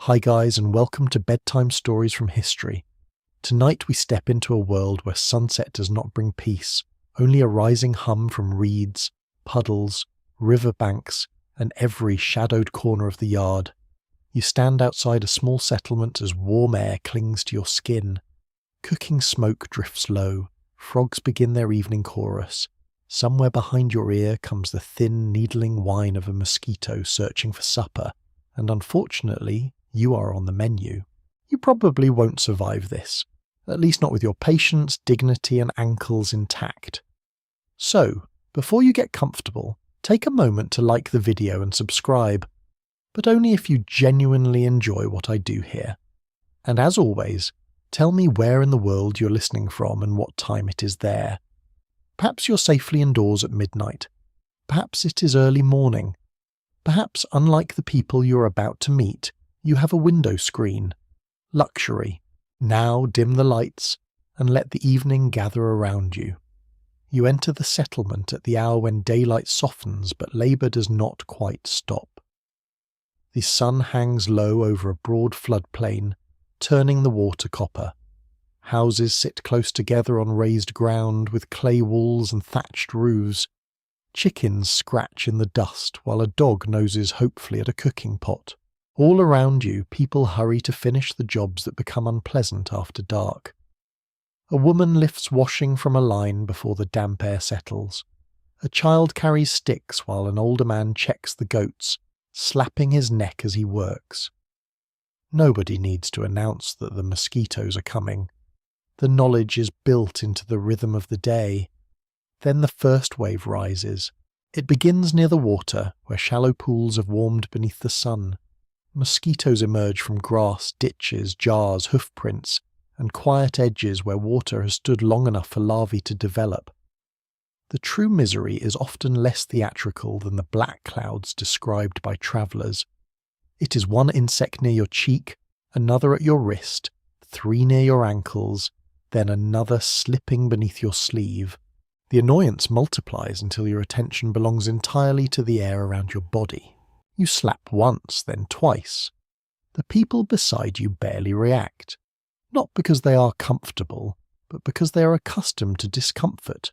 Hi guys, and welcome to Bedtime Stories from History. Tonight we step into a world where sunset does not bring peace, only a rising hum from reeds, puddles, riverbanks, and every shadowed corner of the yard. You stand outside a small settlement as warm air clings to your skin. Cooking smoke drifts low, frogs begin their evening chorus. Somewhere behind your ear comes the thin, needling whine of a mosquito searching for supper, and unfortunately, you are on the menu. You probably won't survive this, at least not with your patience, dignity, and ankles intact. So, before you get comfortable, take a moment to like the video and subscribe, but only if you genuinely enjoy what I do here. And as always, tell me where in the world you're listening from and what time it is there. Perhaps you're safely indoors at midnight. Perhaps it is early morning. Perhaps, unlike the people you're about to meet, you have a window screen. Luxury. Now dim the lights and let the evening gather around you. You enter the settlement at the hour when daylight softens but labour does not quite stop. The sun hangs low over a broad floodplain, turning the water copper. Houses sit close together on raised ground with clay walls and thatched roofs. Chickens scratch in the dust while a dog noses hopefully at a cooking pot. All around you, people hurry to finish the jobs that become unpleasant after dark. A woman lifts washing from a line before the damp air settles. A child carries sticks while an older man checks the goats, slapping his neck as he works. Nobody needs to announce that the mosquitoes are coming. The knowledge is built into the rhythm of the day. Then the first wave rises. It begins near the water, where shallow pools have warmed beneath the sun. Mosquitoes emerge from grass, ditches, jars, hoofprints, and quiet edges where water has stood long enough for larvae to develop. The true misery is often less theatrical than the black clouds described by travellers. It is one insect near your cheek, another at your wrist, 3 near your ankles, then another slipping beneath your sleeve. The annoyance multiplies until your attention belongs entirely to the air around your body. You slap once, then twice. The people beside you barely react, not because they are comfortable, but because they are accustomed to discomfort.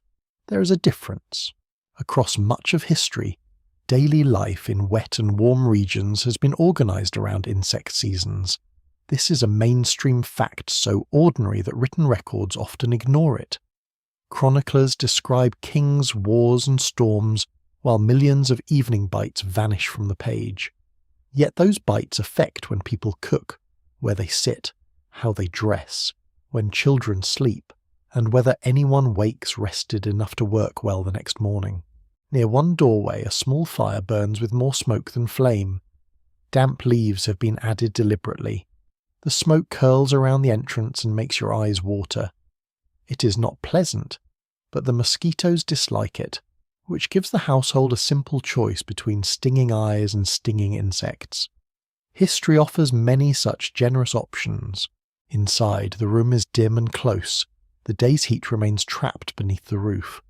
There is a difference. Across much of history, daily life in wet and warm regions has been organised around insect seasons. This is a mainstream fact so ordinary that written records often ignore it. Chroniclers describe kings, wars, and storms, while millions of evening bites vanish from the page. Yet those bites affect when people cook, where they sit, how they dress, when children sleep, and whether anyone wakes rested enough to work well the next morning. Near one doorway, a small fire burns with more smoke than flame. Damp leaves have been added deliberately. The smoke curls around the entrance and makes your eyes water. It is not pleasant, but the mosquitoes dislike it, which gives the household a simple choice between stinging eyes and stinging insects. History offers many such generous options. Inside, the room is dim and close. The day's heat remains trapped beneath the roof.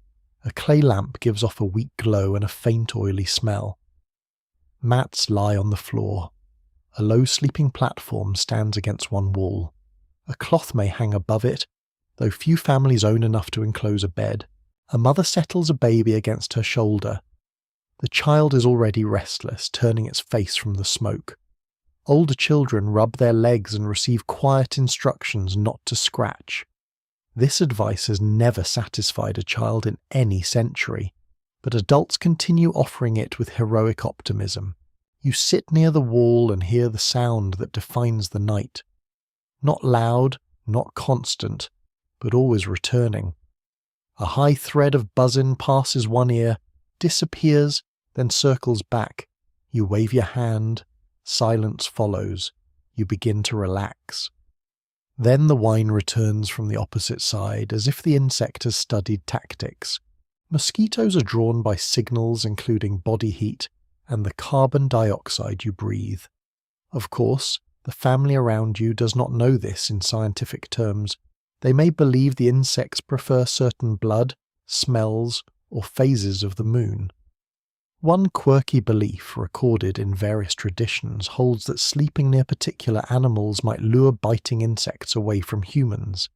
A clay lamp gives off a weak glow and a faint oily smell. Mats lie on the floor. A low sleeping platform stands against one wall. A cloth may hang above it, though few families own enough to enclose a bed. A mother settles a baby against her shoulder. The child is already restless, turning its face from the smoke. Older children rub their legs and receive quiet instructions not to scratch. This advice has never satisfied a child in any century, but adults continue offering it with heroic optimism. You sit near the wall and hear the sound that defines the night. Not loud, not constant, but always returning. A high thread of buzzing passes one ear, disappears, then circles back. You wave your hand. Silence follows. You begin to relax. Then the whine returns from the opposite side, as if the insect has studied tactics. Mosquitoes are drawn by signals including body heat and the carbon dioxide you breathe. Of course, the family around you does not know this in scientific terms. They may believe the insects prefer certain blood, smells, or phases of the moon. One quirky belief recorded in various traditions holds that sleeping near particular animals might lure biting insects away from humans.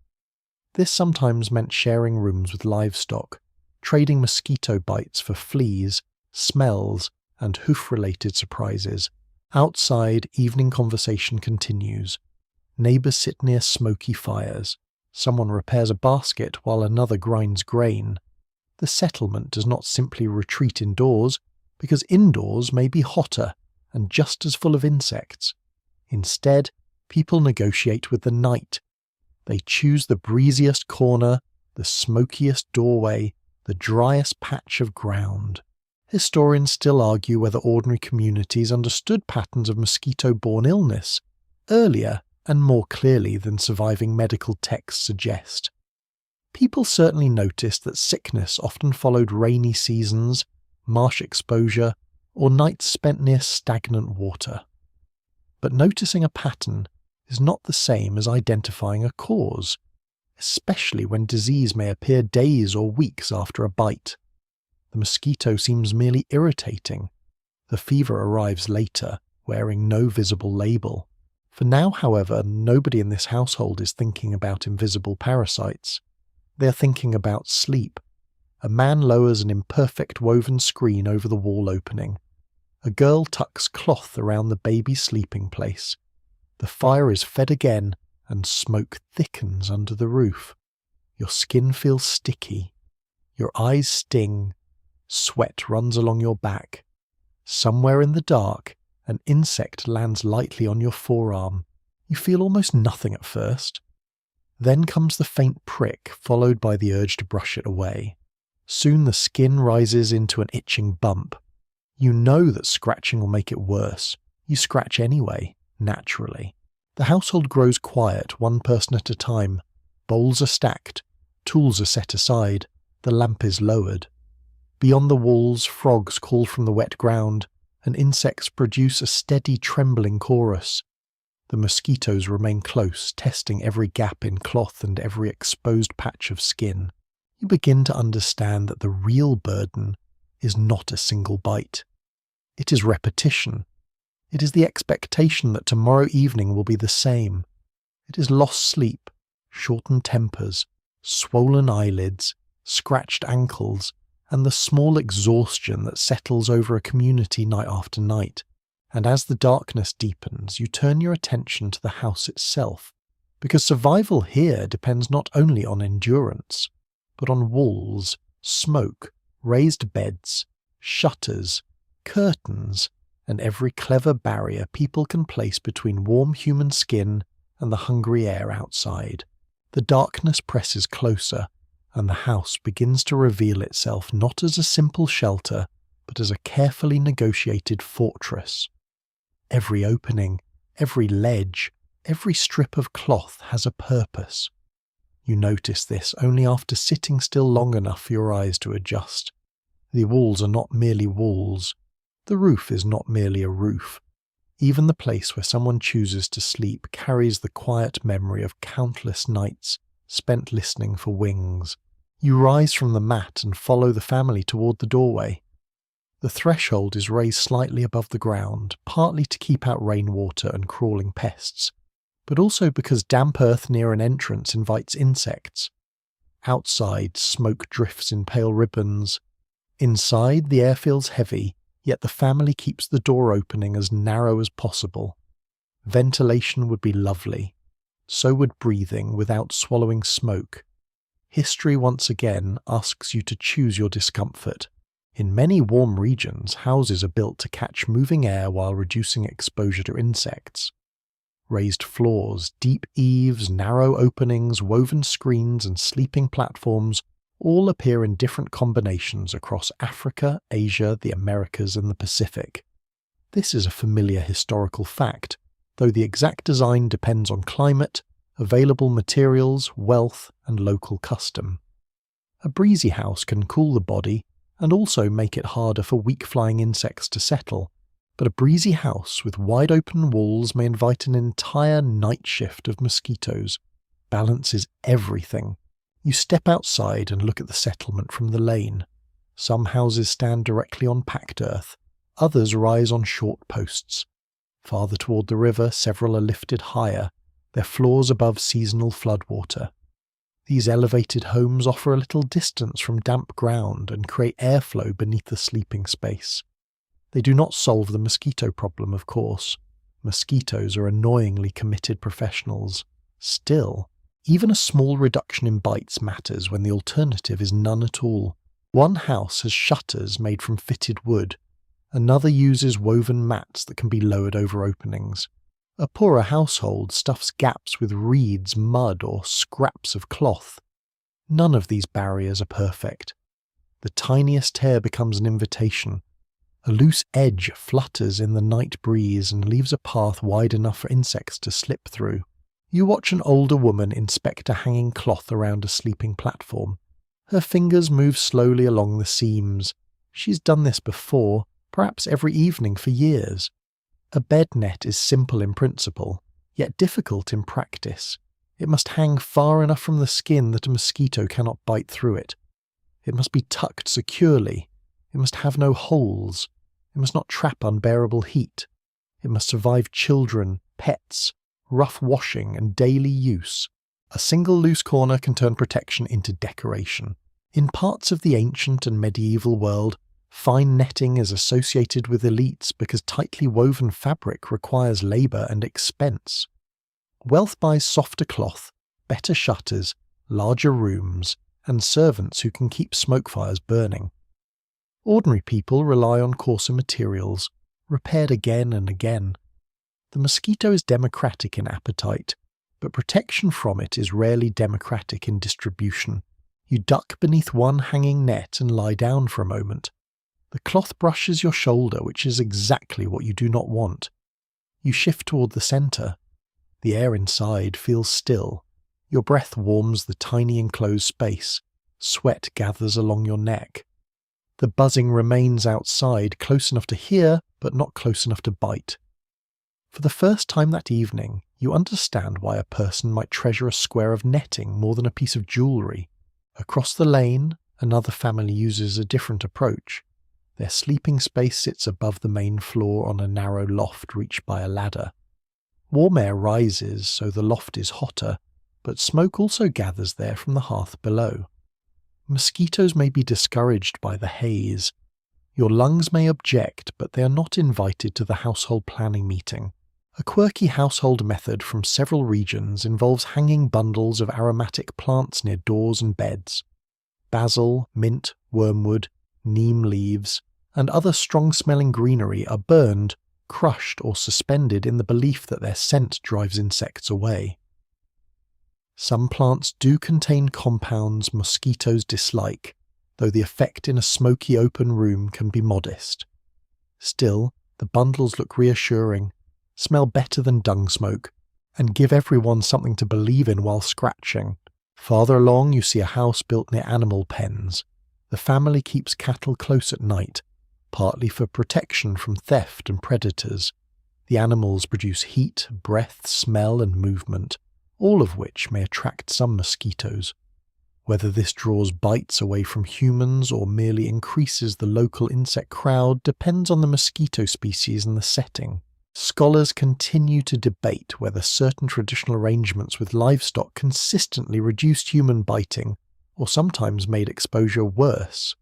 This sometimes meant sharing rooms with livestock, trading mosquito bites for fleas, smells, and hoof-related surprises. Outside, evening conversation continues. Neighbours sit near smoky fires. Someone repairs a basket while another grinds grain. The settlement does not simply retreat indoors, because indoors may be hotter and just as full of insects. Instead, people negotiate with the night. They choose the breeziest corner, the smokiest doorway, the driest patch of ground. Historians still argue whether ordinary communities understood patterns of mosquito-borne illness earlier and more clearly than surviving medical texts suggest. People certainly noticed that sickness often followed rainy seasons, marsh exposure, or nights spent near stagnant water. But noticing a pattern is not the same as identifying a cause, especially when disease may appear days or weeks after a bite. The mosquito seems merely irritating. The fever arrives later, wearing no visible label. For now, however, nobody in this household is thinking about invisible parasites. They are thinking about sleep. A man lowers an imperfect woven screen over the wall opening. A girl tucks cloth around the baby's sleeping place. The fire is fed again, and smoke thickens under the roof. Your skin feels sticky. Your eyes sting. Sweat runs along your back. Somewhere in the dark, an insect lands lightly on your forearm. You feel almost nothing at first. Then comes the faint prick, followed by the urge to brush it away. Soon the skin rises into an itching bump. You know that scratching will make it worse. You scratch anyway, naturally. The household grows quiet, one person at a time. Bowls are stacked. Tools are set aside. The lamp is lowered. Beyond the walls, frogs call from the wet ground, and insects produce a steady trembling chorus. The mosquitoes remain close, testing every gap in cloth and every exposed patch of skin. You begin to understand that the real burden is not a single bite. It is repetition. It is the expectation that tomorrow evening will be the same. It is lost sleep, shortened tempers, swollen eyelids, scratched ankles, and the small exhaustion that settles over a community night after night. And as the darkness deepens, you turn your attention to the house itself, because survival here depends not only on endurance, but on walls, smoke, raised beds, shutters, curtains, and every clever barrier people can place between warm human skin and the hungry air outside. The darkness presses closer, and the house begins to reveal itself not as a simple shelter, but as a carefully negotiated fortress. Every opening, every ledge, every strip of cloth has a purpose. You notice this only after sitting still long enough for your eyes to adjust. The walls are not merely walls. The roof is not merely a roof. Even the place where someone chooses to sleep carries the quiet memory of countless nights spent listening for wings. You rise from the mat and follow the family toward the doorway. The threshold is raised slightly above the ground, partly to keep out rainwater and crawling pests, but also because damp earth near an entrance invites insects. Outside, smoke drifts in pale ribbons. Inside, the air feels heavy, yet the family keeps the door opening as narrow as possible. Ventilation would be lovely. So would breathing without swallowing smoke. History once again asks you to choose your discomfort. In many warm regions, houses are built to catch moving air while reducing exposure to insects. Raised floors, deep eaves, narrow openings, woven screens, and sleeping platforms all appear in different combinations across Africa, Asia, the Americas, and the Pacific. This is a familiar historical fact, though the exact design depends on climate, available materials, wealth, and local custom. A breezy house can cool the body and also make it harder for weak-flying insects to settle, but a breezy house with wide-open walls may invite an entire night shift of mosquitoes. Balance is everything. You step outside and look at the settlement from the lane. Some houses stand directly on packed earth, others rise on short posts. Farther toward the river, several are lifted higher, their floors above seasonal floodwater. These elevated homes offer a little distance from damp ground and create airflow beneath the sleeping space. They do not solve the mosquito problem, of course. Mosquitoes are annoyingly committed professionals. Still, even a small reduction in bites matters when the alternative is none at all. One house has shutters made from fitted wood. Another uses woven mats that can be lowered over openings. A poorer household stuffs gaps with reeds, mud, or scraps of cloth. None of these barriers are perfect. The tiniest tear becomes an invitation. A loose edge flutters in the night breeze and leaves a path wide enough for insects to slip through. You watch an older woman inspect a hanging cloth around a sleeping platform. Her fingers move slowly along the seams. She's done this before, perhaps every evening for years. A bed net is simple in principle, yet difficult in practice. It must hang far enough from the skin that a mosquito cannot bite through it. It must be tucked securely. It must have no holes. It must not trap unbearable heat. It must survive children, pets, rough washing, and daily use. A single loose corner can turn protection into decoration. In parts of the ancient and medieval world, fine netting is associated with elites because tightly woven fabric requires labour and expense. Wealth buys softer cloth, better shutters, larger rooms, and servants who can keep smoke fires burning. Ordinary people rely on coarser materials, repaired again and again. The mosquito is democratic in appetite, but protection from it is rarely democratic in distribution. You duck beneath one hanging net and lie down for a moment. The cloth brushes your shoulder, which is exactly what you do not want. You shift toward the centre. The air inside feels still. Your breath warms the tiny enclosed space. Sweat gathers along your neck. The buzzing remains outside, close enough to hear, but not close enough to bite. For the first time that evening, you understand why a person might treasure a square of netting more than a piece of jewellery. Across the lane, another family uses a different approach. Their sleeping space sits above the main floor on a narrow loft reached by a ladder. Warm air rises, so the loft is hotter, but smoke also gathers there from the hearth below. Mosquitoes may be discouraged by the haze. Your lungs may object, but they are not invited to the household planning meeting. A quirky household method from several regions involves hanging bundles of aromatic plants near doors and beds. Basil, mint, wormwood, neem leaves, and other strong-smelling greenery are burned, crushed, or suspended in the belief that their scent drives insects away. Some plants do contain compounds mosquitoes dislike, though the effect in a smoky open room can be modest. Still, the bundles look reassuring, smell better than dung smoke, and give everyone something to believe in while scratching. Farther along you see a house built near animal pens. The family keeps cattle close at night, partly for protection from theft and predators. The animals produce heat, breath, smell, and movement, all of which may attract some mosquitoes. Whether this draws bites away from humans or merely increases the local insect crowd depends on the mosquito species and the setting. Scholars continue to debate whether certain traditional arrangements with livestock consistently reduced human biting, or sometimes made exposure worse.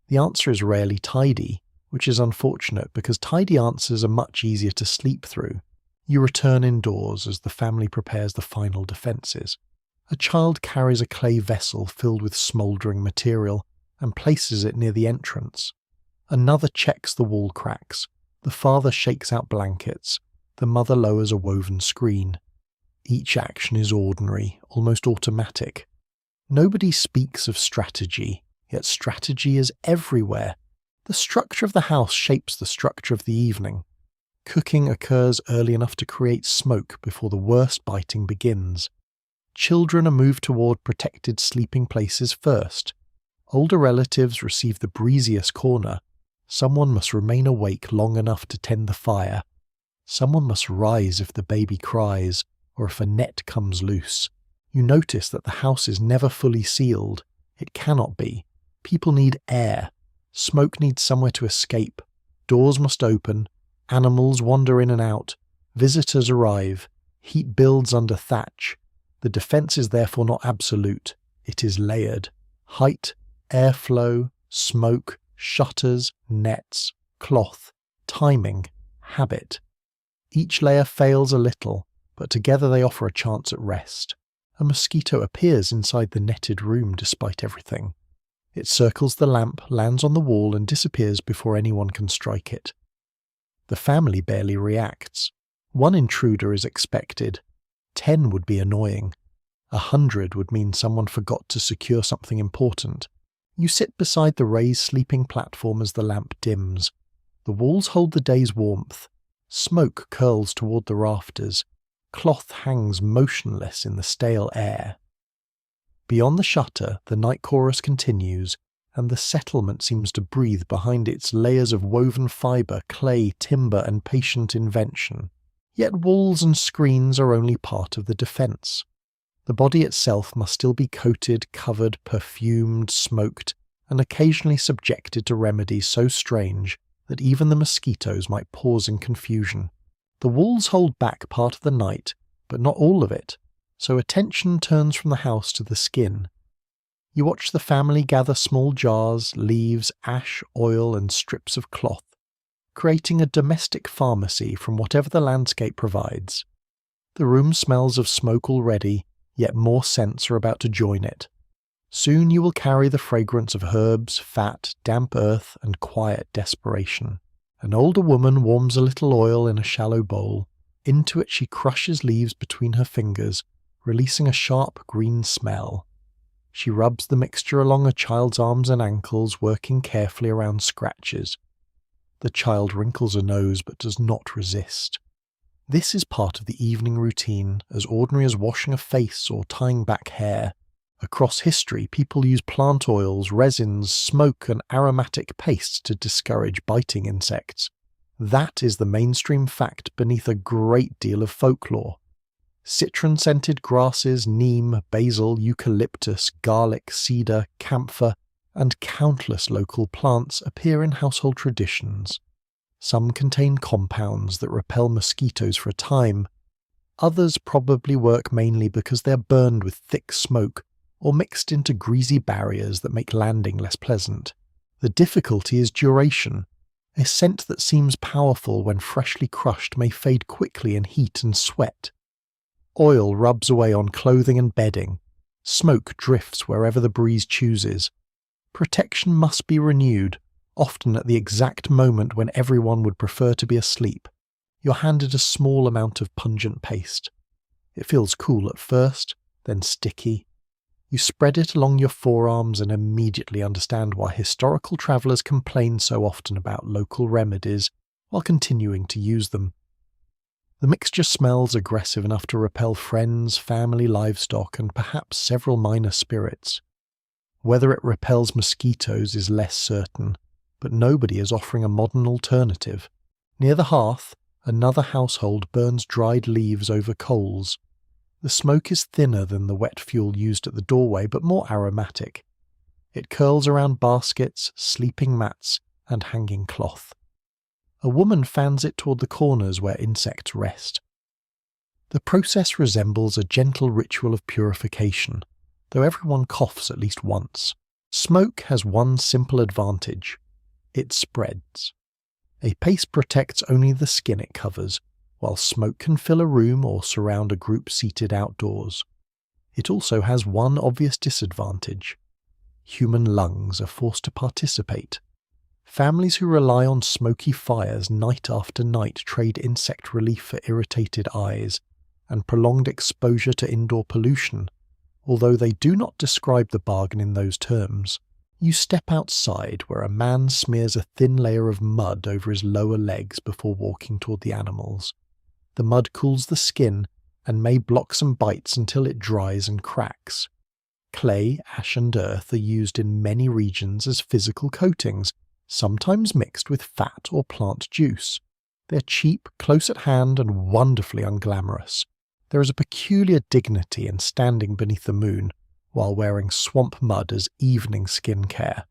The answer is rarely tidy, which is unfortunate because tidy answers are much easier to sleep through. You return indoors as the family prepares the final defences. A child carries a clay vessel filled with smouldering material and places it near the entrance. Another checks the wall cracks. The father shakes out blankets. The mother lowers a woven screen. Each action is ordinary, almost automatic. Nobody speaks of strategy, yet strategy is everywhere. The structure of the house shapes the structure of the evening. Cooking occurs early enough to create smoke before the worst biting begins. Children are moved toward protected sleeping places first. Older relatives receive the breeziest corner. Someone must remain awake long enough to tend the fire. Someone must rise if the baby cries, or if a net comes loose. You notice that the house is never fully sealed. It cannot be. People need air. Smoke needs somewhere to escape. Doors must open. Animals wander in and out. Visitors arrive. Heat builds under thatch. The defense is therefore not absolute. It is layered. Height, airflow, smoke, shutters, nets, cloth, timing, habit. Each layer fails a little, but together they offer a chance at rest. A mosquito appears inside the netted room despite everything. It circles the lamp, lands on the wall, and disappears before anyone can strike it. The family barely reacts. 1 intruder is expected. 10 would be annoying. 100 would mean someone forgot to secure something important. You sit beside the raised sleeping platform as the lamp dims. The walls hold the day's warmth. Smoke curls toward the rafters. Cloth hangs motionless in the stale air. Beyond the shutter, the night chorus continues, and the settlement seems to breathe behind its layers of woven fibre, clay, timber, and patient invention. Yet walls and screens are only part of the defence. The body itself must still be coated, covered, perfumed, smoked, and occasionally subjected to remedies so strange that even the mosquitoes might pause in confusion. The walls hold back part of the night, but not all of it, so attention turns from the house to the skin. You watch the family gather small jars, leaves, ash, oil, and strips of cloth, creating a domestic pharmacy from whatever the landscape provides. The room smells of smoke already, yet more scents are about to join it. Soon you will carry the fragrance of herbs, fat, damp earth, and quiet desperation. An older woman warms a little oil in a shallow bowl. Into it she crushes leaves between her fingers, releasing a sharp green smell. She rubs the mixture along a child's arms and ankles, working carefully around scratches. The child wrinkles a nose but does not resist. This is part of the evening routine, as ordinary as washing a face or tying back hair. Across history, people use plant oils, resins, smoke, and aromatic pastes to discourage biting insects. That is the mainstream fact beneath a great deal of folklore. Citron-scented grasses, neem, basil, eucalyptus, garlic, cedar, camphor, and countless local plants appear in household traditions. Some contain compounds that repel mosquitoes for a time. Others probably work mainly because they are burned with thick smoke or mixed into greasy barriers that make landing less pleasant. The difficulty is duration. A scent that seems powerful when freshly crushed may fade quickly in heat and sweat. Oil rubs away on clothing and bedding. Smoke drifts wherever the breeze chooses. Protection must be renewed, often at the exact moment when everyone would prefer to be asleep. You're handed a small amount of pungent paste. It feels cool at first, then sticky. You spread it along your forearms and immediately understand why historical travellers complain so often about local remedies while continuing to use them. The mixture smells aggressive enough to repel friends, family, livestock, and perhaps several minor spirits. Whether it repels mosquitoes is less certain, but nobody is offering a modern alternative. Near the hearth, another household burns dried leaves over coals. The smoke is thinner than the wet fuel used at the doorway, but more aromatic. It curls around baskets, sleeping mats, and hanging cloth. A woman fans it toward the corners where insects rest. The process resembles a gentle ritual of purification, though everyone coughs at least once. Smoke has one simple advantage. It spreads. A paste protects only the skin it covers, while smoke can fill a room or surround a group seated outdoors. It also has one obvious disadvantage. Human lungs are forced to participate. Families who rely on smoky fires night after night trade insect relief for irritated eyes and prolonged exposure to indoor pollution, although they do not describe the bargain in those terms. You step outside where a man smears a thin layer of mud over his lower legs before walking toward the animals. The mud cools the skin and may block some bites until it dries and cracks. Clay, ash and earth are used in many regions as physical coatings, sometimes mixed with fat or plant juice. They're cheap, close at hand, and wonderfully unglamorous. There is a peculiar dignity in standing beneath the moon while wearing swamp mud as evening skin care.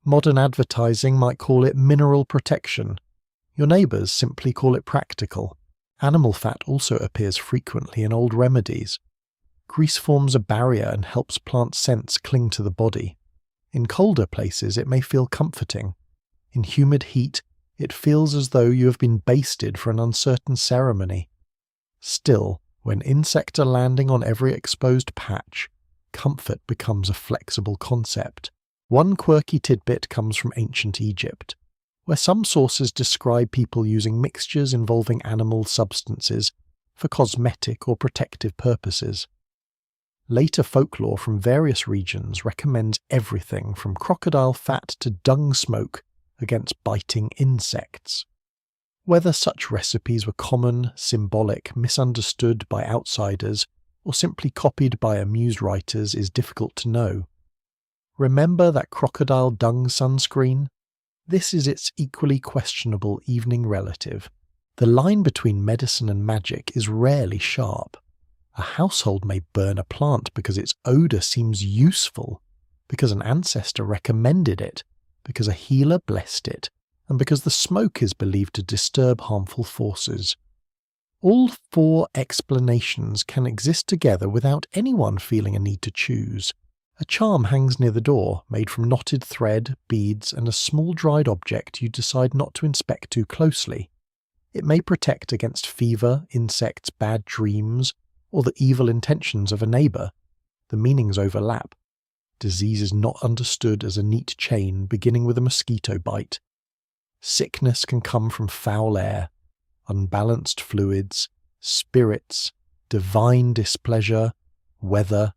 Modern advertising might call it mineral protection. Your neighbours simply call it practical. Animal fat also appears frequently in old remedies. Grease forms a barrier and helps plant scents cling to the body. In colder places, it may feel comforting. In humid heat, it feels as though you have been basted for an uncertain ceremony. Still, when insects are landing on every exposed patch, comfort becomes a flexible concept. One quirky tidbit comes from ancient Egypt, where some sources describe people using mixtures involving animal substances for cosmetic or protective purposes. Later folklore from various regions recommends everything from crocodile fat to dung smoke against biting insects. Whether such recipes were common, symbolic, misunderstood by outsiders, or simply copied by amused writers is difficult to know. Remember that crocodile dung sunscreen? This is its equally questionable evening relative. The line between medicine and magic is rarely sharp. A household may burn a plant because its odour seems useful, because an ancestor recommended it, because a healer blessed it, and because the smoke is believed to disturb harmful forces. All four explanations can exist together without anyone feeling a need to choose. A charm hangs near the door, made from knotted thread, beads, and a small dried object you decide not to inspect too closely. It may protect against fever, insects, bad dreams, or the evil intentions of a neighbour. The meanings overlap. Disease is not understood as a neat chain beginning with a mosquito bite. Sickness can come from foul air, unbalanced fluids, spirits, divine displeasure, weather,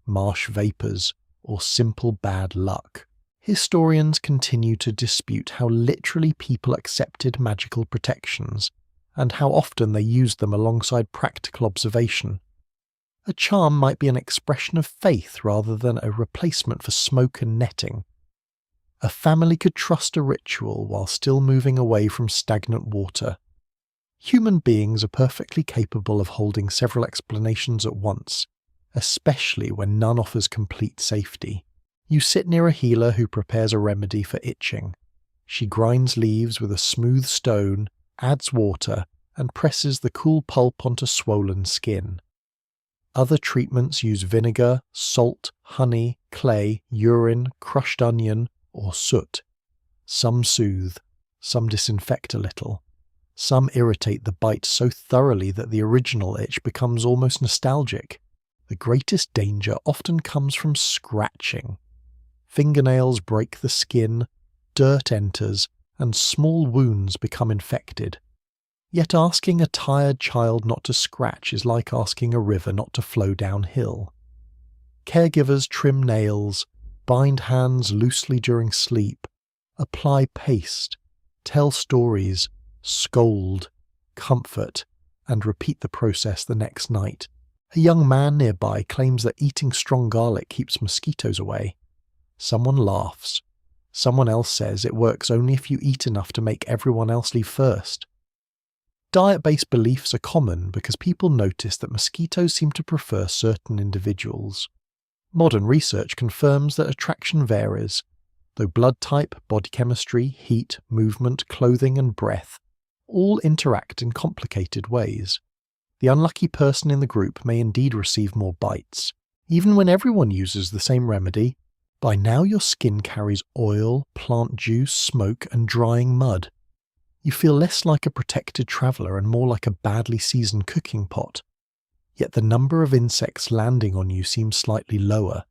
marsh vapours, or simple bad luck. Historians continue to dispute how literally people accepted magical protections, and how often they used them alongside practical observation. A charm might be an expression of faith rather than a replacement for smoke and netting. A family could trust a ritual while still moving away from stagnant water. Human beings are perfectly capable of holding several explanations at once, especially when none offers complete safety. You sit near a healer who prepares a remedy for itching. She grinds leaves with a smooth stone, adds water, and presses the cool pulp onto swollen skin. Other treatments use vinegar, salt, honey, clay, urine, crushed onion, or soot. Some soothe, some disinfect a little. Some irritate the bite so thoroughly that the original itch becomes almost nostalgic. The greatest danger often comes from scratching. Fingernails break the skin, dirt enters, and small wounds become infected. Yet asking a tired child not to scratch is like asking a river not to flow downhill. Caregivers trim nails, bind hands loosely during sleep, apply paste, tell stories, scold, comfort, and repeat the process the next night. A young man nearby claims that eating strong garlic keeps mosquitoes away. Someone laughs. Someone else says it works only if you eat enough to make everyone else leave first. Diet-based beliefs are common because people notice that mosquitoes seem to prefer certain individuals. Modern research confirms that attraction varies, though blood type, body chemistry, heat, movement, clothing, and breath all interact in complicated ways. The unlucky person in the group may indeed receive more bites. Even when everyone uses the same remedy, by now your skin carries oil, plant juice, smoke, and drying mud. You feel less like a protected traveller and more like a badly seasoned cooking pot. Yet the number of insects landing on you seems slightly lower.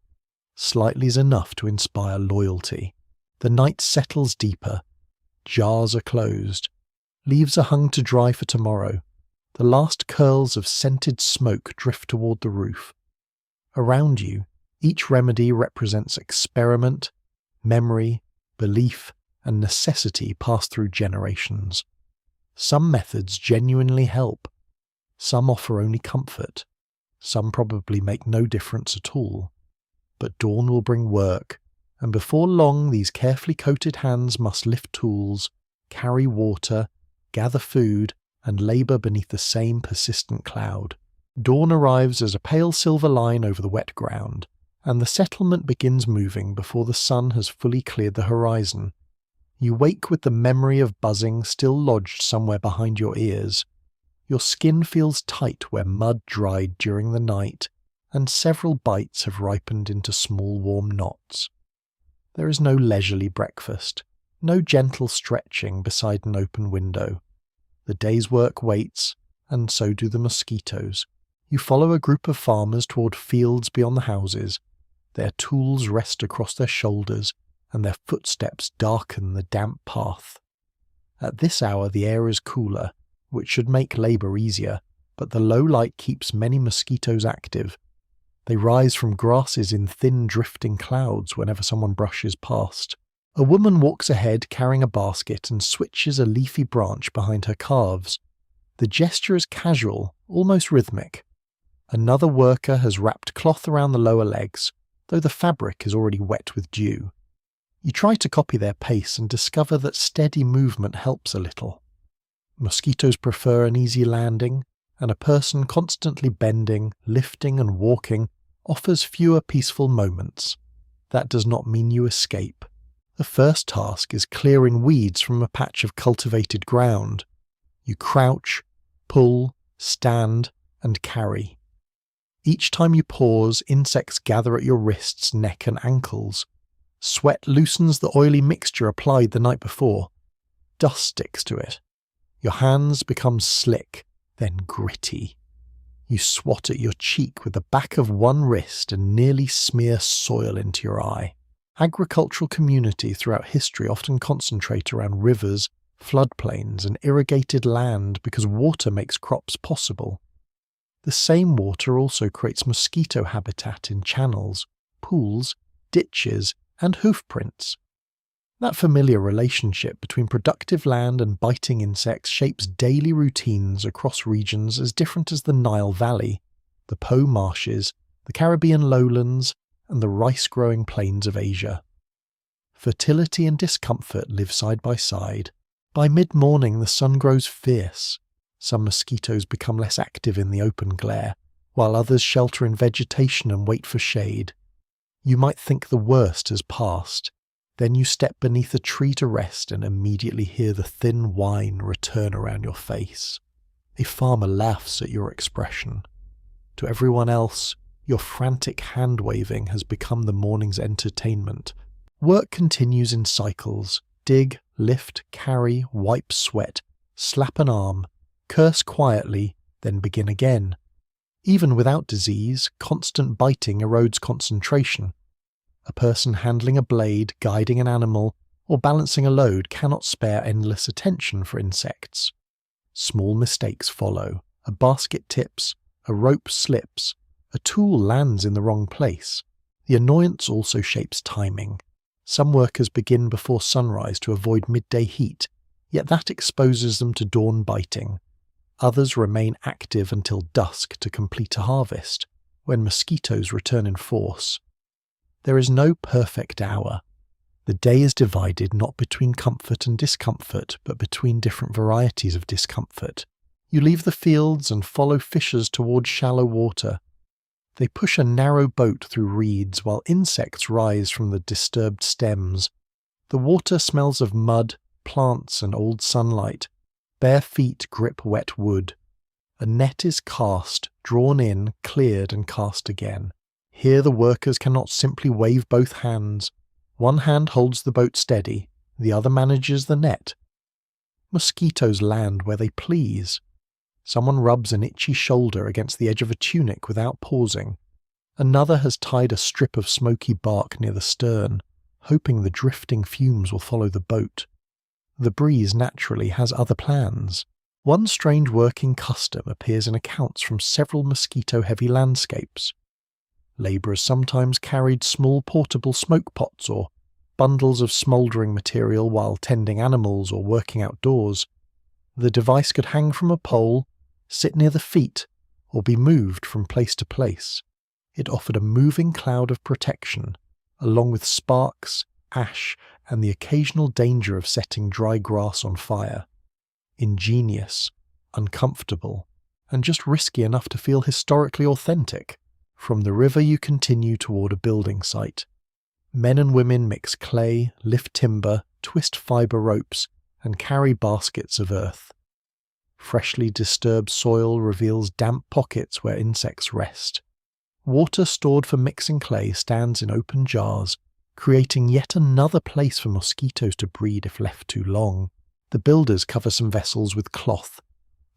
Slightly is enough to inspire loyalty. The night settles deeper. Jars are closed. Leaves are hung to dry for tomorrow. The last curls of scented smoke drift toward the roof. Around you, each remedy represents experiment, memory, belief, and necessity passed through generations. Some methods genuinely help. Some offer only comfort. Some probably make no difference at all. But dawn will bring work, and before long these carefully coated hands must lift tools, carry water, gather food, and labour beneath the same persistent cloud. Dawn arrives as a pale silver line over the wet ground, and the settlement begins moving before the sun has fully cleared the horizon. You wake with the memory of buzzing still lodged somewhere behind your ears. Your skin feels tight where mud dried during the night, and several bites have ripened into small warm knots. There is no leisurely breakfast, no gentle stretching beside an open window. The day's work waits, and so do the mosquitoes. You follow a group of farmers toward fields beyond the houses. Their tools rest across their shoulders, and their footsteps darken the damp path. At this hour the air is cooler, which should make labour easier, but the low light keeps many mosquitoes active. They rise from grasses in thin drifting clouds whenever someone brushes past. A woman walks ahead carrying a basket and switches a leafy branch behind her calves. The gesture is casual, almost rhythmic. Another worker has wrapped cloth around the lower legs, though the fabric is already wet with dew. You try to copy their pace and discover that steady movement helps a little. Mosquitoes prefer an easy landing, and a person constantly bending, lifting and walking offers fewer peaceful moments. That does not mean you escape. The first task is clearing weeds from a patch of cultivated ground. You crouch, pull, stand, and carry. Each time you pause, insects gather at your wrists, neck, and ankles. Sweat loosens the oily mixture applied the night before. Dust sticks to it. Your hands become slick, then gritty. You swat at your cheek with the back of one wrist and nearly smear soil into your eye. Agricultural communities throughout history often concentrate around rivers, floodplains, and irrigated land because water makes crops possible. The same water also creates mosquito habitat in channels, pools, ditches, and hoofprints. That familiar relationship between productive land and biting insects shapes daily routines across regions as different as the Nile Valley, the Po marshes, the Caribbean lowlands, and the rice-growing plains of Asia. Fertility and discomfort live side by side. By mid-morning the sun grows fierce. Some mosquitoes become less active in the open glare, while others shelter in vegetation and wait for shade. You might think the worst has passed. Then you step beneath a tree to rest and immediately hear the thin whine return around your face. A farmer laughs at your expression. To everyone else, your frantic hand-waving has become the morning's entertainment. Work continues in cycles. Dig, lift, carry, wipe sweat, slap an arm, curse quietly, then begin again. Even without disease, constant biting erodes concentration. A person handling a blade, guiding an animal, or balancing a load cannot spare endless attention for insects. Small mistakes follow. A basket tips, a rope slips, a tool lands in the wrong place. The annoyance also shapes timing. Some workers begin before sunrise to avoid midday heat, yet that exposes them to dawn biting. Others remain active until dusk to complete a harvest, when mosquitoes return in force. There is no perfect hour. The day is divided not between comfort and discomfort, but between different varieties of discomfort. You leave the fields and follow fishers towards shallow water. They push a narrow boat through reeds while insects rise from the disturbed stems. The water smells of mud, plants, and old sunlight. Bare feet grip wet wood. A net is cast, drawn in, cleared, and cast again. Here the workers cannot simply wave both hands. One hand holds the boat steady, the other manages the net. Mosquitoes land where they please. Someone rubs an itchy shoulder against the edge of a tunic without pausing. Another has tied a strip of smoky bark near the stern, hoping the drifting fumes will follow the boat. The breeze naturally has other plans. One strange working custom appears in accounts from several mosquito-heavy landscapes. Labourers sometimes carried small portable smoke pots or bundles of smouldering material while tending animals or working outdoors. The device could hang from a pole, sit near the feet, or be moved from place to place. It offered a moving cloud of protection, along with sparks, ash, and the occasional danger of setting dry grass on fire. Ingenious, uncomfortable, and just risky enough to feel historically authentic. From the river you continue toward a building site. Men and women mix clay, lift timber, twist fibre ropes, and carry baskets of earth. Freshly disturbed soil reveals damp pockets where insects rest. Water stored for mixing clay stands in open jars, creating yet another place for mosquitoes to breed if left too long. The builders cover some vessels with cloth,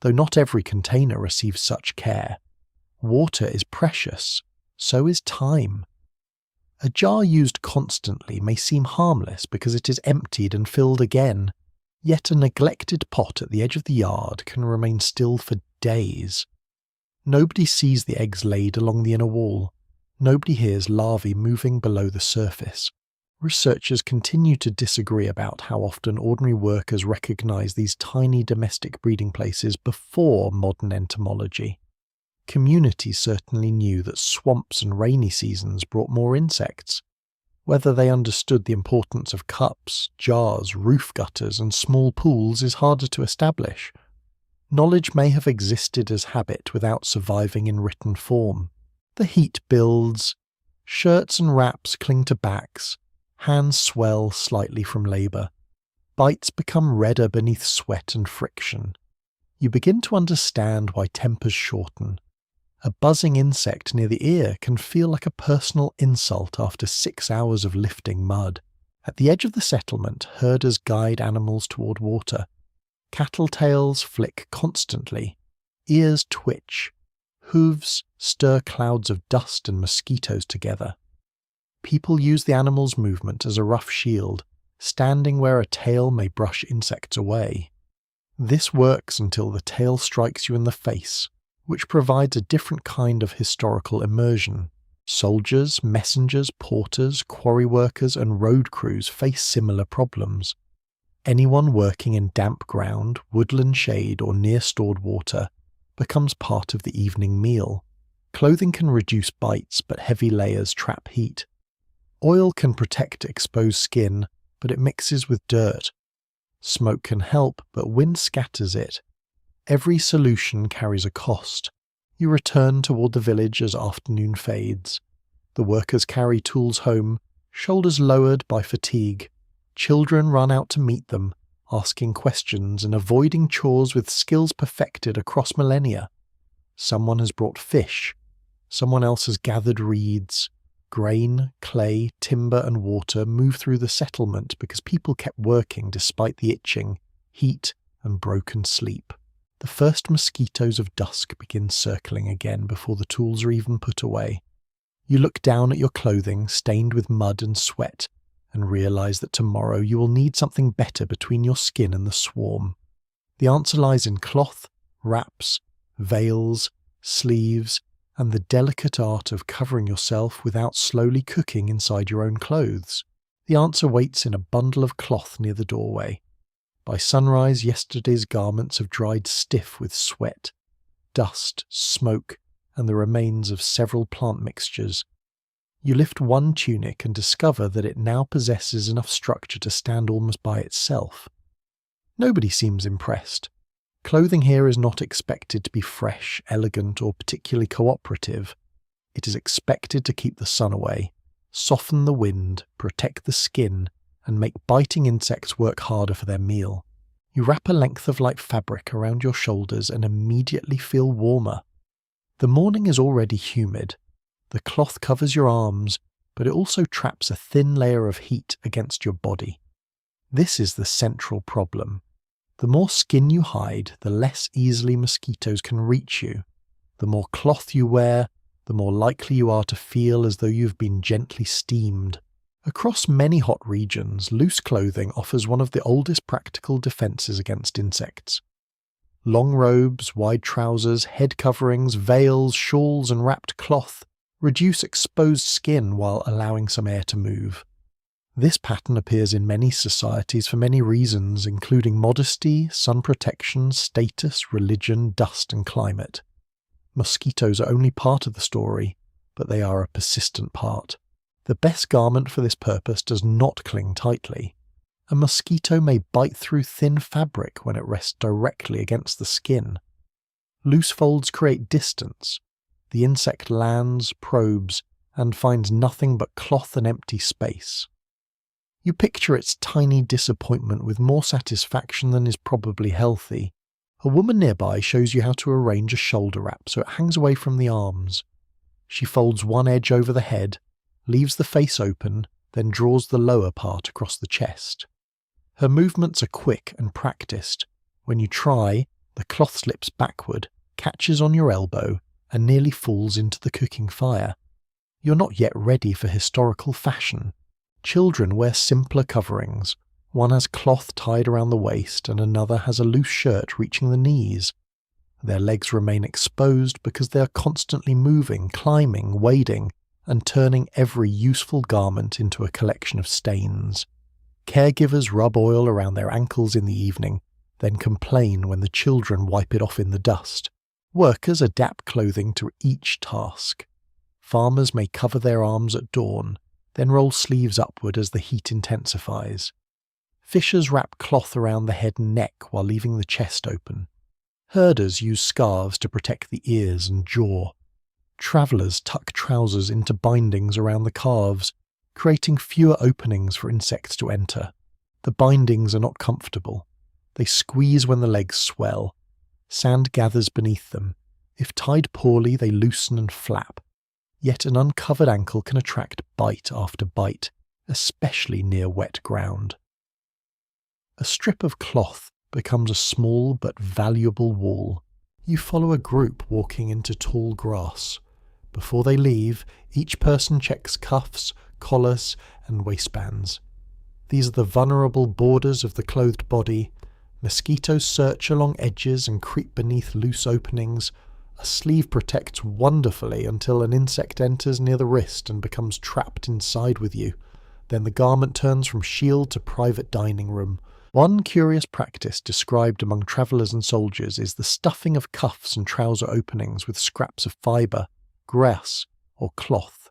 though not every container receives such care. Water is precious, so is time. A jar used constantly may seem harmless because it is emptied and filled again, yet a neglected pot at the edge of the yard can remain still for days. Nobody sees the eggs laid along the inner wall. Nobody hears larvae moving below the surface. Researchers continue to disagree about how often ordinary workers recognize these tiny domestic breeding places before modern entomology. Communities certainly knew that swamps and rainy seasons brought more insects. Whether they understood the importance of cups, jars, roof gutters, and small pools is harder to establish. Knowledge may have existed as habit without surviving in written form. The heat builds. Shirts and wraps cling to backs. Hands swell slightly from labour. Bites become redder beneath sweat and friction. You begin to understand why tempers shorten. A buzzing insect near the ear can feel like a personal insult after 6 hours of lifting mud. At the edge of the settlement, herders guide animals toward water. Cattle tails flick constantly. Ears twitch. Hooves stir clouds of dust and mosquitoes together. People use the animal's movement as a rough shield, standing where a tail may brush insects away. This works until the tail strikes you in the face, which provides a different kind of historical immersion. Soldiers, messengers, porters, quarry workers, and road crews face similar problems. Anyone working in damp ground, woodland shade, or near stored water becomes part of the evening meal. Clothing can reduce bites, but heavy layers trap heat. Oil can protect exposed skin, but it mixes with dirt. Smoke can help, but wind scatters it. Every solution carries a cost. You return toward the village as afternoon fades. The workers carry tools home, shoulders lowered by fatigue. Children run out to meet them, asking questions and avoiding chores with skills perfected across millennia. Someone has brought fish. Someone else has gathered reeds. Grain, clay, timber, and water move through the settlement because people kept working despite the itching, heat, and broken sleep. The first mosquitoes of dusk begin circling again before the tools are even put away. You look down at your clothing, stained with mud and sweat, and realize that tomorrow you will need something better between your skin and the swarm. The answer lies in cloth, wraps, veils, sleeves, and the delicate art of covering yourself without slowly cooking inside your own clothes. The answer waits in a bundle of cloth near the doorway. By sunrise, yesterday's garments have dried stiff with sweat, dust, smoke, and the remains of several plant mixtures. You lift one tunic and discover that it now possesses enough structure to stand almost by itself. Nobody seems impressed. Clothing here is not expected to be fresh, elegant, or particularly cooperative. It is expected to keep the sun away, soften the wind, protect the skin, and make biting insects work harder for their meal. You wrap a length of light fabric around your shoulders and immediately feel warmer. The morning is already humid. The cloth covers your arms, but it also traps a thin layer of heat against your body. This is the central problem. The more skin you hide, the less easily mosquitoes can reach you. The more cloth you wear, the more likely you are to feel as though you've been gently steamed. Across many hot regions, loose clothing offers one of the oldest practical defenses against insects. Long robes, wide trousers, head coverings, veils, shawls, and wrapped cloth reduce exposed skin while allowing some air to move. This pattern appears in many societies for many reasons, including modesty, sun protection, status, religion, dust, and climate. Mosquitoes are only part of the story, but they are a persistent part. The best garment for this purpose does not cling tightly. A mosquito may bite through thin fabric when it rests directly against the skin. Loose folds create distance. The insect lands, probes, and finds nothing but cloth and empty space. You picture its tiny disappointment with more satisfaction than is probably healthy. A woman nearby shows you how to arrange a shoulder wrap so it hangs away from the arms. She folds one edge over the head, leaves the face open, then draws the lower part across the chest. Her movements are quick and practiced. When you try, the cloth slips backward, catches on your elbow, and nearly falls into the cooking fire. You're not yet ready for historical fashion. Children wear simpler coverings. One has cloth tied around the waist and another has a loose shirt reaching the knees. Their legs remain exposed because they are constantly moving, climbing, wading, and turning every useful garment into a collection of stains. Caregivers rub oil around their ankles in the evening, then complain when the children wipe it off in the dust. Workers adapt clothing to each task. Farmers may cover their arms at dawn, then roll sleeves upward as the heat intensifies. Fishers wrap cloth around the head and neck while leaving the chest open. Herders use scarves to protect the ears and jaw. Travellers tuck trousers into bindings around the calves, creating fewer openings for insects to enter. The bindings are not comfortable. They squeeze when the legs swell. Sand gathers beneath them. If tied poorly, they loosen and flap. Yet an uncovered ankle can attract bite after bite, especially near wet ground. A strip of cloth becomes a small but valuable wall. You follow a group walking into tall grass. Before they leave, each person checks cuffs, collars, and waistbands. These are the vulnerable borders of the clothed body. Mosquitoes search along edges and creep beneath loose openings. A sleeve protects wonderfully until an insect enters near the wrist and becomes trapped inside with you. Then the garment turns from shield to private dining room. One curious practice described among travellers and soldiers is the stuffing of cuffs and trouser openings with scraps of fibre, grass, or cloth.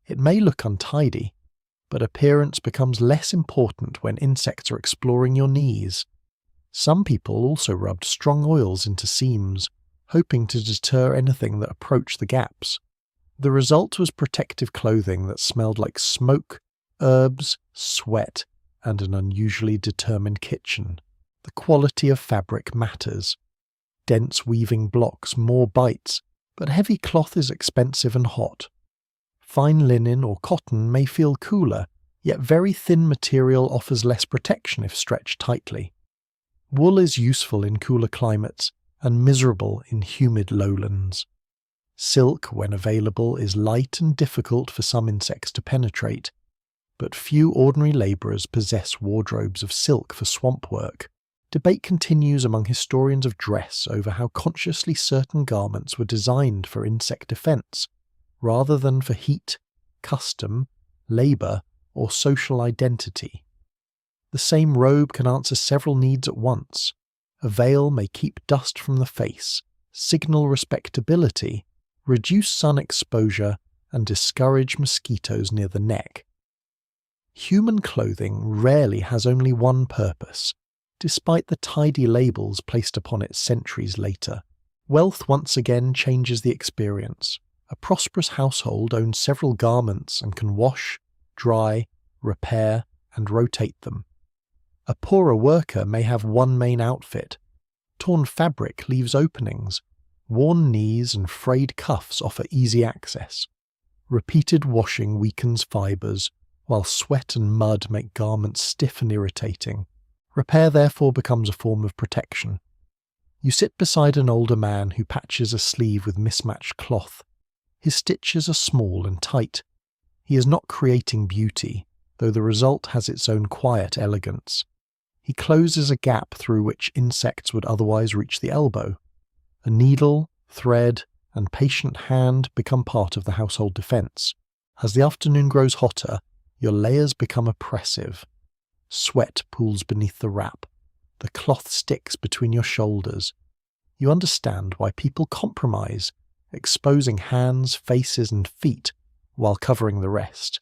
It may look untidy, but appearance becomes less important when insects are exploring your knees. Some people also rubbed strong oils into seams, hoping to deter anything that approached the gaps. The result was protective clothing that smelled like smoke, herbs, sweat, and an unusually determined kitchen. The quality of fabric matters. Dense weaving blocks more bites, but heavy cloth is expensive and hot. Fine linen or cotton may feel cooler, yet very thin material offers less protection if stretched tightly. Wool is useful in cooler climates and miserable in humid lowlands. Silk, when available, is light and difficult for some insects to penetrate, but few ordinary labourers possess wardrobes of silk for swamp work. Debate continues among historians of dress over how consciously certain garments were designed for insect defence, rather than for heat, custom, labour, or social identity. The same robe can answer several needs at once. A veil may keep dust from the face, signal respectability, reduce sun exposure, and discourage mosquitoes near the neck. Human clothing rarely has only one purpose, despite the tidy labels placed upon it centuries later. Wealth once again changes the experience. A prosperous household owns several garments and can wash, dry, repair, and rotate them. A poorer worker may have one main outfit. Torn fabric leaves openings. Worn knees and frayed cuffs offer easy access. Repeated washing weakens fibres, while sweat and mud make garments stiff and irritating. Repair therefore becomes a form of protection. You sit beside an older man who patches a sleeve with mismatched cloth. His stitches are small and tight. He is not creating beauty, though the result has its own quiet elegance. He closes a gap through which insects would otherwise reach the elbow. A needle, thread, and patient hand become part of the household defence. As the afternoon grows hotter, your layers become oppressive. Sweat pools beneath the wrap. The cloth sticks between your shoulders. You understand why people compromise, exposing hands, faces, and feet while covering the rest.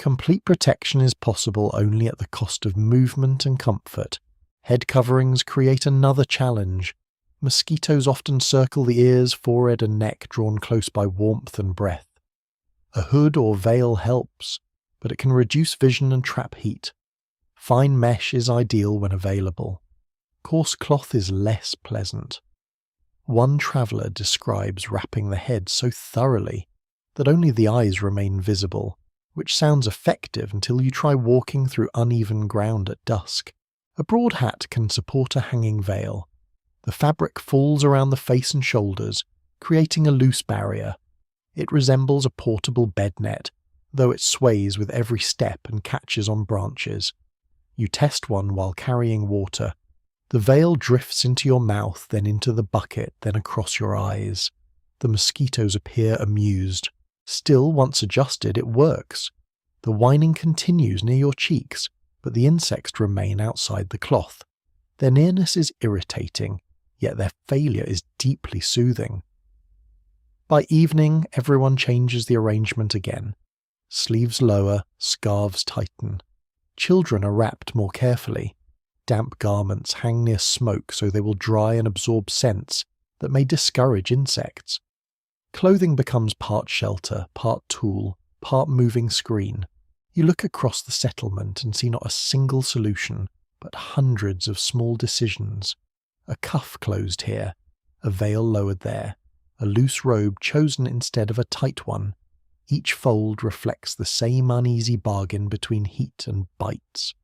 Complete protection is possible only at the cost of movement and comfort. Head coverings create another challenge. Mosquitoes often circle the ears, forehead and neck, drawn close by warmth and breath. A hood or veil helps, but it can reduce vision and trap heat. Fine mesh is ideal when available. Coarse cloth is less pleasant. One traveller describes wrapping the head so thoroughly that only the eyes remain visible, which sounds effective until you try walking through uneven ground at dusk. A broad hat can support a hanging veil. The fabric falls around the face and shoulders, creating a loose barrier. It resembles a portable bed net, though it sways with every step and catches on branches. You test one while carrying water. The veil drifts into your mouth, then into the bucket, then across your eyes. The mosquitoes appear amused. Still, once adjusted, it works. The whining continues near your cheeks, but the insects remain outside the cloth. Their nearness is irritating, yet their failure is deeply soothing. By evening, everyone changes the arrangement again. Sleeves lower, scarves tighten. Children are wrapped more carefully. Damp garments hang near smoke so they will dry and absorb scents that may discourage insects. Clothing becomes part shelter, part tool, part moving screen. You look across the settlement and see not a single solution, but hundreds of small decisions. A cuff closed here, a veil lowered there, a loose robe chosen instead of a tight one. Each fold reflects the same uneasy bargain between heat and bites.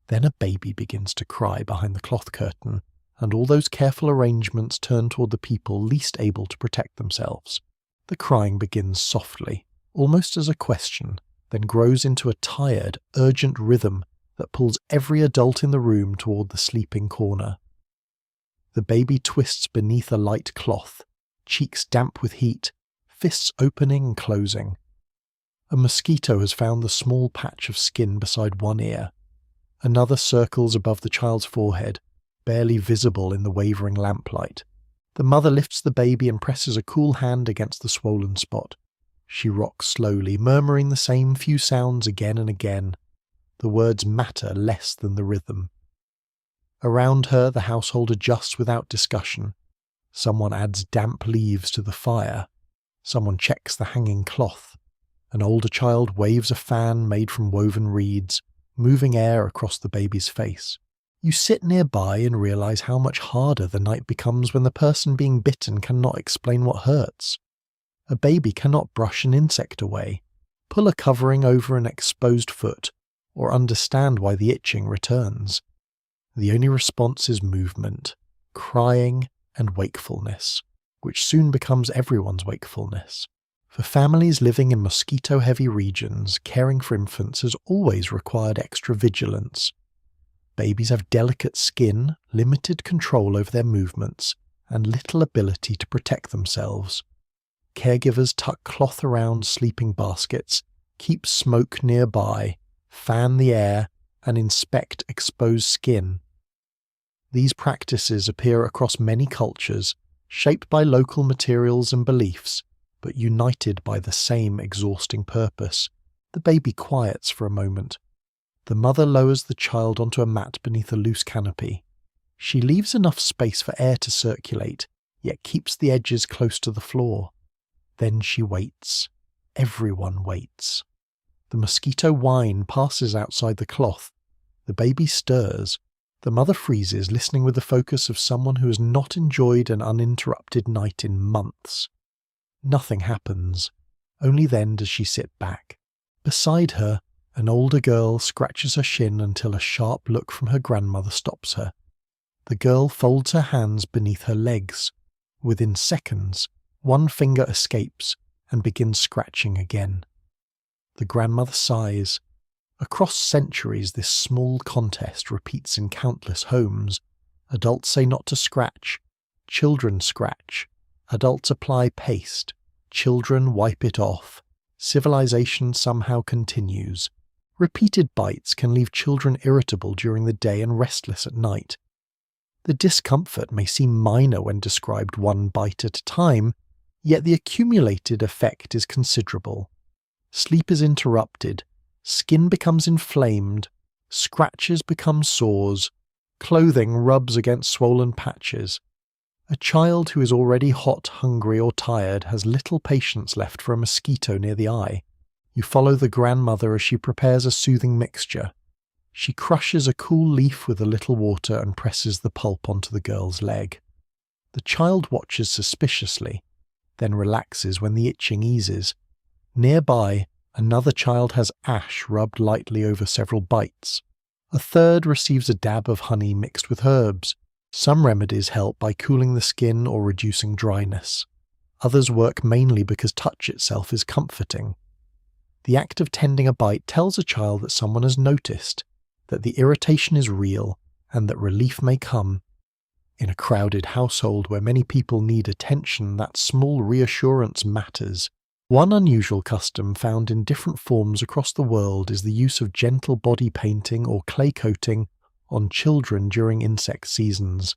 Then a baby begins to cry behind the cloth curtain, and all those careful arrangements turn toward the people least able to protect themselves. The crying begins softly, almost as a question, then grows into a tired, urgent rhythm that pulls every adult in the room toward the sleeping corner. The baby twists beneath a light cloth, cheeks damp with heat, fists opening and closing. A mosquito has found the small patch of skin beside one ear. Another circles above the child's forehead, barely visible in the wavering lamplight. The mother lifts the baby and presses a cool hand against the swollen spot. She rocks slowly, murmuring the same few sounds again and again. The words matter less than the rhythm. Around her, the household adjusts without discussion. Someone adds damp leaves to the fire. Someone checks the hanging cloth. An older child waves a fan made from woven reeds, moving air across the baby's face. You sit nearby and realize how much harder the night becomes when the person being bitten cannot explain what hurts. A baby cannot brush an insect away, pull a covering over an exposed foot, or understand why the itching returns. The only response is movement, crying, and wakefulness, which soon becomes everyone's wakefulness. For families living in mosquito-heavy regions, caring for infants has always required extra vigilance. Babies have delicate skin, limited control over their movements, and little ability to protect themselves. Caregivers tuck cloth around sleeping baskets, keep smoke nearby, fan the air, and inspect exposed skin. These practices appear across many cultures, shaped by local materials and beliefs, but united by the same exhausting purpose. The baby quiets for a moment. The mother lowers the child onto a mat beneath a loose canopy. She leaves enough space for air to circulate, yet keeps the edges close to the floor. Then she waits. Everyone waits. The mosquito whine passes outside the cloth. The baby stirs. The mother freezes, listening with the focus of someone who has not enjoyed an uninterrupted night in months. Nothing happens. Only then does she sit back. Beside her, an older girl scratches her shin until a sharp look from her grandmother stops her. The girl folds her hands beneath her legs. Within seconds, one finger escapes and begins scratching again. The grandmother sighs. Across centuries, this small contest repeats in countless homes. Adults say not to scratch. Children scratch. Adults apply paste. Children wipe it off. Civilization somehow continues. Repeated bites can leave children irritable during the day and restless at night. The discomfort may seem minor when described one bite at a time, yet the accumulated effect is considerable. Sleep is interrupted, skin becomes inflamed, scratches become sores, clothing rubs against swollen patches. A child who is already hot, hungry, or tired has little patience left for a mosquito near the eye. You follow the grandmother as she prepares a soothing mixture. She crushes a cool leaf with a little water and presses the pulp onto the girl's leg. The child watches suspiciously, then relaxes when the itching eases. Nearby, another child has ash rubbed lightly over several bites. A third receives a dab of honey mixed with herbs. Some remedies help by cooling the skin or reducing dryness. Others work mainly because touch itself is comforting. The act of tending a bite tells a child that someone has noticed, that the irritation is real, and that relief may come. In a crowded household where many people need attention, that small reassurance matters. One unusual custom found in different forms across the world is the use of gentle body painting or clay coating on children during insect seasons.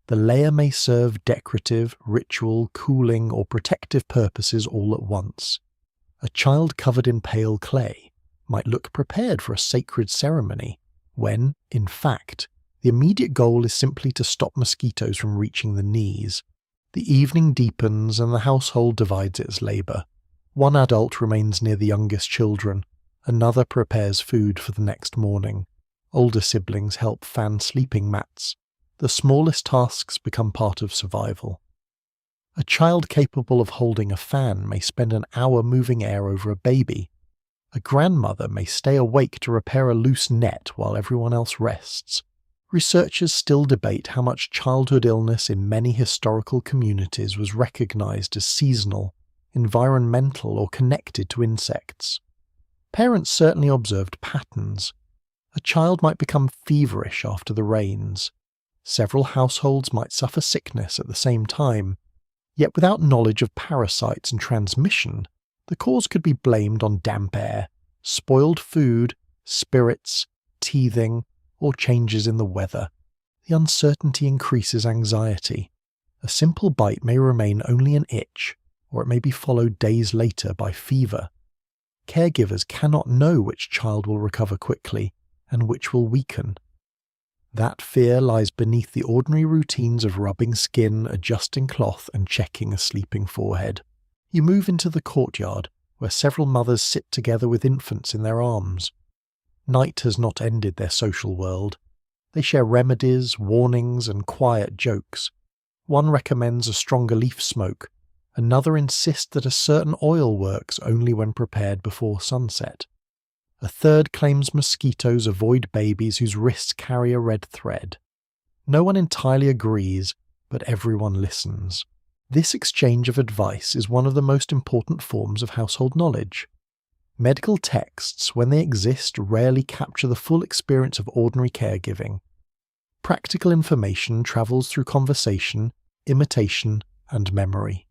The layer may serve decorative, ritual, cooling, or protective purposes all at once. A child covered in pale clay might look prepared for a sacred ceremony, when, in fact, the immediate goal is simply to stop mosquitoes from reaching the knees. The evening deepens and the household divides its labour. One adult remains near the youngest children, another prepares food for the next morning. Older siblings help fan sleeping mats. The smallest tasks become part of survival. A child capable of holding a fan may spend an hour moving air over a baby. A grandmother may stay awake to repair a loose net while everyone else rests. Researchers still debate how much childhood illness in many historical communities was recognized as seasonal, environmental, or connected to insects. Parents certainly observed patterns. A child might become feverish after the rains. Several households might suffer sickness at the same time. Yet without knowledge of parasites and transmission, the cause could be blamed on damp air, spoiled food, spirits, teething, or changes in the weather. The uncertainty increases anxiety. A simple bite may remain only an itch, or it may be followed days later by fever. Caregivers cannot know which child will recover quickly and which will weaken. That fear lies beneath the ordinary routines of rubbing skin, adjusting cloth, and checking a sleeping forehead. You move into the courtyard, where several mothers sit together with infants in their arms. Night has not ended their social world. They share remedies, warnings, and quiet jokes. One recommends a stronger leaf smoke. Another insists that a certain oil works only when prepared before sunset. A third claims mosquitoes avoid babies whose wrists carry a red thread. No one entirely agrees, but everyone listens. This exchange of advice is one of the most important forms of household knowledge. Medical texts, when they exist, rarely capture the full experience of ordinary caregiving. Practical information travels through conversation, imitation, and memory.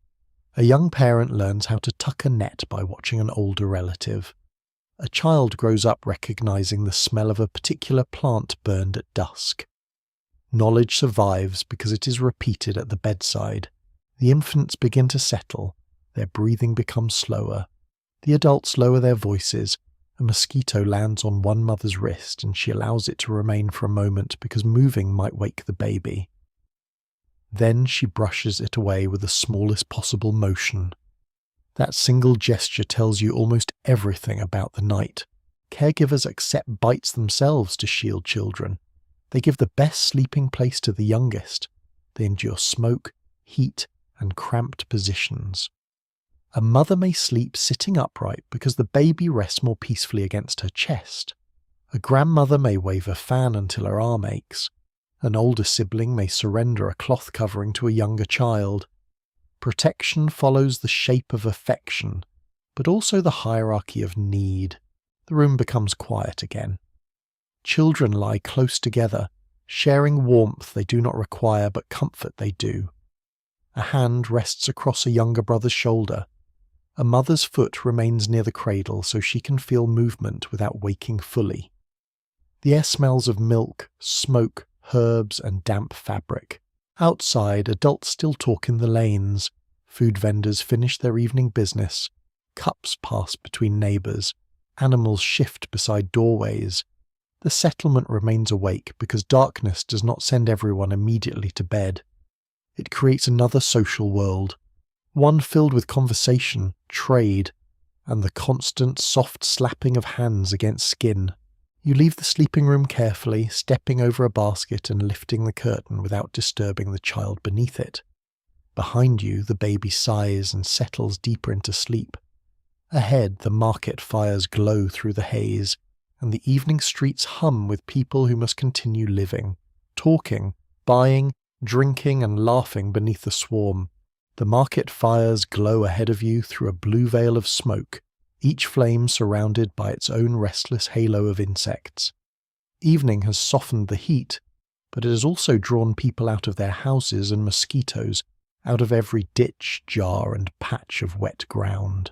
A young parent learns how to tuck a net by watching an older relative. A child grows up recognizing the smell of a particular plant burned at dusk. Knowledge survives because it is repeated at the bedside. The infants begin to settle, their breathing becomes slower. The adults lower their voices. A mosquito lands on one mother's wrist and she allows it to remain for a moment because moving might wake the baby. Then she brushes it away with the smallest possible motion. That single gesture tells you almost everything about the night. Caregivers accept bites themselves to shield children. They give the best sleeping place to the youngest. They endure smoke, heat, and cramped positions. A mother may sleep sitting upright because the baby rests more peacefully against her chest. A grandmother may wave a fan until her arm aches. An older sibling may surrender a cloth covering to a younger child. Protection follows the shape of affection, but also the hierarchy of need. The room becomes quiet again. Children lie close together, sharing warmth they do not require but comfort they do. A hand rests across a younger brother's shoulder. A mother's foot remains near the cradle so she can feel movement without waking fully. The air smells of milk, smoke, herbs, and damp fabric. Outside, adults still talk in the lanes. Food vendors finish their evening business. Cups pass between neighbours. Animals shift beside doorways. The settlement remains awake because darkness does not send everyone immediately to bed. It creates another social world, one filled with conversation, trade, and the constant soft slapping of hands against skin. You leave the sleeping room carefully, stepping over a basket and lifting the curtain without disturbing the child beneath it. Behind you, the baby sighs and settles deeper into sleep. Ahead, the market fires glow through the haze, and the evening streets hum with people who must continue living, talking, buying, drinking and laughing beneath the swarm. The market fires glow ahead of you through a blue veil of smoke, each flame surrounded by its own restless halo of insects. Evening has softened the heat, but it has also drawn people out of their houses and mosquitoes, out of every ditch, jar and patch of wet ground.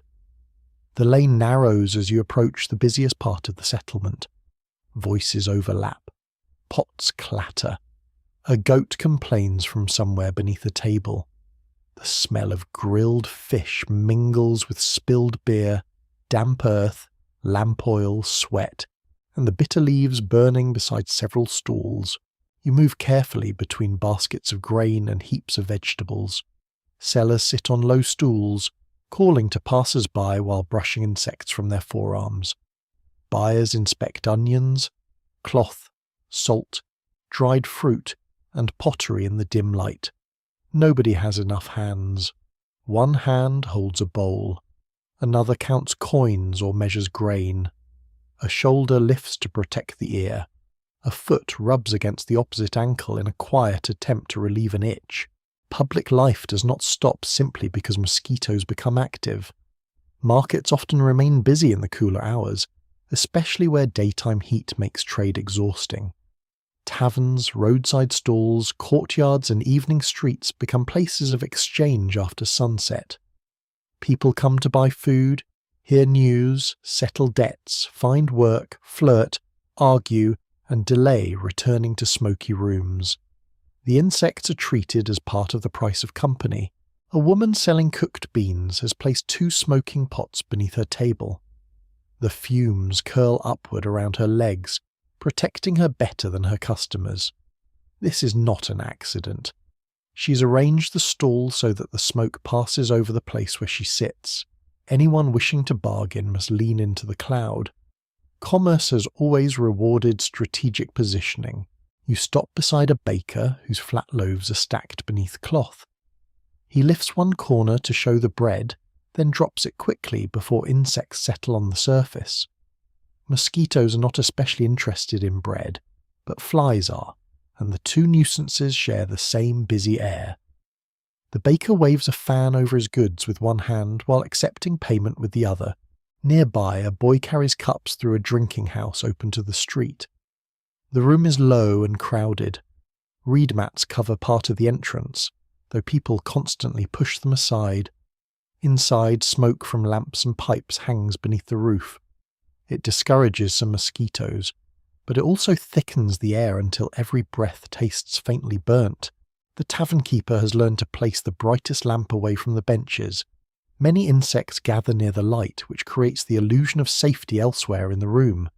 The lane narrows as you approach the busiest part of the settlement. Voices overlap. Pots clatter. A goat complains from somewhere beneath a table. The smell of grilled fish mingles with spilled beer, damp earth, lamp oil, sweat, and the bitter leaves burning beside several stalls. You move carefully between baskets of grain and heaps of vegetables. Sellers sit on low stools, calling to passers-by while brushing insects from their forearms. Buyers inspect onions, cloth, salt, dried fruit, and pottery in the dim light. Nobody has enough hands. One hand holds a bowl. Another counts coins or measures grain. A shoulder lifts to protect the ear. A foot rubs against the opposite ankle in a quiet attempt to relieve an itch. Public life does not stop simply because mosquitoes become active. Markets often remain busy in the cooler hours, especially where daytime heat makes trade exhausting. Taverns, roadside stalls, courtyards and evening streets become places of exchange after sunset. People come to buy food, hear news, settle debts, find work, flirt, argue, and delay returning to smoky rooms. The insects are treated as part of the price of company. A woman selling cooked beans has placed 2 smoking pots beneath her table. The fumes curl upward around her legs, protecting her better than her customers. This is not an accident. She's arranged the stall so that the smoke passes over the place where she sits. Anyone wishing to bargain must lean into the cloud. Commerce has always rewarded strategic positioning. You stop beside a baker whose flat loaves are stacked beneath cloth. He lifts one corner to show the bread, then drops it quickly before insects settle on the surface. Mosquitoes are not especially interested in bread, but flies are, and the 2 nuisances share the same busy air. The baker waves a fan over his goods with one hand while accepting payment with the other. Nearby, a boy carries cups through a drinking house open to the street. The room is low and crowded. Reed mats cover part of the entrance, though people constantly push them aside. Inside, smoke from lamps and pipes hangs beneath the roof. It discourages some mosquitoes, but it also thickens the air until every breath tastes faintly burnt. The tavern keeper has learned to place the brightest lamp away from the benches. Many insects gather near the light, which creates the illusion of safety elsewhere in the room.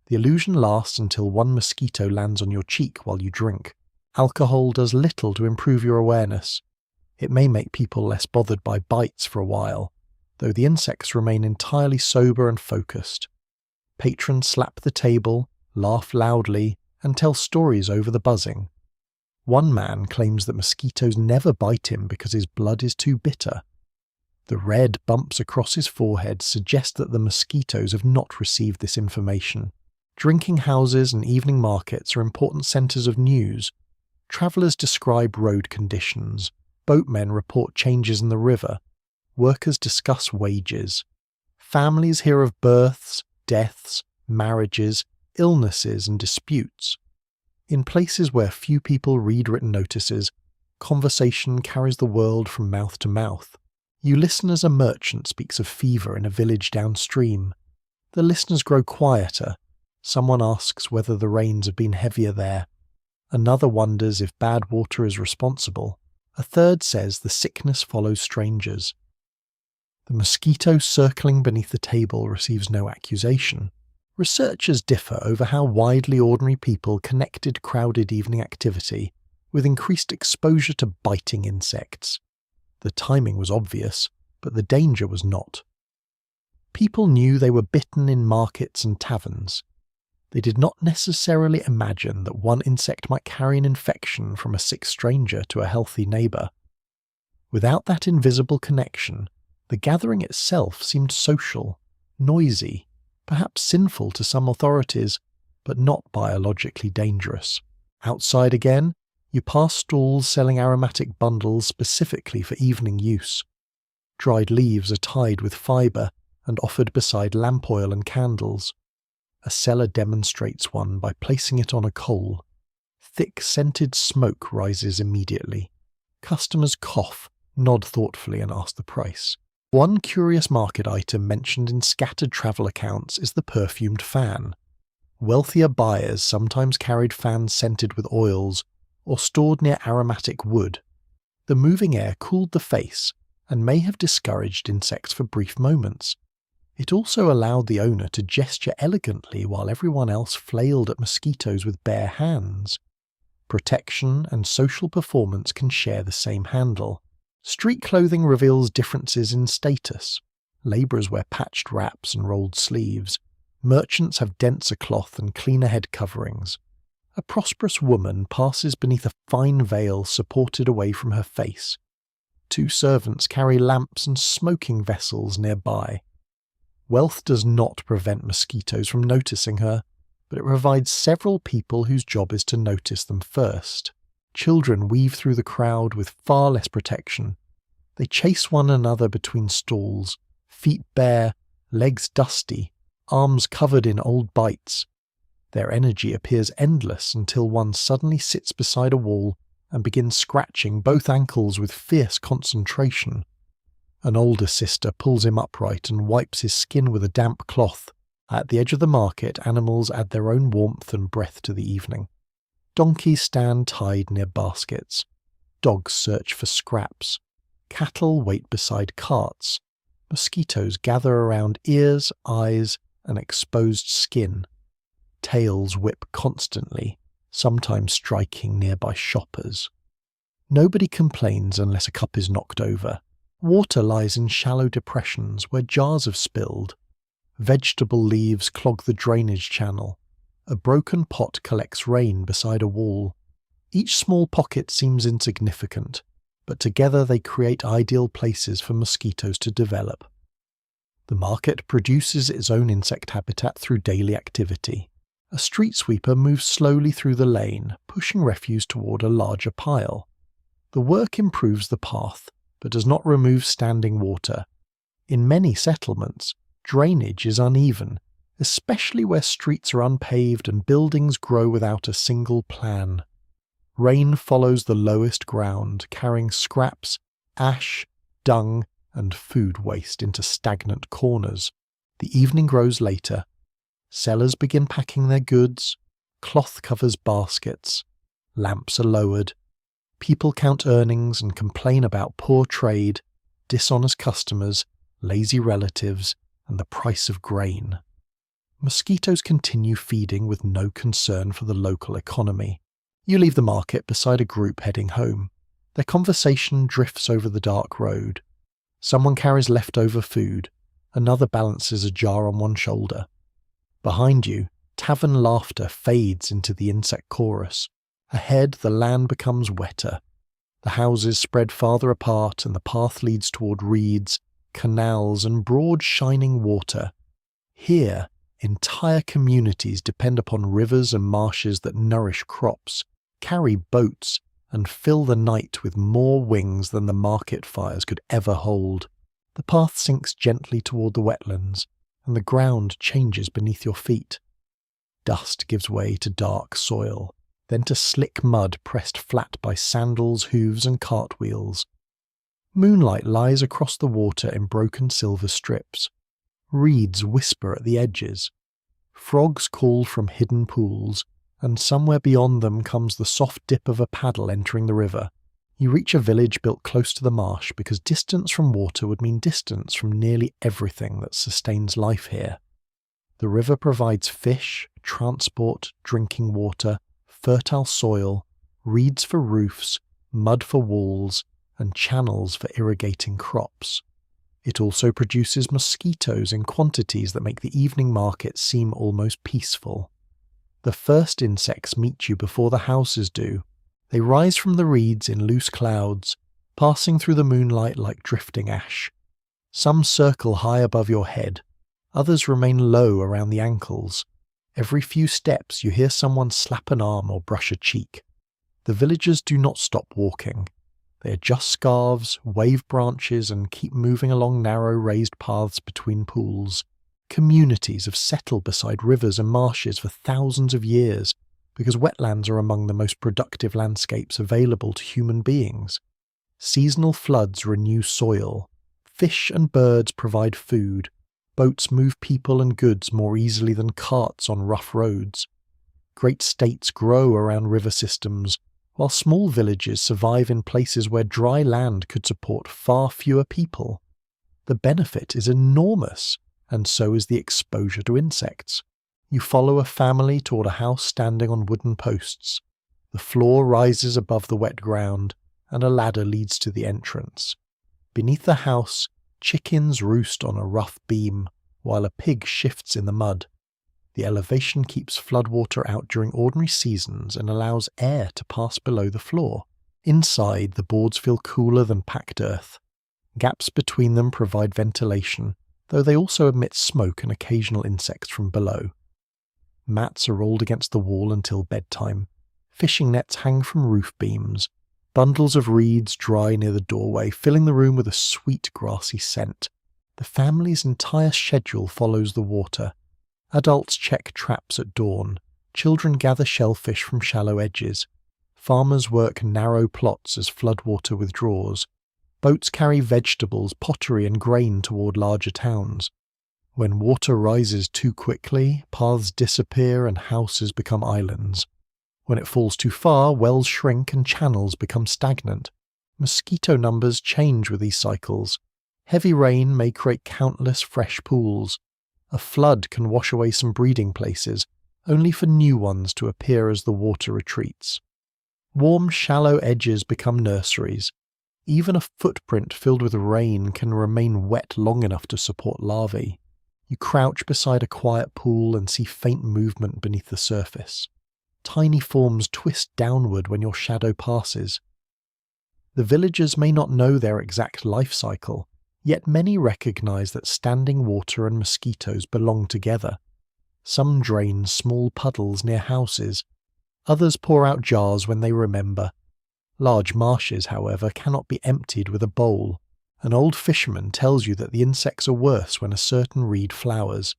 The illusion lasts until one mosquito lands on your cheek while you drink. Alcohol does little to improve your awareness. It may make people less bothered by bites for a while, though the insects remain entirely sober and focused. Patrons slap the table, laugh loudly, and tell stories over the buzzing. One man claims that mosquitoes never bite him because his blood is too bitter. The red bumps across his forehead suggest that the mosquitoes have not received this information. Drinking houses and evening markets are important centres of news. Travellers describe road conditions. Boatmen report changes in the river. Workers discuss wages. Families hear of births, deaths, marriages, illnesses and disputes. In places where few people read written notices, conversation carries the world from mouth to mouth. You listen as a merchant speaks of fever in a village downstream. The listeners grow quieter. Someone asks whether the rains have been heavier there. Another wonders if bad water is responsible. A third says the sickness follows strangers. The mosquito circling beneath the table receives no accusation. Researchers differ over how widely ordinary people connected crowded evening activity with increased exposure to biting insects. The timing was obvious, but the danger was not. People knew they were bitten in markets and taverns. They did not necessarily imagine that one insect might carry an infection from a sick stranger to a healthy neighbour. Without that invisible connection, the gathering itself seemed social, noisy, perhaps sinful to some authorities, but not biologically dangerous. Outside again, you pass stalls selling aromatic bundles specifically for evening use. Dried leaves are tied with fibre and offered beside lamp oil and candles. A seller demonstrates one by placing it on a coal. Thick scented smoke rises immediately. Customers cough, nod thoughtfully and ask the price. One curious market item mentioned in scattered travel accounts is the perfumed fan. Wealthier buyers sometimes carried fans scented with oils or stored near aromatic wood. The moving air cooled the face and may have discouraged insects for brief moments. It also allowed the owner to gesture elegantly while everyone else flailed at mosquitoes with bare hands. Protection and social performance can share the same handle. Street clothing reveals differences in status. Labourers wear patched wraps and rolled sleeves. Merchants have denser cloth and cleaner head coverings. A prosperous woman passes beneath a fine veil supported away from her face. 2 servants carry lamps and smoking vessels nearby. Wealth does not prevent mosquitoes from noticing her, but it provides several people whose job is to notice them first. Children weave through the crowd with far less protection. They chase one another between stalls, feet bare, legs dusty, arms covered in old bites. Their energy appears endless until one suddenly sits beside a wall and begins scratching both ankles with fierce concentration. An older sister pulls him upright and wipes his skin with a damp cloth. At the edge of the market, animals add their own warmth and breath to the evening. Donkeys stand tied near baskets. Dogs search for scraps. Cattle wait beside carts. Mosquitoes gather around ears, eyes, and exposed skin. Tails whip constantly, sometimes striking nearby shoppers. Nobody complains unless a cup is knocked over. Water lies in shallow depressions where jars have spilled. Vegetable leaves clog the drainage channel. A broken pot collects rain beside a wall. Each small pocket seems insignificant, but together they create ideal places for mosquitoes to develop. The market produces its own insect habitat through daily activity. A street sweeper moves slowly through the lane, pushing refuse toward a larger pile. The work improves the path, but does not remove standing water. In many settlements, drainage is uneven, especially where streets are unpaved and buildings grow without a single plan. Rain follows the lowest ground, carrying scraps, ash, dung, and food waste into stagnant corners. The evening grows later. Sellers begin packing their goods. Cloth covers baskets. Lamps are lowered. People count earnings and complain about poor trade, dishonest customers, lazy relatives, and the price of grain. Mosquitoes continue feeding with no concern for the local economy. You leave the market beside a group heading home. Their conversation drifts over the dark road. Someone carries leftover food. Another balances a jar on one shoulder. Behind you, tavern laughter fades into the insect chorus. Ahead, the land becomes wetter. The houses spread farther apart and the path leads toward reeds, canals, and broad shining water. Here, entire communities depend upon rivers and marshes that nourish crops, carry boats, and fill the night with more wings than the market fires could ever hold. The path sinks gently toward the wetlands, and the ground changes beneath your feet. Dust gives way to dark soil, then to slick mud pressed flat by sandals, hooves, and cartwheels. Moonlight lies across the water in broken silver strips. Reeds whisper at the edges. Frogs call from hidden pools, and somewhere beyond them comes the soft dip of a paddle entering the river. You reach a village built close to the marsh because distance from water would mean distance from nearly everything that sustains life here. The river provides fish, transport, drinking water, fertile soil, reeds for roofs, mud for walls, and channels for irrigating crops. It also produces mosquitoes in quantities that make the evening market seem almost peaceful. The first insects meet you before the houses do. They rise from the reeds in loose clouds, passing through the moonlight like drifting ash. Some circle high above your head, others remain low around the ankles. Every few steps you hear someone slap an arm or brush a cheek. The villagers do not stop walking. They adjust scarves, wave branches, and keep moving along narrow raised paths between pools. Communities have settled beside rivers and marshes for thousands of years because wetlands are among the most productive landscapes available to human beings. Seasonal floods renew soil. Fish and birds provide food. Boats move people and goods more easily than carts on rough roads. Great states grow around river systems, while small villages survive in places where dry land could support far fewer people. The benefit is enormous, and so is the exposure to insects. You follow a family toward a house standing on wooden posts. The floor rises above the wet ground, and a ladder leads to the entrance. Beneath the house, chickens roost on a rough beam, while a pig shifts in the mud. The elevation keeps floodwater out during ordinary seasons and allows air to pass below the floor. Inside, the boards feel cooler than packed earth. Gaps between them provide ventilation, though they also emit smoke and occasional insects from below. Mats are rolled against the wall until bedtime. Fishing nets hang from roof beams. Bundles of reeds dry near the doorway, filling the room with a sweet grassy scent. The family's entire schedule follows the water. Adults check traps at dawn. Children gather shellfish from shallow edges. Farmers work narrow plots as floodwater withdraws. Boats carry vegetables, pottery and grain toward larger towns. When water rises too quickly, paths disappear and houses become islands. When it falls too far, wells shrink and channels become stagnant. Mosquito numbers change with these cycles. Heavy rain may create countless fresh pools. A flood can wash away some breeding places, only for new ones to appear as the water retreats. Warm, shallow edges become nurseries. Even a footprint filled with rain can remain wet long enough to support larvae. You crouch beside a quiet pool and see faint movement beneath the surface. Tiny forms twist downward when your shadow passes. The villagers may not know their exact life cycle, yet many recognize that standing water and mosquitoes belong together. Some drain small puddles near houses. Others pour out jars when they remember. Large marshes, however, cannot be emptied with a bowl. An old fisherman tells you that the insects are worse when a certain reed flowers.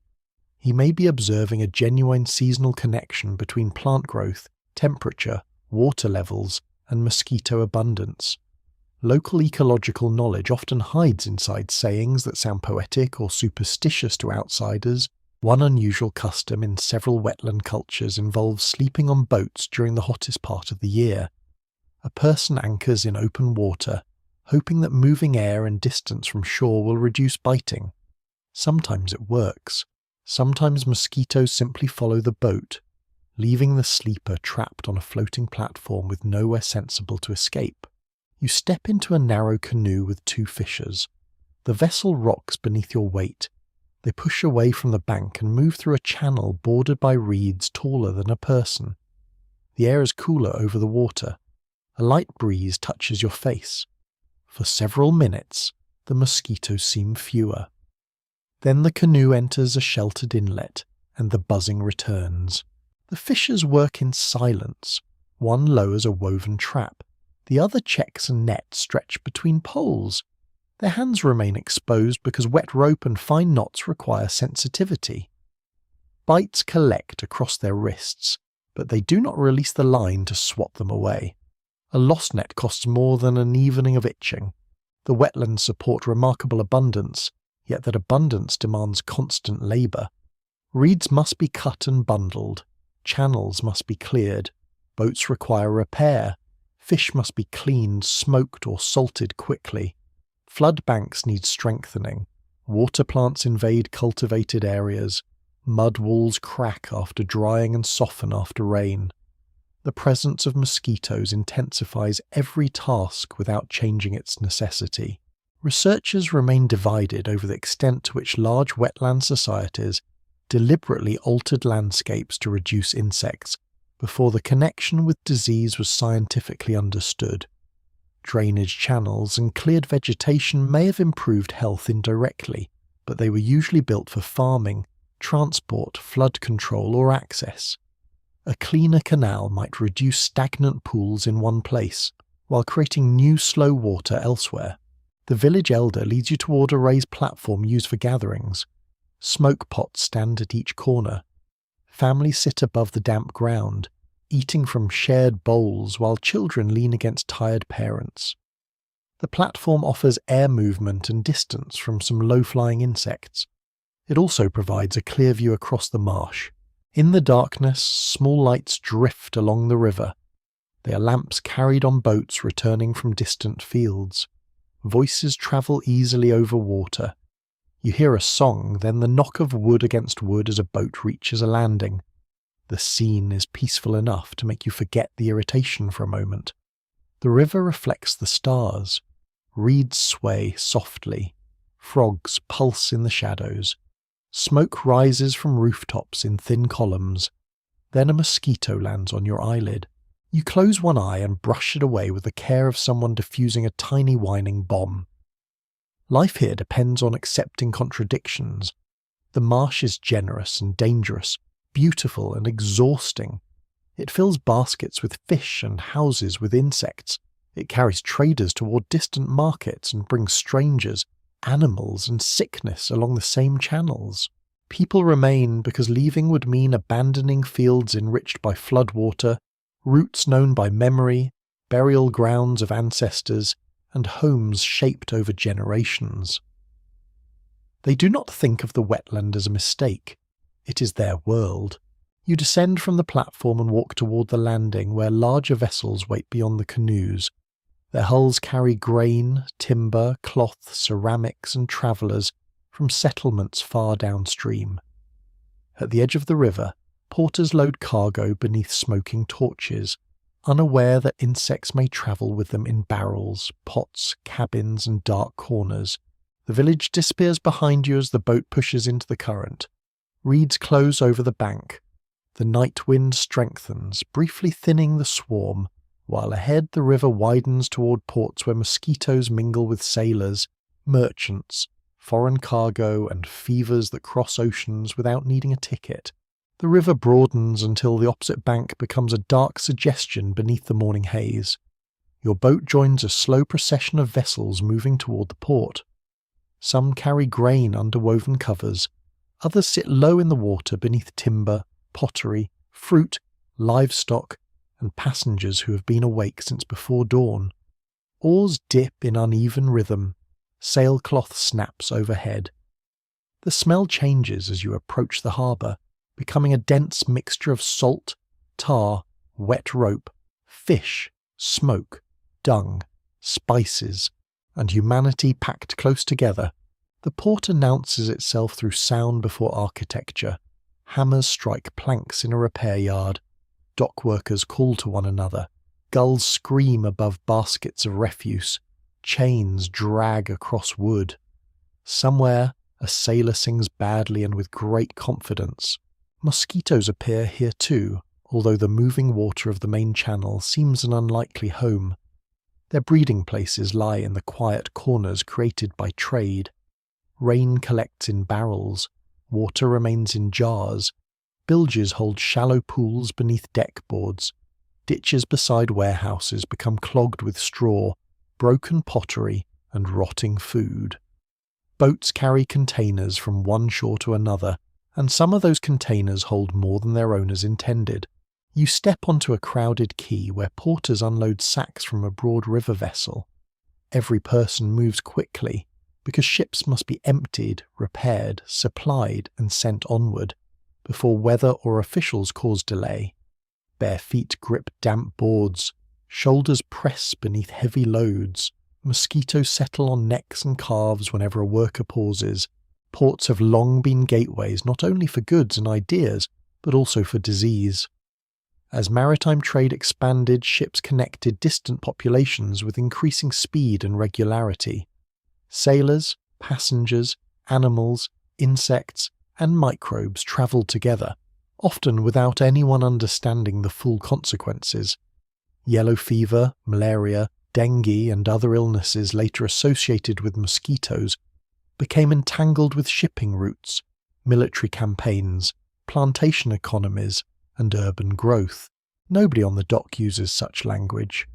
He may be observing a genuine seasonal connection between plant growth, temperature, water levels, and mosquito abundance. Local ecological knowledge often hides inside sayings that sound poetic or superstitious to outsiders. One unusual custom in several wetland cultures involves sleeping on boats during the hottest part of the year. A person anchors in open water, hoping that moving air and distance from shore will reduce biting. Sometimes it works. Sometimes mosquitoes simply follow the boat, leaving the sleeper trapped on a floating platform with nowhere sensible to escape. You step into a narrow canoe with two fishers. The vessel rocks beneath your weight. They push away from the bank and move through a channel bordered by reeds taller than a person. The air is cooler over the water. A light breeze touches your face. For several minutes, the mosquitoes seem fewer. Then the canoe enters a sheltered inlet, and the buzzing returns. The fishers work in silence. One lowers a woven trap. The other checks a net stretched between poles. Their hands remain exposed because wet rope and fine knots require sensitivity. Bites collect across their wrists, but they do not release the line to swat them away. A lost net costs more than an evening of itching. The wetlands support remarkable abundance, yet that abundance demands constant labour. Reeds must be cut and bundled. Channels must be cleared. Boats require repair. Fish must be cleaned, smoked or salted quickly. Flood banks need strengthening. Water plants invade cultivated areas. Mud walls crack after drying and soften after rain. The presence of mosquitoes intensifies every task without changing its necessity. Researchers remain divided over the extent to which large wetland societies deliberately altered landscapes to reduce insects before the connection with disease was scientifically understood. Drainage channels and cleared vegetation may have improved health indirectly, but they were usually built for farming, transport, flood control, or access. A cleaner canal might reduce stagnant pools in one place, while creating new slow water elsewhere. The village elder leads you toward a raised platform used for gatherings. Smoke pots stand at each corner. Families sit above the damp ground, eating from shared bowls while children lean against tired parents. The platform offers air movement and distance from some low-flying insects. It also provides a clear view across the marsh. In the darkness, small lights drift along the river. They are lamps carried on boats returning from distant fields. Voices travel easily over water. You hear a song, then the knock of wood against wood as a boat reaches a landing. The scene is peaceful enough to make you forget the irritation for a moment. The river reflects the stars. Reeds sway softly. Frogs pulse in the shadows. Smoke rises from rooftops in thin columns. Then a mosquito lands on your eyelid. You close one eye and brush it away with the care of someone diffusing a tiny whining bomb. Life here depends on accepting contradictions. The marsh is generous and dangerous, beautiful and exhausting. It fills baskets with fish and houses with insects. It carries traders toward distant markets and brings strangers, animals and sickness along the same channels. People remain because leaving would mean abandoning fields enriched by floodwater, routes known by memory, burial grounds of ancestors, and homes shaped over generations. They do not think of the wetland as a mistake. It is their world. You descend from the platform and walk toward the landing where larger vessels wait beyond the canoes. Their hulls carry grain, timber, cloth, ceramics, and travellers from settlements far downstream. At the edge of the river, porters load cargo beneath smoking torches, unaware that insects may travel with them in barrels, pots, cabins, and dark corners. The village disappears behind you as the boat pushes into the current. Reeds close over the bank. The night wind strengthens, briefly thinning the swarm, while ahead the river widens toward ports where mosquitoes mingle with sailors, merchants, foreign cargo, and fevers that cross oceans without needing a ticket. The river broadens until the opposite bank becomes a dark suggestion beneath the morning haze. Your boat joins a slow procession of vessels moving toward the port. Some carry grain under woven covers, others sit low in the water beneath timber, pottery, fruit, livestock, and passengers who have been awake since before dawn. Oars dip in uneven rhythm. Sailcloth snaps overhead. The smell changes as you approach the harbour, becoming a dense mixture of salt, tar, wet rope, fish, smoke, dung, spices, and humanity packed close together. The port announces itself through sound before architecture. Hammers strike planks in a repair yard. Dock workers call to one another. Gulls scream above baskets of refuse. Chains drag across wood. Somewhere, a sailor sings badly and with great confidence. Mosquitoes appear here too, although the moving water of the main channel seems an unlikely home. Their breeding places lie in the quiet corners created by trade. Rain collects in barrels. Water remains in jars. Bilges hold shallow pools beneath deck boards. Ditches beside warehouses become clogged with straw, broken pottery, and rotting food. Boats carry containers from one shore to another, and some of those containers hold more than their owners intended. You step onto a crowded quay where porters unload sacks from a broad river vessel. Every person moves quickly, because ships must be emptied, repaired, supplied, and sent onward, before weather or officials cause delay. Bare feet grip damp boards, shoulders press beneath heavy loads, mosquitoes settle on necks and calves whenever a worker pauses. Ports have long been gateways not only for goods and ideas, but also for disease. As maritime trade expanded, ships connected distant populations with increasing speed and regularity. Sailors, passengers, animals, insects, and microbes travelled together, often without anyone understanding the full consequences. Yellow fever, malaria, dengue, and other illnesses later associated with mosquitoes became entangled with shipping routes, military campaigns, plantation economies, and urban growth. Nobody on the dock uses such language.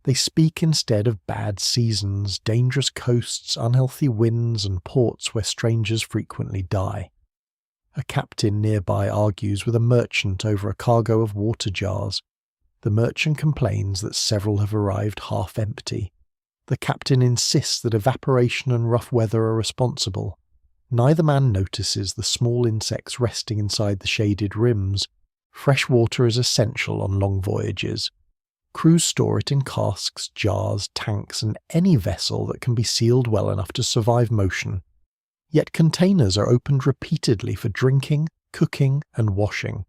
They speak instead of bad seasons, dangerous coasts, unhealthy winds, and ports where strangers frequently die. A captain nearby argues with a merchant over a cargo of water jars. The merchant complains that several have arrived half empty. The captain insists that evaporation and rough weather are responsible. Neither man notices the small insects resting inside the shaded rims. Fresh water is essential on long voyages. Crews store it in casks, jars, tanks, and any vessel that can be sealed well enough to survive motion. Yet containers are opened repeatedly for drinking, cooking, and washing.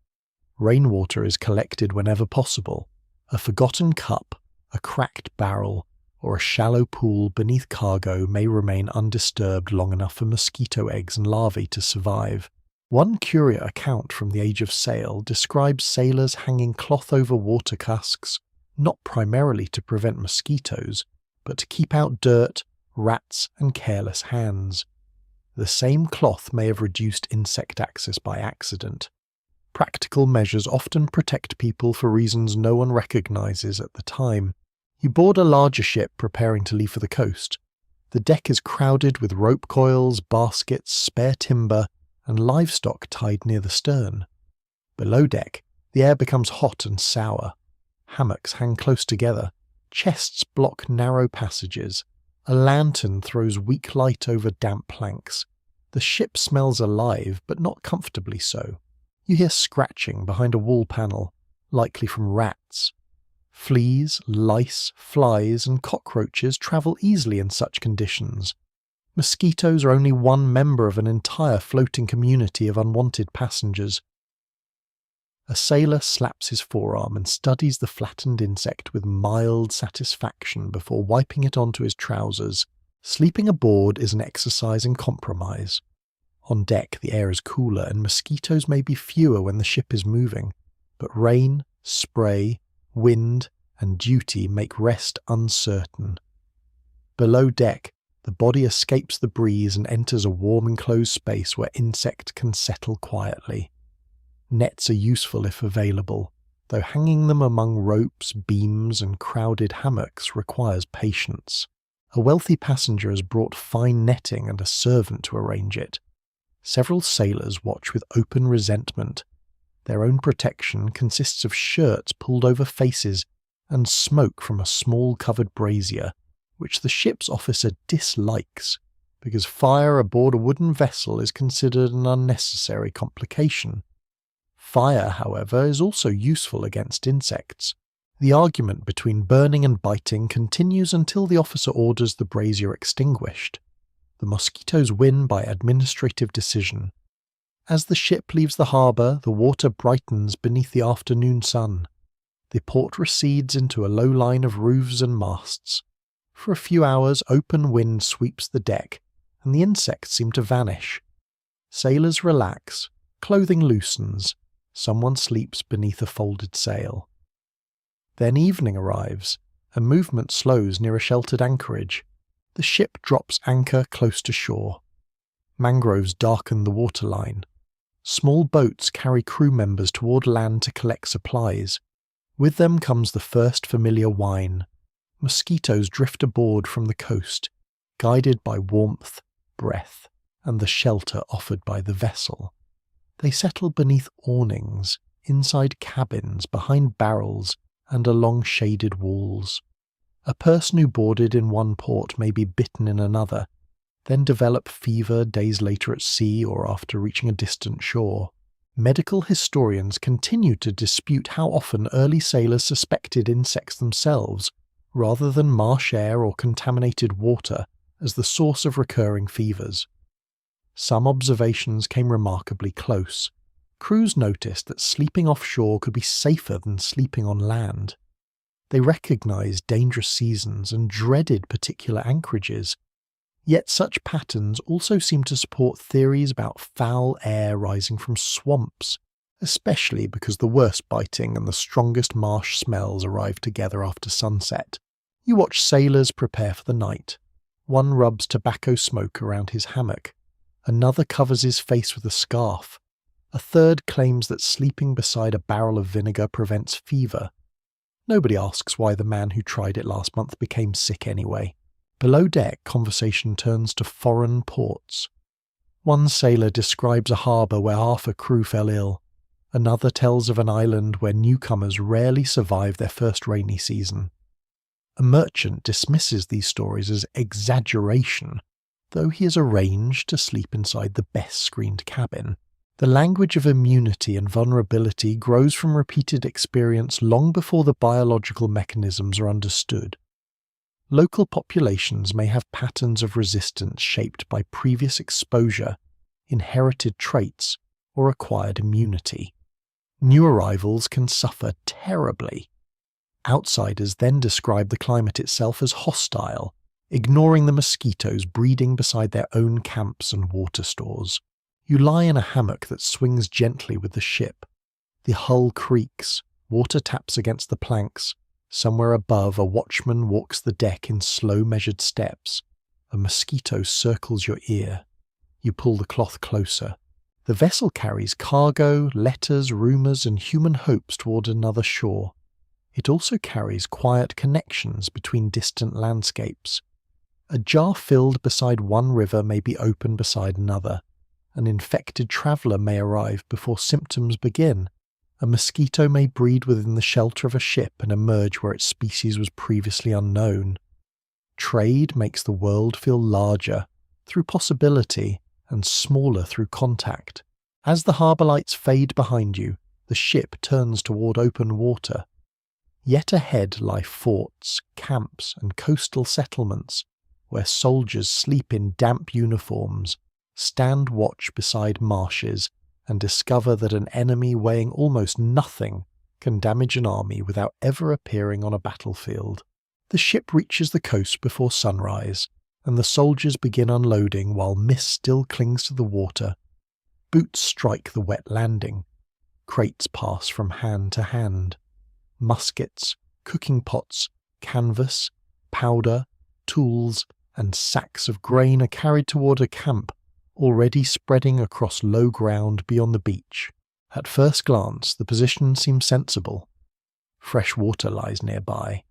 Rainwater is collected whenever possible. A forgotten cup, a cracked barrel, or a shallow pool beneath cargo may remain undisturbed long enough for mosquito eggs and larvae to survive. One curious account from the age of sail describes sailors hanging cloth over water casks, not primarily to prevent mosquitoes, but to keep out dirt, rats, and careless hands. The same cloth may have reduced insect access by accident. Practical measures often protect people for reasons no one recognizes at the time. You board a larger ship preparing to leave for the coast. The deck is crowded with rope coils, baskets, spare timber, and livestock tied near the stern. Below deck, the air becomes hot and sour. Hammocks hang close together. Chests block narrow passages. A lantern throws weak light over damp planks. The ship smells alive, but not comfortably so. You hear scratching behind a wall panel, likely from rats. Fleas, lice, flies, and cockroaches travel easily in such conditions. Mosquitoes are only one member of an entire floating community of unwanted passengers. A sailor slaps his forearm and studies the flattened insect with mild satisfaction before wiping it onto his trousers. Sleeping aboard is an exercise in compromise. On deck, the air is cooler and mosquitoes may be fewer when the ship is moving, but rain, spray, wind, and duty make rest uncertain. Below deck, the body escapes the breeze and enters a warm enclosed space where insect can settle quietly. Nets are useful if available, though hanging them among ropes, beams, and crowded hammocks requires patience. A wealthy passenger has brought fine netting and a servant to arrange it. Several sailors watch with open resentment. Their own protection consists of shirts pulled over faces and smoke from a small covered brazier, which the ship's officer dislikes, because fire aboard a wooden vessel is considered an unnecessary complication. Fire, however, is also useful against insects. The argument between burning and biting continues until the officer orders the brazier extinguished. The mosquitoes win by administrative decision. As the ship leaves the harbour, the water brightens beneath the afternoon sun. The port recedes into a low line of roofs and masts. For a few hours, open wind sweeps the deck, and the insects seem to vanish. Sailors relax, clothing loosens, someone sleeps beneath a folded sail. Then evening arrives, and movement slows near a sheltered anchorage. The ship drops anchor close to shore. Mangroves darken the waterline. Small boats carry crew members toward land to collect supplies. With them comes the first familiar wine. Mosquitoes drift aboard from the coast, guided by warmth, breath, and the shelter offered by the vessel. They settle beneath awnings, inside cabins, behind barrels, and along shaded walls. A person who boarded in one port may be bitten in another, then develop fever days later at sea or after reaching a distant shore. Medical historians continue to dispute how often early sailors suspected insects themselves, rather than marsh air or contaminated water, as the source of recurring fevers. Some observations came remarkably close. Crews noticed that sleeping offshore could be safer than sleeping on land. They recognised dangerous seasons and dreaded particular anchorages. Yet such patterns also seem to support theories about foul air rising from swamps, especially because the worst biting and the strongest marsh smells arrive together after sunset. You watch sailors prepare for the night. One rubs tobacco smoke around his hammock. Another covers his face with a scarf. A third claims that sleeping beside a barrel of vinegar prevents fever. Nobody asks why the man who tried it last month became sick anyway. Below deck, conversation turns to foreign ports. One sailor describes a harbour where half a crew fell ill. Another tells of an island where newcomers rarely survive their first rainy season. A merchant dismisses these stories as exaggeration, though he has arranged to sleep inside the best screened cabin. The language of immunity and vulnerability grows from repeated experience long before the biological mechanisms are understood. Local populations may have patterns of resistance shaped by previous exposure, inherited traits, or acquired immunity. New arrivals can suffer terribly. Outsiders then describe the climate itself as hostile, ignoring the mosquitoes breeding beside their own camps and water stores. You lie in a hammock that swings gently with the ship. The hull creaks, water taps against the planks. Somewhere above, a watchman walks the deck in slow measured steps. A mosquito circles your ear. You pull the cloth closer. The vessel carries cargo, letters, rumours, and human hopes toward another shore. It also carries quiet connections between distant landscapes. A jar filled beside one river may be opened beside another. An infected traveller may arrive before symptoms begin. A mosquito may breed within the shelter of a ship and emerge where its species was previously unknown. Trade makes the world feel larger through possibility and smaller through contact. As the harbour lights fade behind you, the ship turns toward open water. Yet ahead lie forts, camps, and coastal settlements, where soldiers sleep in damp uniforms, stand watch beside marshes, and discover that an enemy weighing almost nothing can damage an army without ever appearing on a battlefield. The ship reaches the coast before sunrise, and the soldiers begin unloading while mist still clings to the water. Boots strike the wet landing. Crates pass from hand to hand. Muskets, cooking pots, canvas, powder, tools, and sacks of grain are carried toward a camp, already spreading across low ground beyond the beach. At first glance, the position seems sensible. Fresh water lies nearby.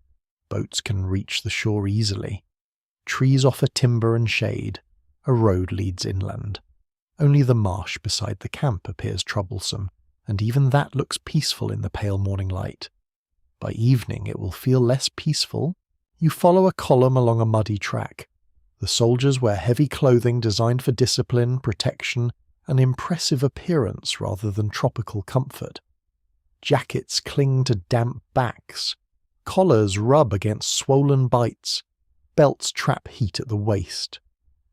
Boats can reach the shore easily. Trees offer timber and shade. A road leads inland. Only the marsh beside the camp appears troublesome, and even that looks peaceful in the pale morning light. By evening it will feel less peaceful. You follow a column along a muddy track. The soldiers wear heavy clothing designed for discipline, protection, and impressive appearance rather than tropical comfort. Jackets cling to damp backs. Collars rub against swollen bites. Belts trap heat at the waist.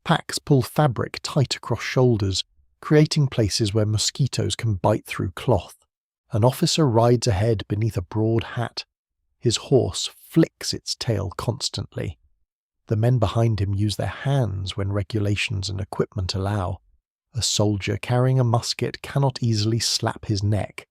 Packs pull fabric tight across shoulders, creating places where mosquitoes can bite through cloth. An officer rides ahead beneath a broad hat. His horse flicks its tail constantly. The men behind him use their hands when regulations and equipment allow. A soldier carrying a musket cannot easily slap his neck.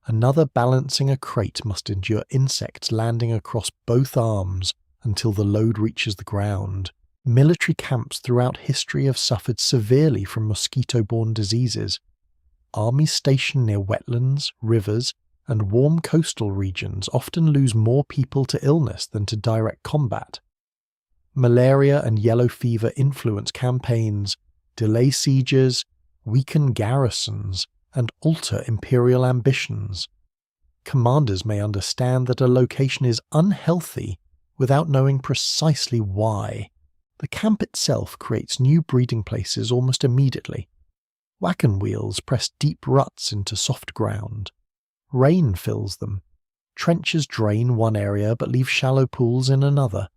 Another balancing a crate must endure insects landing across both arms until the load reaches the ground. Military camps throughout history have suffered severely from mosquito-borne diseases. Armies stationed near wetlands, rivers, and warm coastal regions often lose more people to illness than to direct combat. Malaria and yellow fever influence campaigns, delay sieges, weaken garrisons, and alter imperial ambitions. Commanders may understand that a location is unhealthy without knowing precisely why. The camp itself creates new breeding places almost immediately. Wagon wheels press deep ruts into soft ground. Rain fills them. Trenches drain one area but leave shallow pools in another.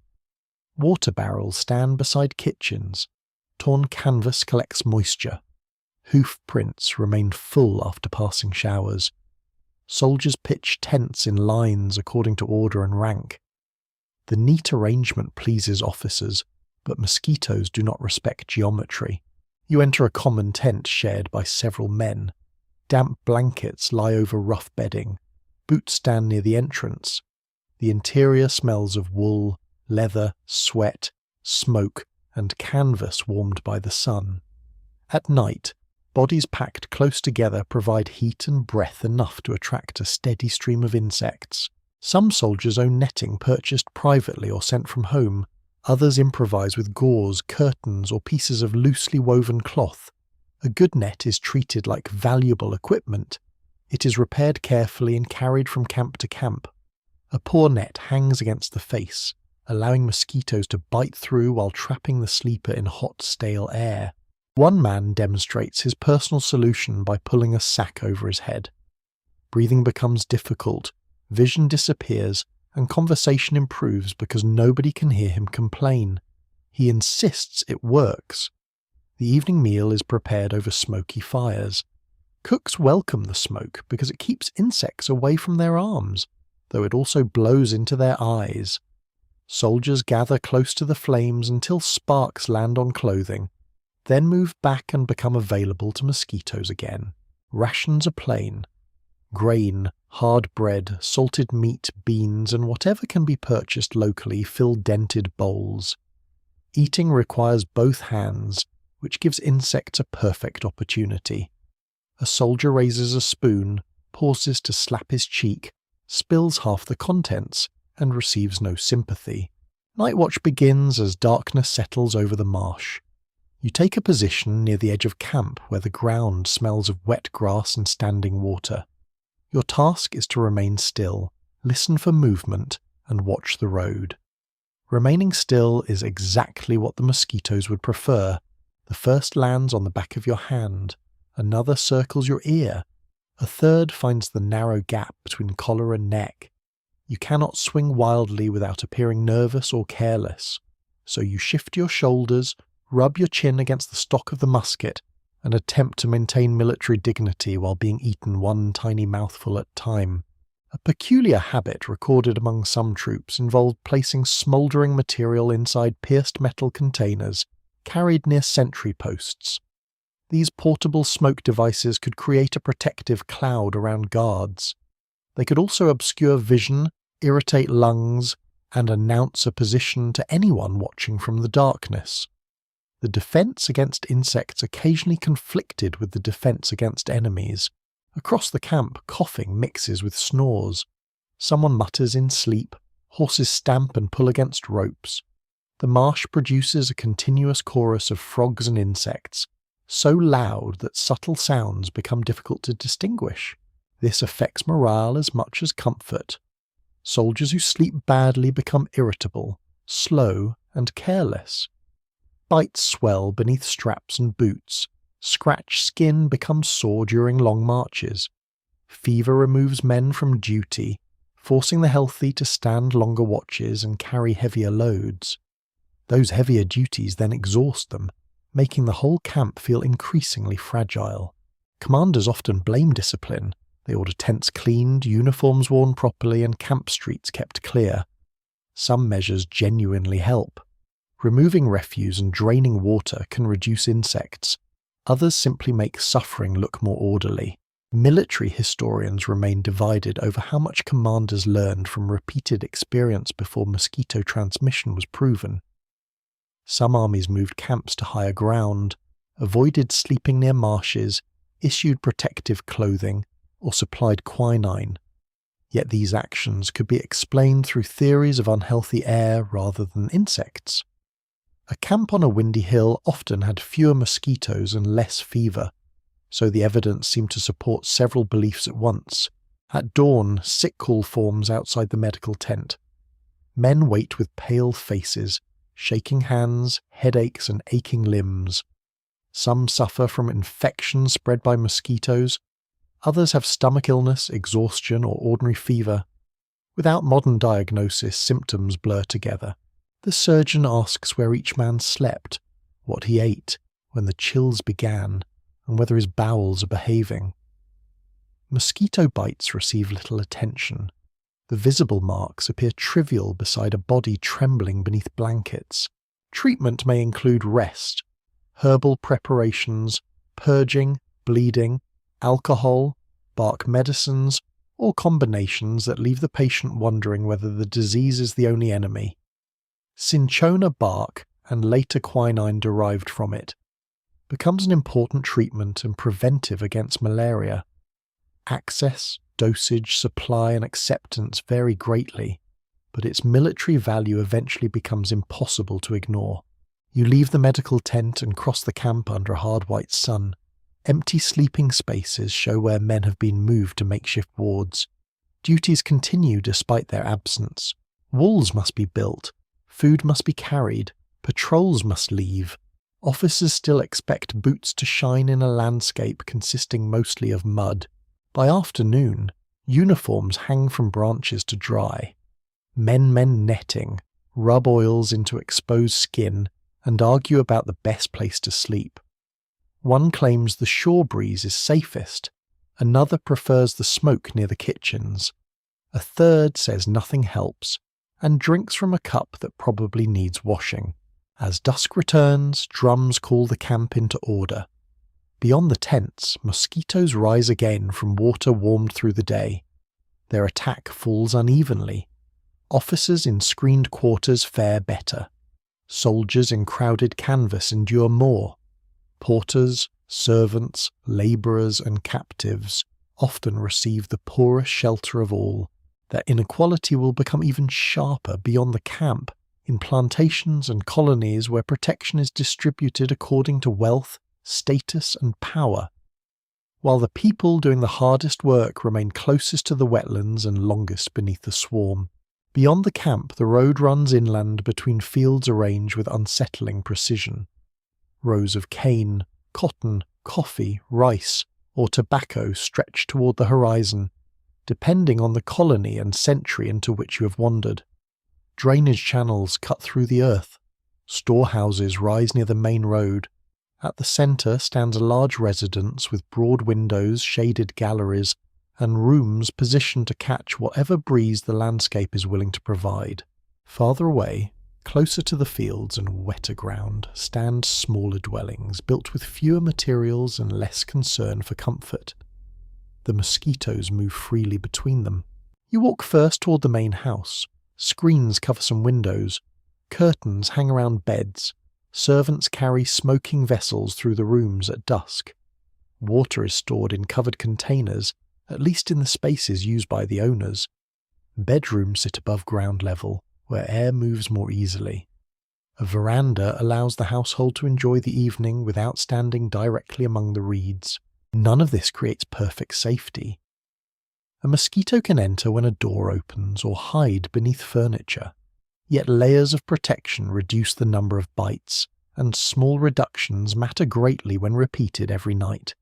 Water barrels stand beside kitchens. Torn canvas collects moisture. Hoof prints remain full after passing showers. Soldiers pitch tents in lines according to order and rank. The neat arrangement pleases officers, but mosquitoes do not respect geometry. You enter a common tent shared by several men. Damp blankets lie over rough bedding. Boots stand near the entrance. The interior smells of wool, leather, sweat, smoke, and canvas warmed by the sun. At night, bodies packed close together provide heat and breath enough to attract a steady stream of insects. Some soldiers own netting purchased privately or sent from home. Others improvise with gauze, curtains, or pieces of loosely woven cloth. A good net is treated like valuable equipment. It is repaired carefully and carried from camp to camp. A poor net hangs against the face, allowing mosquitoes to bite through while trapping the sleeper in hot, stale air. One man demonstrates his personal solution by pulling a sack over his head. Breathing becomes difficult, vision disappears, and conversation improves because nobody can hear him complain. He insists it works. The evening meal is prepared over smoky fires. Cooks welcome the smoke because it keeps insects away from their arms, though it also blows into their eyes. Soldiers gather close to the flames until sparks land on clothing, then move back and become available to mosquitoes again. Rations are plain. Grain, hard bread, salted meat, beans, and whatever can be purchased locally fill dented bowls. Eating requires both hands, which gives insects a perfect opportunity. A soldier raises a spoon, pauses to slap his cheek, spills half the contents, and receives no sympathy. Night watch begins as darkness settles over the marsh. You take a position near the edge of camp where the ground smells of wet grass and standing water. Your task is to remain still, listen for movement, and watch the road. Remaining still is exactly what the mosquitoes would prefer. The first lands on the back of your hand, another circles your ear, a third finds the narrow gap between collar and neck. You cannot swing wildly without appearing nervous or careless, so you shift your shoulders, rub your chin against the stock of the musket, and attempt to maintain military dignity while being eaten one tiny mouthful at a time. A peculiar habit recorded among some troops involved placing smouldering material inside pierced metal containers carried near sentry posts. These portable smoke devices could create a protective cloud around guards. They could also obscure vision, irritate lungs, and announce a position to anyone watching from the darkness. The defense against insects occasionally conflicted with the defense against enemies. Across the camp, coughing mixes with snores. Someone mutters in sleep, horses stamp and pull against ropes. The marsh produces a continuous chorus of frogs and insects, so loud that subtle sounds become difficult to distinguish. This affects morale as much as comfort. Soldiers who sleep badly become irritable, slow, and careless. Bites swell beneath straps and boots. Scratched skin becomes sore during long marches. Fever removes men from duty, forcing the healthy to stand longer watches and carry heavier loads. Those heavier duties then exhaust them, making the whole camp feel increasingly fragile. Commanders often blame discipline. They order tents cleaned, uniforms worn properly, and camp streets kept clear. Some measures genuinely help. Removing refuse and draining water can reduce insects. Others simply make suffering look more orderly. Military historians remain divided over how much commanders learned from repeated experience before mosquito transmission was proven. Some armies moved camps to higher ground, avoided sleeping near marshes, issued protective clothing, or supplied quinine. Yet these actions could be explained through theories of unhealthy air rather than insects. A camp on a windy hill often had fewer mosquitoes and less fever, so the evidence seemed to support several beliefs at once. At dawn, sick call forms outside the medical tent. Men wait with pale faces, shaking hands, headaches, and aching limbs. Some suffer from infections spread by mosquitoes. Others have stomach illness, exhaustion, or ordinary fever. Without modern diagnosis, symptoms blur together. The surgeon asks where each man slept, what he ate, when the chills began, and whether his bowels are behaving. Mosquito bites receive little attention. The visible marks appear trivial beside a body trembling beneath blankets. Treatment may include rest, herbal preparations, purging, bleeding, alcohol, bark medicines, or combinations that leave the patient wondering whether the disease is the only enemy. Cinchona bark, and later quinine derived from it, becomes an important treatment and preventive against malaria. Access, dosage, supply, and acceptance vary greatly, but its military value eventually becomes impossible to ignore. You leave the medical tent and cross the camp under a hard white sun. Empty sleeping spaces show where men have been moved to makeshift wards. Duties continue despite their absence. Walls must be built, food must be carried, patrols must leave. Officers still expect boots to shine in a landscape consisting mostly of mud. By afternoon, uniforms hang from branches to dry. Men mend netting, rub oils into exposed skin, and argue about the best place to sleep. One claims the shore breeze is safest, another prefers the smoke near the kitchens. A third says nothing helps, and drinks from a cup that probably needs washing. As dusk returns, drums call the camp into order. Beyond the tents, mosquitoes rise again from water warmed through the day. Their attack falls unevenly. Officers in screened quarters fare better. Soldiers in crowded canvas endure more. Porters, servants, labourers, and captives often receive the poorest shelter of all. Their inequality will become even sharper beyond the camp, in plantations and colonies where protection is distributed according to wealth, status, and power. While the people doing the hardest work remain closest to the wetlands and longest beneath the swarm. Beyond the camp, the road runs inland between fields arranged with unsettling precision. Rows of cane, cotton, coffee, rice, or tobacco stretch toward the horizon, depending on the colony and century into which you have wandered. Drainage channels cut through the earth. Storehouses rise near the main road. At the centre stands a large residence with broad windows, shaded galleries, and rooms positioned to catch whatever breeze the landscape is willing to provide. Farther away, closer to the fields and wetter ground, stand smaller dwellings built with fewer materials and less concern for comfort. The mosquitoes move freely between them. You walk first toward the main house. Screens cover some windows. Curtains hang around beds. Servants carry smoking vessels through the rooms at dusk. Water is stored in covered containers, at least in the spaces used by the owners. Bedrooms sit above ground level, where air moves more easily. A veranda allows the household to enjoy the evening without standing directly among the reeds. None of this creates perfect safety. A mosquito can enter when a door opens or hide beneath furniture. Yet layers of protection reduce the number of bites, and small reductions matter greatly when repeated every night.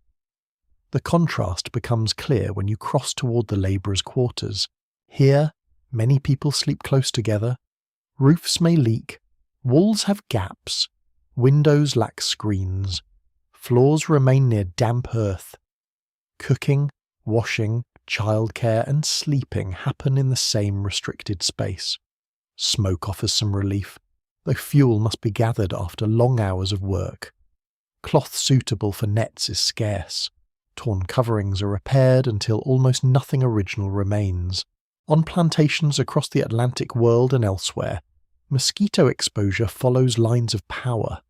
The contrast becomes clear when you cross toward the labourers' quarters. Here, many people sleep close together. Roofs may leak. Walls have gaps. Windows lack screens. Floors remain near damp earth. Cooking, washing, childcare, and sleeping happen in the same restricted space. Smoke offers some relief, though fuel must be gathered after long hours of work. Cloth suitable for nets is scarce. Torn coverings are repaired until almost nothing original remains. On plantations across the Atlantic world and elsewhere, mosquito exposure follows lines of power.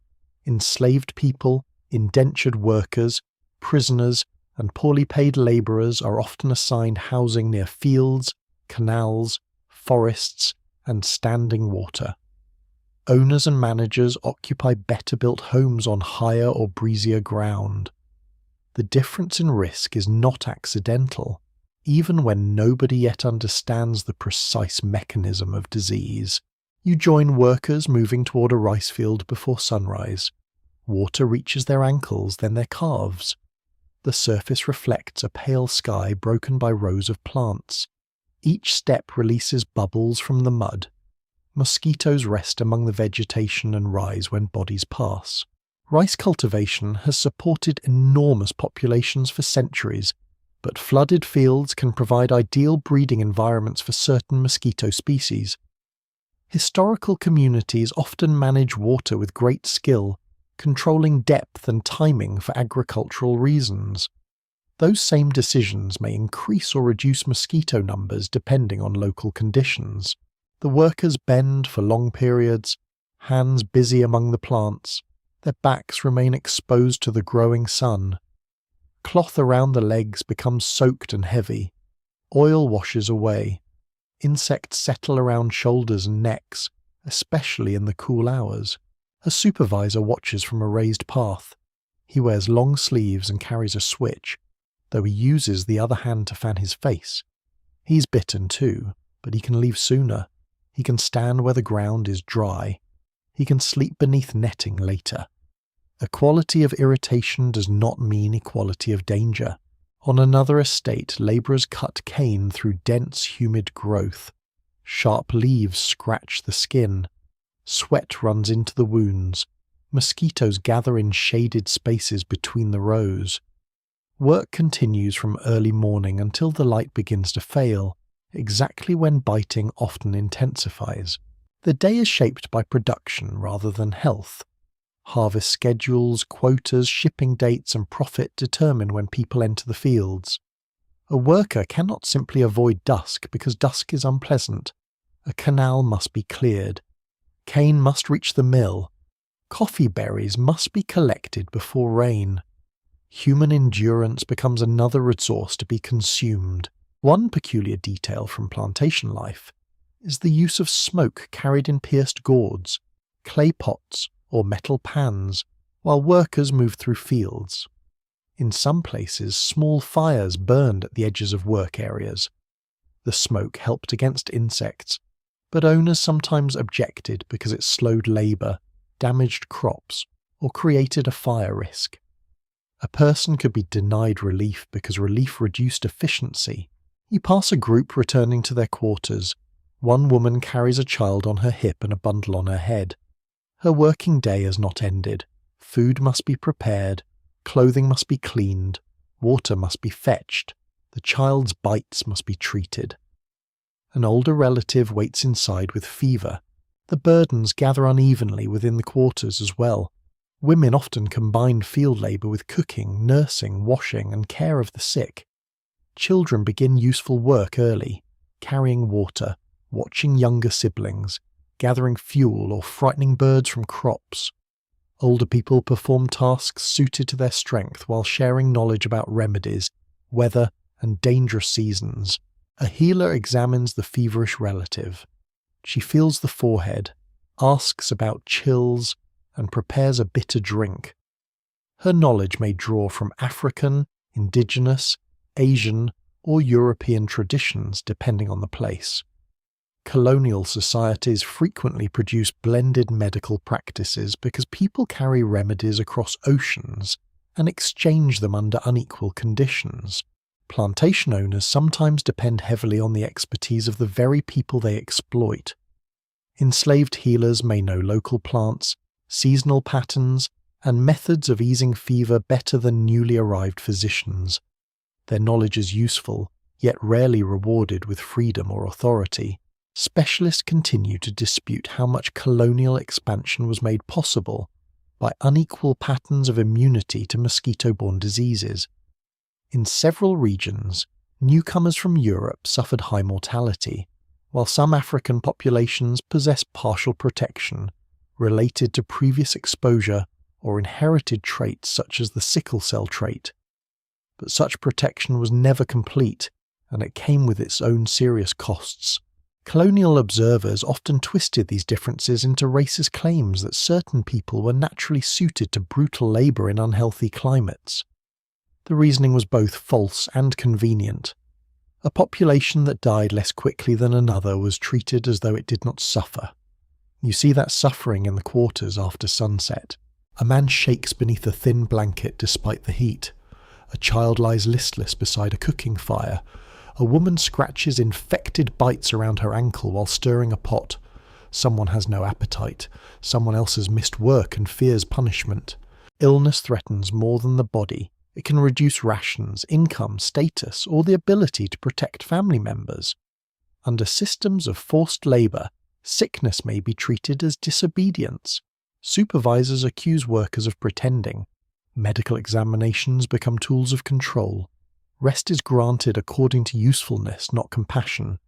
Enslaved people, indentured workers, prisoners, and poorly paid labourers are often assigned housing near fields, canals, forests, and standing water. Owners and managers occupy better-built homes on higher or breezier ground. The difference in risk is not accidental, even when nobody yet understands the precise mechanism of disease. You join workers moving toward a rice field before sunrise. Water reaches their ankles, then their calves. The surface reflects a pale sky broken by rows of plants. Each step releases bubbles from the mud. Mosquitoes rest among the vegetation and rise when bodies pass. Rice cultivation has supported enormous populations for centuries, but flooded fields can provide ideal breeding environments for certain mosquito species. Historical communities often manage water with great skill, controlling depth and timing for agricultural reasons. Those same decisions may increase or reduce mosquito numbers depending on local conditions. The workers bend for long periods, hands busy among the plants, their backs remain exposed to the growing sun. Cloth around the legs becomes soaked and heavy. Oil washes away. Insects settle around shoulders and necks, especially in the cool hours. A supervisor watches from a raised path. He wears long sleeves and carries a switch, though he uses the other hand to fan his face. He's bitten too, but he can leave sooner. He can stand where the ground is dry. He can sleep beneath netting later. Equality of irritation does not mean equality of danger. On another estate, labourers cut cane through dense, humid growth. Sharp leaves scratch the skin. Sweat runs into the wounds. Mosquitoes gather in shaded spaces between the rows. Work continues from early morning until the light begins to fail, exactly when biting often intensifies. The day is shaped by production rather than health. Harvest schedules, quotas, shipping dates, and profit determine when people enter the fields. A worker cannot simply avoid dusk because dusk is unpleasant. A canal must be cleared. Cane must reach the mill. Coffee berries must be collected before rain. Human endurance becomes another resource to be consumed. One peculiar detail from plantation life is the use of smoke carried in pierced gourds, clay pots, or metal pans, while workers move through fields. In some places, small fires burned at the edges of work areas. The smoke helped against insects, but owners sometimes objected because it slowed labour, damaged crops, or created a fire risk. A person could be denied relief because relief reduced efficiency. You pass a group returning to their quarters. One woman carries a child on her hip and a bundle on her head. Her working day has not ended. Food must be prepared, clothing must be cleaned, water must be fetched, the child's bites must be treated. An older relative waits inside with fever. The burdens gather unevenly within the quarters as well. Women often combine field labour with cooking, nursing, washing, and care of the sick. Children begin useful work early, carrying water, watching younger siblings, gathering fuel or frightening birds from crops. Older people perform tasks suited to their strength while sharing knowledge about remedies, weather, and dangerous seasons. A healer examines the feverish relative. She feels the forehead, asks about chills, and prepares a bitter drink. Her knowledge may draw from African, indigenous, Asian, or European traditions depending on the place. Colonial societies frequently produce blended medical practices because people carry remedies across oceans and exchange them under unequal conditions. Plantation owners sometimes depend heavily on the expertise of the very people they exploit. Enslaved healers may know local plants, seasonal patterns, and methods of easing fever better than newly arrived physicians. Their knowledge is useful, yet rarely rewarded with freedom or authority. Specialists continue to dispute how much colonial expansion was made possible by unequal patterns of immunity to mosquito-borne diseases. In several regions, newcomers from Europe suffered high mortality, while some African populations possess partial protection related to previous exposure or inherited traits such as the sickle cell trait. But such protection was never complete, and it came with its own serious costs. Colonial observers often twisted these differences into racist claims that certain people were naturally suited to brutal labour in unhealthy climates. The reasoning was both false and convenient. A population that died less quickly than another was treated as though it did not suffer. You see that suffering in the quarters after sunset. A man shakes beneath a thin blanket despite the heat. A child lies listless beside a cooking fire. A woman scratches infected bites around her ankle while stirring a pot. Someone has no appetite. Someone else has missed work and fears punishment. Illness threatens more than the body. It can reduce rations, income, status, or the ability to protect family members. Under systems of forced labour, sickness may be treated as disobedience. Supervisors accuse workers of pretending. Medical examinations become tools of control. Rest is granted according to usefulness, not compassion.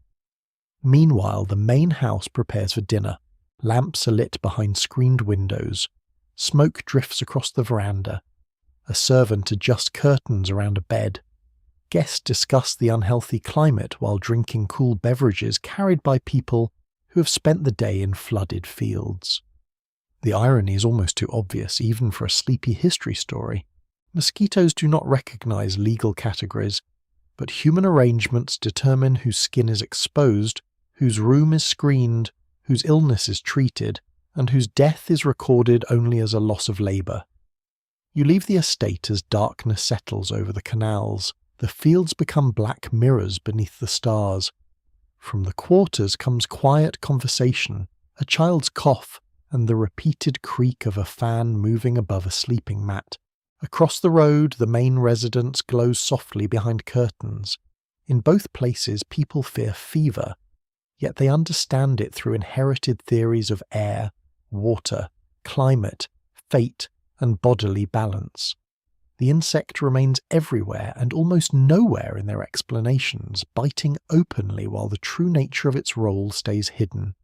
Meanwhile, the main house prepares for dinner. Lamps are lit behind screened windows. Smoke drifts across the veranda. A servant adjusts curtains around a bed. Guests discuss the unhealthy climate while drinking cool beverages carried by people who have spent the day in flooded fields. The irony is almost too obvious, even for a sleepy history story. Mosquitoes do not recognize legal categories, but human arrangements determine whose skin is exposed, whose room is screened, whose illness is treated, and whose death is recorded only as a loss of labour. You leave the estate as darkness settles over the canals. The fields become black mirrors beneath the stars. From the quarters comes quiet conversation, a child's cough, and the repeated creak of a fan moving above a sleeping mat. Across the road, the main residence glows softly behind curtains. In both places, people fear fever, yet they understand it through inherited theories of air, water, climate, fate, and bodily balance. The insect remains everywhere and almost nowhere in their explanations, biting openly while the true nature of its role stays hidden.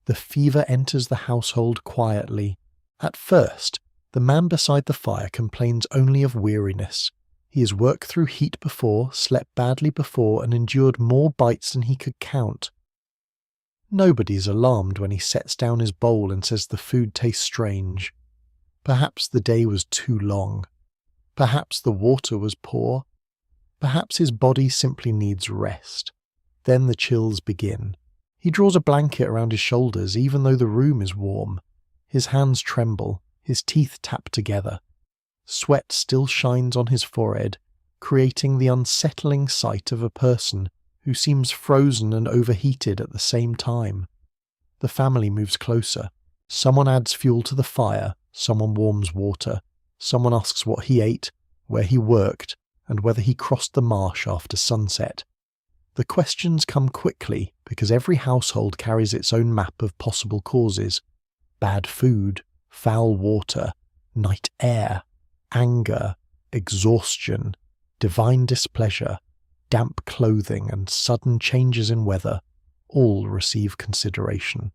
The fever enters the household quietly. At first, the man beside the fire complains only of weariness. He has worked through heat before, slept badly before, and endured more bites than he could count. Nobody's alarmed when he sets down his bowl and says the food tastes strange. Perhaps the day was too long. Perhaps the water was poor. Perhaps his body simply needs rest. Then the chills begin. He draws a blanket around his shoulders even though the room is warm. His hands tremble, his teeth tap together. Sweat still shines on his forehead, creating the unsettling sight of a person who seems frozen and overheated at the same time. The family moves closer. Someone adds fuel to the fire, someone warms water. Someone asks what he ate, where he worked, and whether he crossed the marsh after sunset. The questions come quickly because every household carries its own map of possible causes. Bad food, foul water, night air, anger, exhaustion, divine displeasure, damp clothing, and sudden changes in weather all receive consideration.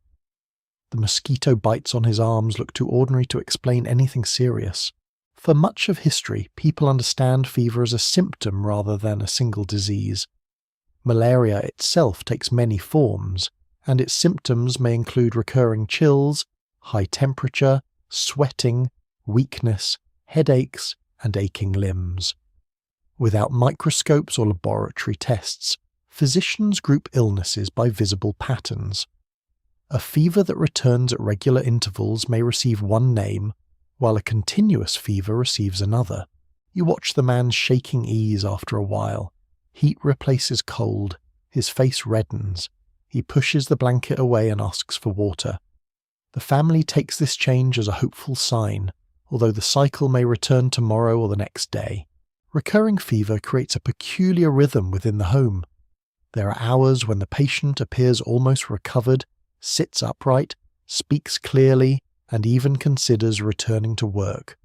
The mosquito bites on his arms look too ordinary to explain anything serious. For much of history, people understand fever as a symptom rather than a single disease. Malaria itself takes many forms, and its symptoms may include recurring chills, high temperature, sweating, weakness, headaches, and aching limbs. Without microscopes or laboratory tests, physicians group illnesses by visible patterns. A fever that returns at regular intervals may receive one name, while a continuous fever receives another. You watch the man's shaking ease after a while. Heat replaces cold. His face reddens. He pushes the blanket away and asks for water. The family takes this change as a hopeful sign, although the cycle may return tomorrow or the next day. Recurring fever creates a peculiar rhythm within the home. There are hours when the patient appears almost recovered, sits upright, speaks clearly, and even considers returning to work.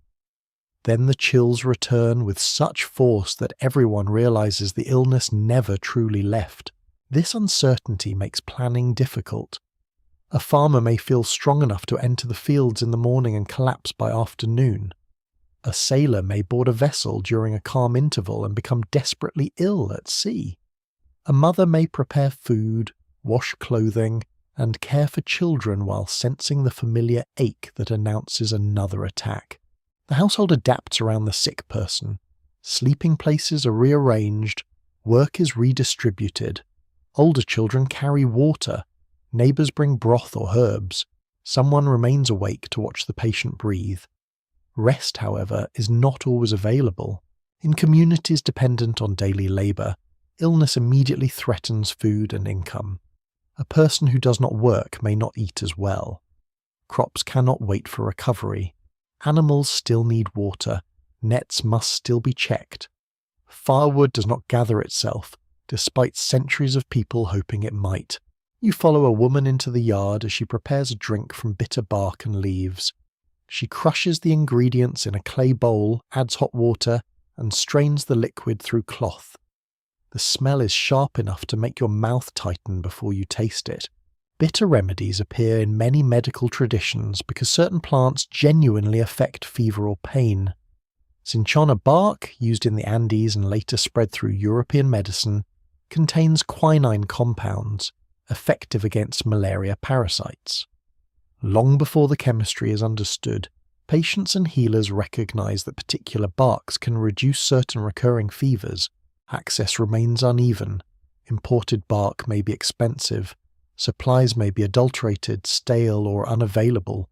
Then the chills return with such force that everyone realizes the illness never truly left. This uncertainty makes planning difficult. A farmer may feel strong enough to enter the fields in the morning and collapse by afternoon. A sailor may board a vessel during a calm interval and become desperately ill at sea. A mother may prepare food, wash clothing, and care for children while sensing the familiar ache that announces another attack. The household adapts around the sick person. Sleeping places are rearranged, work is redistributed. Older children carry water, neighbours bring broth or herbs. Someone remains awake to watch the patient breathe. Rest, however, is not always available. In communities dependent on daily labour, illness immediately threatens food and income. A person who does not work may not eat as well. Crops cannot wait for recovery. Animals still need water. Nets must still be checked. Firewood does not gather itself, despite centuries of people hoping it might. You follow a woman into the yard as she prepares a drink from bitter bark and leaves. She crushes the ingredients in a clay bowl, adds hot water, and strains the liquid through cloth. The smell is sharp enough to make your mouth tighten before you taste it. Bitter remedies appear in many medical traditions because certain plants genuinely affect fever or pain. Cinchona bark, used in the Andes and later spread through European medicine, contains quinine compounds, effective against malaria parasites. Long before the chemistry is understood, patients and healers recognize that particular barks can reduce certain recurring fevers. Access remains uneven. Imported bark may be expensive. Supplies may be adulterated, stale, or unavailable.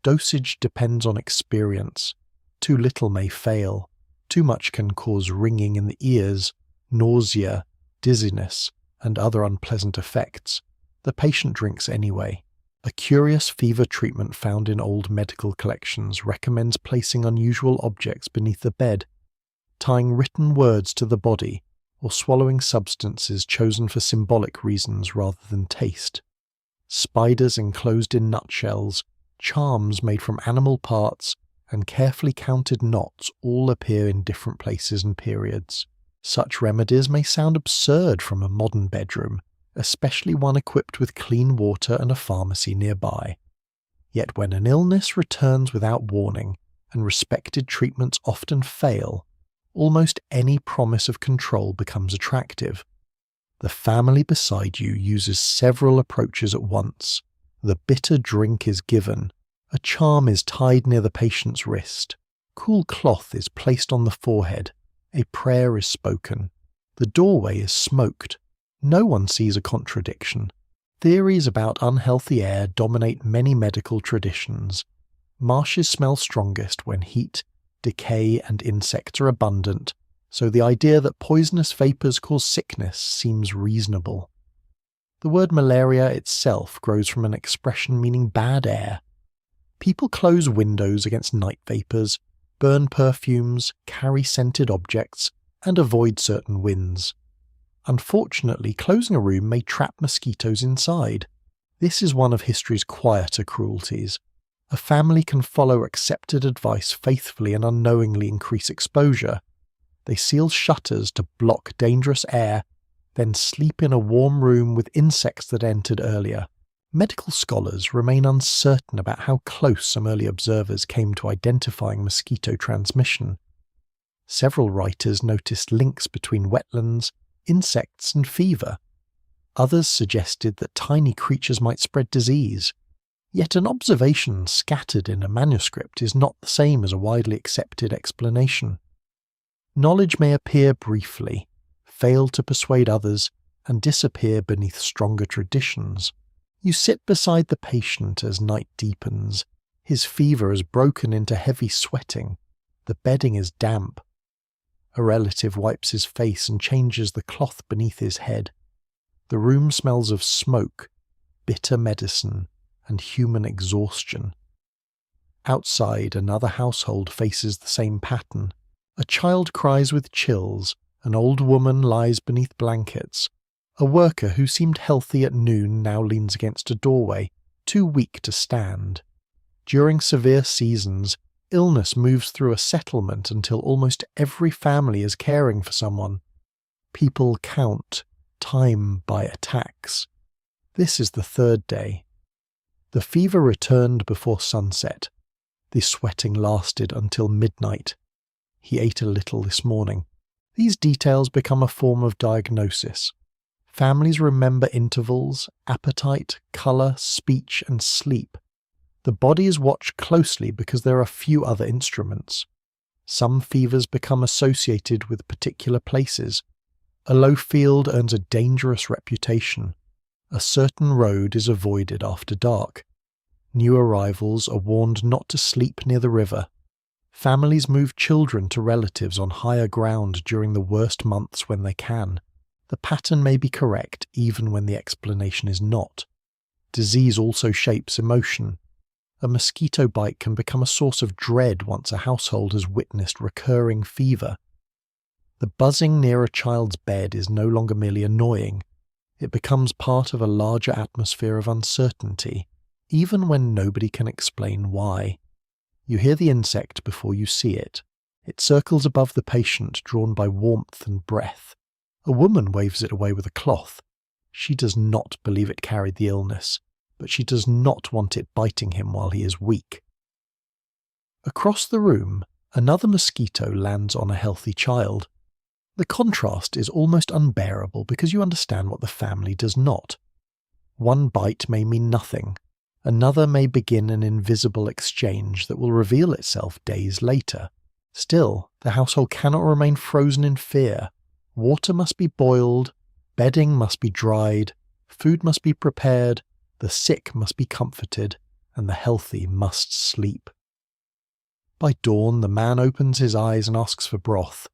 Dosage depends on experience. Too little may fail. Too much can cause ringing in the ears, nausea, dizziness, and other unpleasant effects. The patient drinks anyway. A curious fever treatment found in old medical collections recommends placing unusual objects beneath the bed, tying written words to the body, or swallowing substances chosen for symbolic reasons rather than taste. Spiders enclosed in nutshells, charms made from animal parts, and carefully counted knots all appear in different places and periods. Such remedies may sound absurd from a modern bedroom, especially one equipped with clean water and a pharmacy nearby. Yet when an illness returns without warning, and respected treatments often fail, almost any promise of control becomes attractive. The family beside you uses several approaches at once. The bitter drink is given. A charm is tied near the patient's wrist. Cool cloth is placed on the forehead. A prayer is spoken. The doorway is smoked. No one sees a contradiction. Theories about unhealthy air dominate many medical traditions. Marshes smell strongest when heat, decay, and insects are abundant, so the idea that poisonous vapors cause sickness seems reasonable. The word malaria itself grows from an expression meaning bad air. People close windows against night vapors, burn perfumes, carry scented objects, and avoid certain winds. Unfortunately, closing a room may trap mosquitoes inside. This is one of history's quieter cruelties. A family can follow accepted advice faithfully and unknowingly increase exposure. They seal shutters to block dangerous air, then sleep in a warm room with insects that entered earlier. Medical scholars remain uncertain about how close some early observers came to identifying mosquito transmission. Several writers noticed links between wetlands, insects, and fever. Others suggested that tiny creatures might spread disease. Yet an observation scattered in a manuscript is not the same as a widely accepted explanation. Knowledge may appear briefly, fail to persuade others, and disappear beneath stronger traditions. You sit beside the patient as night deepens. His fever has broken into heavy sweating. The bedding is damp. A relative wipes his face and changes the cloth beneath his head. The room smells of smoke, bitter medicine, and human exhaustion. Outside, another household faces the same pattern. A child cries with chills. An old woman lies beneath blankets. A worker who seemed healthy at noon now leans against a doorway, too weak to stand. During severe seasons, illness moves through a settlement until almost every family is caring for someone. People count time by attacks. This is the third day. The fever returned before sunset. The sweating lasted until midnight. He ate a little this morning. These details become a form of diagnosis. Families remember intervals, appetite, colour, speech, and sleep. The body is watched closely because there are few other instruments. Some fevers become associated with particular places. A low field earns a dangerous reputation. A certain road is avoided after dark. New arrivals are warned not to sleep near the river. Families move children to relatives on higher ground during the worst months when they can. The pattern may be correct even when the explanation is not. Disease also shapes emotion. A mosquito bite can become a source of dread once a household has witnessed recurring fever. The buzzing near a child's bed is no longer merely annoying. It becomes part of a larger atmosphere of uncertainty, even when nobody can explain why. You hear the insect before you see it. It circles above the patient, drawn by warmth and breath. A woman waves it away with a cloth. She does not believe it carried the illness, but she does not want it biting him while he is weak. Across the room, another mosquito lands on a healthy child. The contrast is almost unbearable because you understand what the family does not. One bite may mean nothing. Another may begin an invisible exchange that will reveal itself days later. Still, the household cannot remain frozen in fear. Water must be boiled, bedding must be dried, food must be prepared, the sick must be comforted, and the healthy must sleep. By dawn, the man opens his eyes and asks for broth.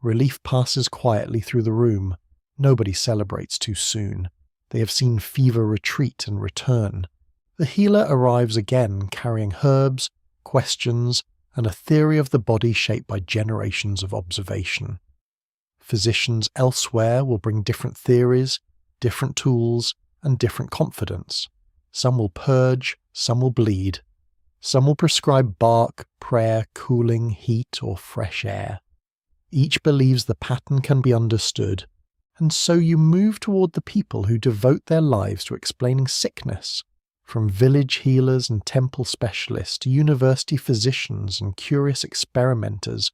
Relief passes quietly through the room. Nobody celebrates too soon. They have seen fever retreat and return. The healer arrives again, carrying herbs, questions, and a theory of the body shaped by generations of observation. Physicians elsewhere will bring different theories, different tools, and different confidence. Some will purge, some will bleed. Some will prescribe bark, prayer, cooling, heat, or fresh air. Each believes the pattern can be understood, and so you move toward the people who devote their lives to explaining sickness, from village healers and temple specialists to university physicians and curious experimenters,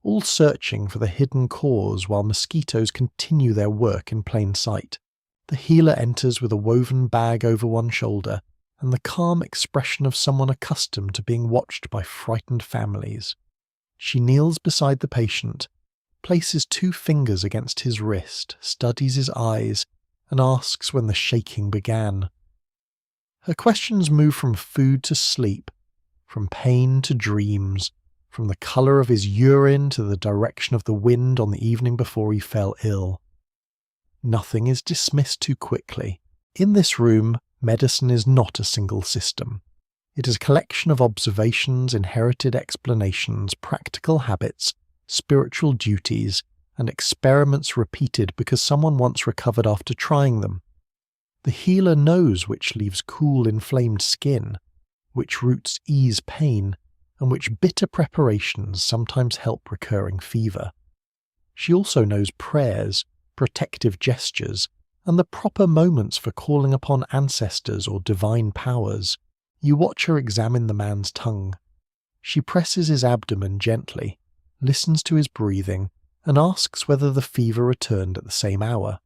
all searching for the hidden cause while mosquitoes continue their work in plain sight. The healer enters with a woven bag over one shoulder and the calm expression of someone accustomed to being watched by frightened families. She kneels beside the patient, places 2 fingers against his wrist, studies his eyes, and asks when the shaking began. Her questions move from food to sleep, from pain to dreams, from the colour of his urine to the direction of the wind on the evening before he fell ill. Nothing is dismissed too quickly. In this room, medicine is not a single system. It is a collection of observations, inherited explanations, practical habits, spiritual duties, and experiments repeated because someone once recovered after trying them. The healer knows which leaves cool, inflamed skin, which roots ease pain, and which bitter preparations sometimes help recurring fever. She also knows prayers, protective gestures, and the proper moments for calling upon ancestors or divine powers. You watch her examine the man's tongue. She presses his abdomen gently, listens to his breathing, and asks whether the fever returned at the same hour.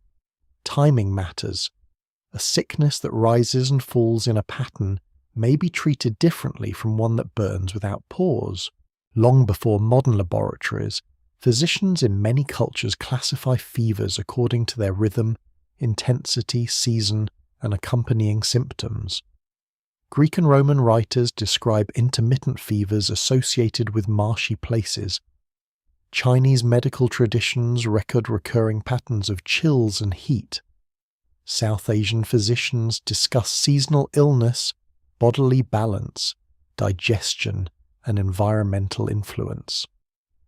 Timing matters. A sickness that rises and falls in a pattern may be treated differently from one that burns without pause. Long before modern laboratories, physicians in many cultures classify fevers according to their rhythm, intensity, season, and accompanying symptoms. Greek and Roman writers describe intermittent fevers associated with marshy places. Chinese medical traditions record recurring patterns of chills and heat. South Asian physicians discuss seasonal illness, bodily balance, digestion, and environmental influence.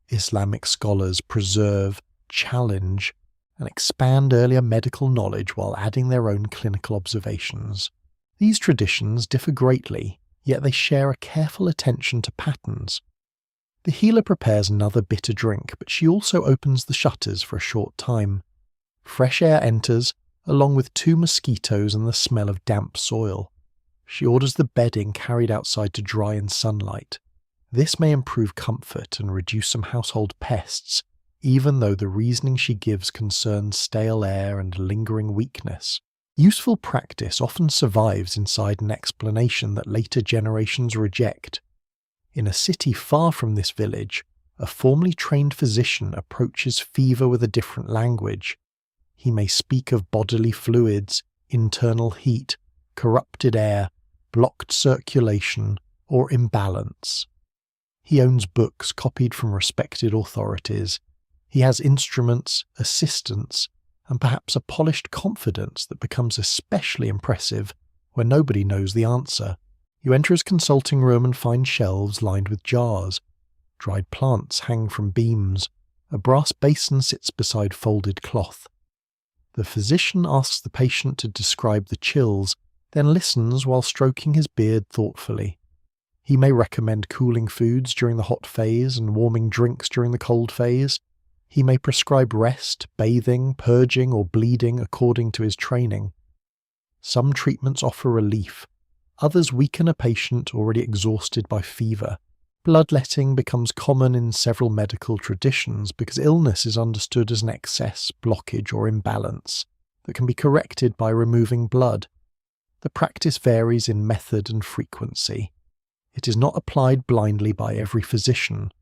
Islamic scholars preserve, challenge, and expand earlier medical knowledge while adding their own clinical observations. These traditions differ greatly, yet they share a careful attention to patterns. The healer prepares another bitter drink, but she also opens the shutters for a short time. Fresh air enters, along with 2 mosquitoes and the smell of damp soil. She orders the bedding carried outside to dry in sunlight. This may improve comfort and reduce some household pests, even though the reasoning she gives concerns stale air and lingering weakness. Useful practice often survives inside an explanation that later generations reject. In a city far from this village, a formally trained physician approaches fever with a different language. He may speak of bodily fluids, internal heat, corrupted air, blocked circulation, or imbalance. He owns books copied from respected authorities. He has instruments, assistants, and perhaps a polished confidence that becomes especially impressive when nobody knows the answer. You enter his consulting room and find shelves lined with jars. Dried plants hang from beams. A brass basin sits beside folded cloth. The physician asks the patient to describe the chills, then listens while stroking his beard thoughtfully. He may recommend cooling foods during the hot phase and warming drinks during the cold phase. He may prescribe rest, bathing, purging, or bleeding according to his training. Some treatments offer relief. Others weaken a patient already exhausted by fever. Bloodletting becomes common in several medical traditions because illness is understood as an excess, blockage, or imbalance that can be corrected by removing blood. The practice varies in method and frequency. It is not applied blindly by every physician,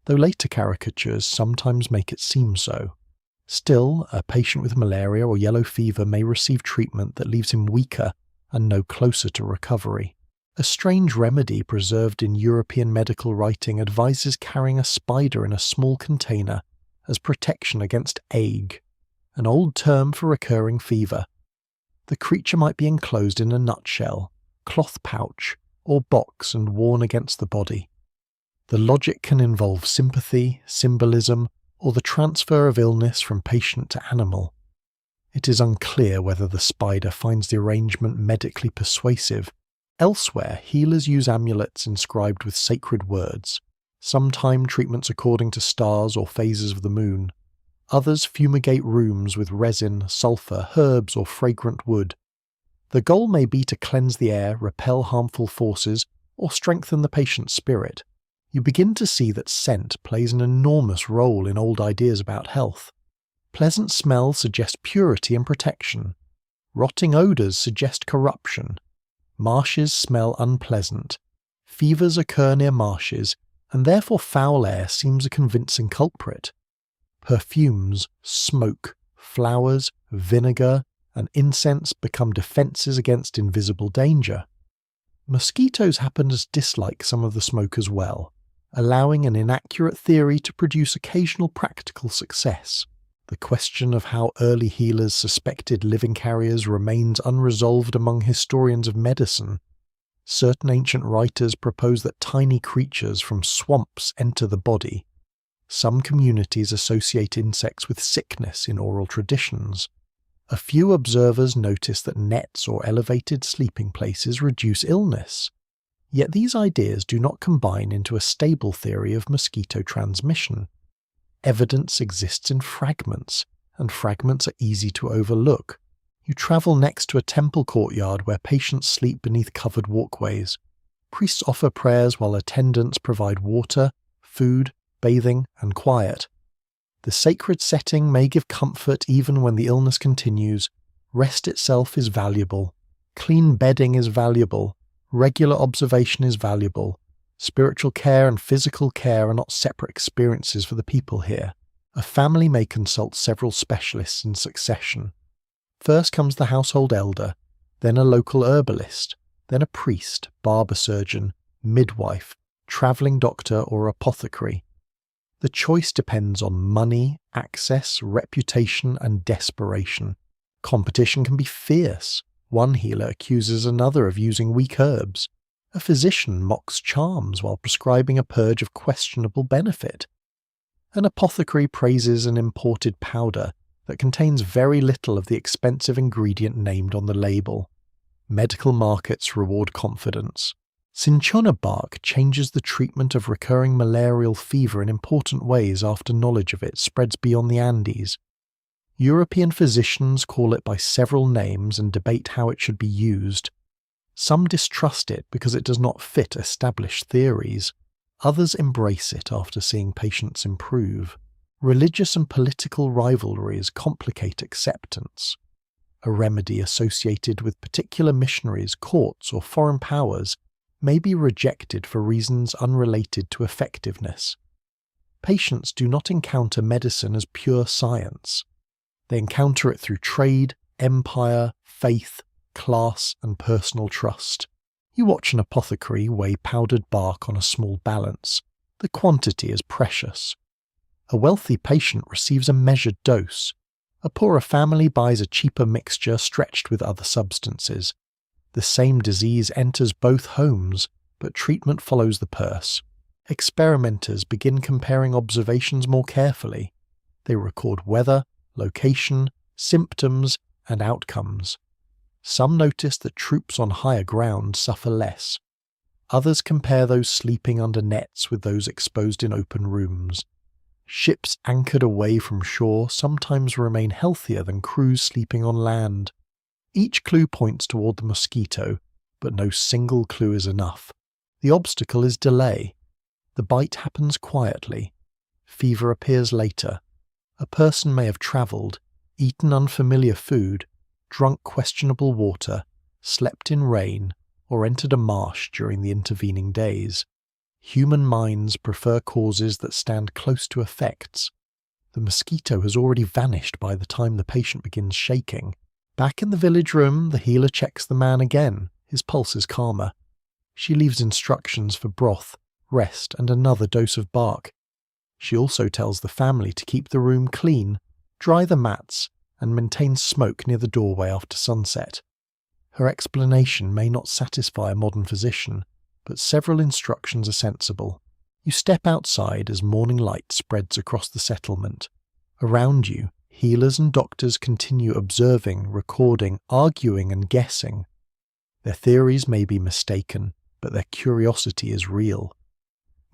though later caricatures sometimes make it seem so. Still, a patient with malaria or yellow fever may receive treatment that leaves him weaker and no closer to recovery. A strange remedy preserved in European medical writing advises carrying a spider in a small container as protection against ague, an old term for recurring fever. The creature might be enclosed in a nutshell, cloth pouch, or box and worn against the body. The logic can involve sympathy, symbolism, or the transfer of illness from patient to animal. It is unclear whether the spider finds the arrangement medically persuasive. Elsewhere, healers use amulets inscribed with sacred words. Some time treatments according to stars or phases of the moon. Others fumigate rooms with resin, sulfur, herbs, or fragrant wood. The goal may be to cleanse the air, repel harmful forces, or strengthen the patient's spirit. You begin to see that scent plays an enormous role in old ideas about health. Pleasant smells suggest purity and protection. Rotting odours suggest corruption. Marshes smell unpleasant. Fevers occur near marshes, and therefore foul air seems a convincing culprit. Perfumes, smoke, flowers, vinegar, and incense become defences against invisible danger. Mosquitoes happen to dislike some of the smoke as well, allowing an inaccurate theory to produce occasional practical success. The question of how early healers suspected living carriers remains unresolved among historians of medicine. Certain ancient writers propose that tiny creatures from swamps enter the body. Some communities associate insects with sickness in oral traditions. A few observers notice that nets or elevated sleeping places reduce illness. Yet these ideas do not combine into a stable theory of mosquito transmission. Evidence exists in fragments, and fragments are easy to overlook. You travel next to a temple courtyard where patients sleep beneath covered walkways. Priests offer prayers while attendants provide water, food, bathing, and quiet. The sacred setting may give comfort even when the illness continues. Rest itself is valuable. Clean bedding is valuable. Regular observation is valuable. Spiritual care and physical care are not separate experiences for the people here. A family may consult several specialists in succession. First comes the household elder, then a local herbalist, then a priest, barber surgeon, midwife, travelling doctor or apothecary. The choice depends on money, access, reputation, and desperation. Competition can be fierce. One healer accuses another of using weak herbs. A physician mocks charms while prescribing a purge of questionable benefit. An apothecary praises an imported powder that contains very little of the expensive ingredient named on the label. Medical markets reward confidence. Cinchona bark changes the treatment of recurring malarial fever in important ways after knowledge of it spreads beyond the Andes. European physicians call it by several names and debate how it should be used. Some distrust it because it does not fit established theories. Others embrace it after seeing patients improve. Religious and political rivalries complicate acceptance. A remedy associated with particular missionaries, courts, or foreign powers may be rejected for reasons unrelated to effectiveness. Patients do not encounter medicine as pure science. They encounter it through trade, empire, faith, class, and personal trust. You watch an apothecary weigh powdered bark on a small balance. The quantity is precious. A wealthy patient receives a measured dose. A poorer family buys a cheaper mixture stretched with other substances. The same disease enters both homes, but treatment follows the purse. Experimenters begin comparing observations more carefully. They record weather, location, symptoms, and outcomes. Some notice that troops on higher ground suffer less. Others compare those sleeping under nets with those exposed in open rooms. Ships anchored away from shore sometimes remain healthier than crews sleeping on land. Each clue points toward the mosquito, but no single clue is enough. The obstacle is delay. The bite happens quietly. Fever appears later. A person may have travelled, eaten unfamiliar food, drunk questionable water, slept in rain, or entered a marsh during the intervening days. Human minds prefer causes that stand close to effects. The mosquito has already vanished by the time the patient begins shaking. Back in the village room, the healer checks the man again. His pulse is calmer. She leaves instructions for broth, rest, and another dose of bark. She also tells the family to keep the room clean, dry the mats, and maintain smoke near the doorway after sunset. Her explanation may not satisfy a modern physician, but several instructions are sensible. You step outside as morning light spreads across the settlement. Around you, healers and doctors continue observing, recording, arguing, and guessing. Their theories may be mistaken, but their curiosity is real.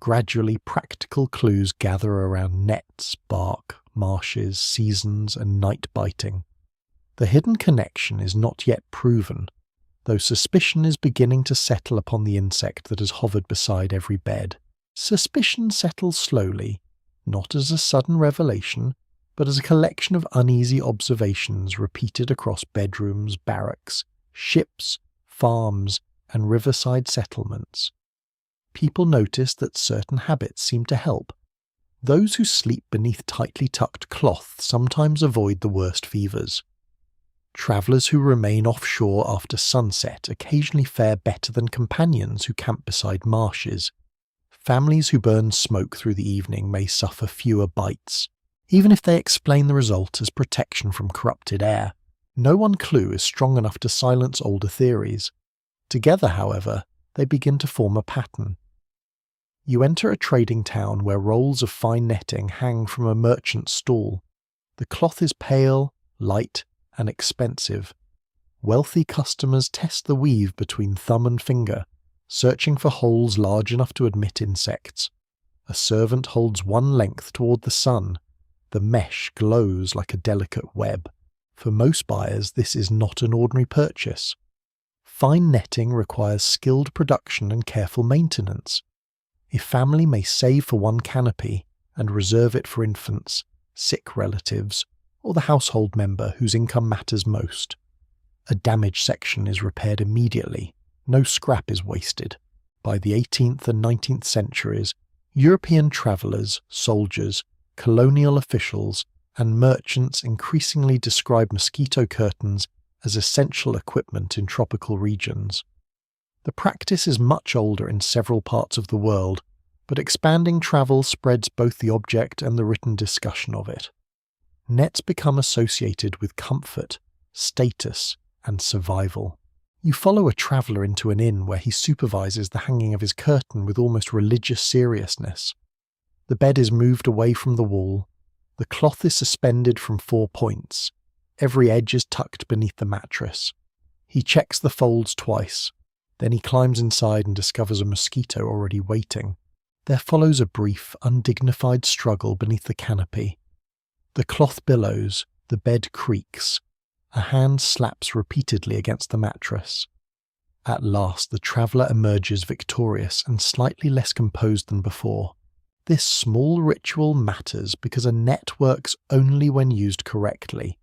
Gradually, practical clues gather around nets, bark, marshes, seasons, and night biting. The hidden connection is not yet proven, though suspicion is beginning to settle upon the insect that has hovered beside every bed. Suspicion settles slowly, not as a sudden revelation, but as a collection of uneasy observations repeated across bedrooms, barracks, ships, farms, and riverside settlements. People notice that certain habits seem to help. Those who sleep beneath tightly tucked cloth sometimes avoid the worst fevers. Travellers who remain offshore after sunset occasionally fare better than companions who camp beside marshes. Families who burn smoke through the evening may suffer fewer bites, even if they explain the result as protection from corrupted air. No one clue is strong enough to silence older theories. Together, however, they begin to form a pattern. You enter a trading town where rolls of fine netting hang from a merchant's stall. The cloth is pale, light, and expensive. Wealthy customers test the weave between thumb and finger, searching for holes large enough to admit insects. A servant holds one length toward the sun. The mesh glows like a delicate web. For most buyers, this is not an ordinary purchase. Fine netting requires skilled production and careful maintenance. A family may save for one canopy and reserve it for infants, sick relatives, or the household member whose income matters most. A damaged section is repaired immediately. No scrap is wasted. By the 18th and 19th centuries, European travellers, soldiers, colonial officials, and merchants increasingly describe mosquito curtains as essential equipment in tropical regions. The practice is much older in several parts of the world, but expanding travel spreads both the object and the written discussion of it. Nets become associated with comfort, status, and survival. You follow a traveller into an inn where he supervises the hanging of his curtain with almost religious seriousness. The bed is moved away from the wall. The cloth is suspended from 4 points. Every edge is tucked beneath the mattress. He checks the folds twice. Then he climbs inside and discovers a mosquito already waiting. There follows a brief, undignified struggle beneath the canopy. The cloth billows, the bed creaks. A hand slaps repeatedly against the mattress. At last the traveller emerges victorious and slightly less composed than before. This small ritual matters because a net works only when used correctly.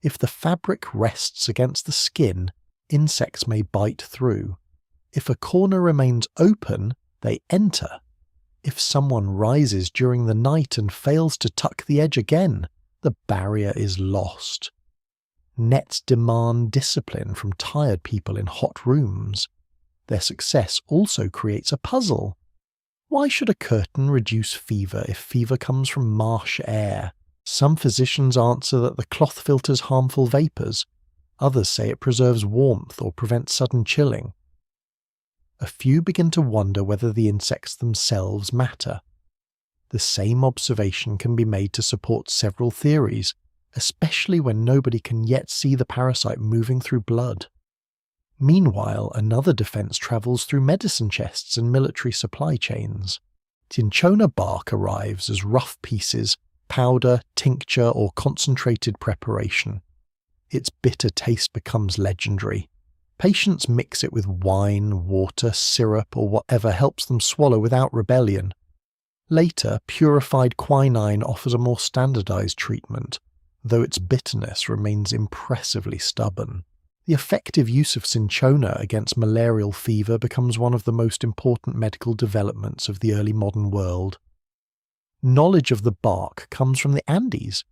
If the fabric rests against the skin, insects may bite through. If a corner remains open, they enter. If someone rises during the night and fails to tuck the edge again, the barrier is lost. Nets demand discipline from tired people in hot rooms. Their success also creates a puzzle. Why should a curtain reduce fever if fever comes from marsh air? Some physicians answer that the cloth filters harmful vapours. Others say it preserves warmth or prevents sudden chilling. A few begin to wonder whether the insects themselves matter. The same observation can be made to support several theories, especially when nobody can yet see the parasite moving through blood. Meanwhile, another defense travels through medicine chests and military supply chains. Cinchona bark arrives as rough pieces, powder, tincture, or concentrated preparation. Its bitter taste becomes legendary. Patients mix it with wine, water, syrup, or whatever helps them swallow without rebellion. Later, purified quinine offers a more standardized treatment, though its bitterness remains impressively stubborn. The effective use of cinchona against malarial fever becomes one of the most important medical developments of the early modern world. Knowledge of the bark comes from the Andes,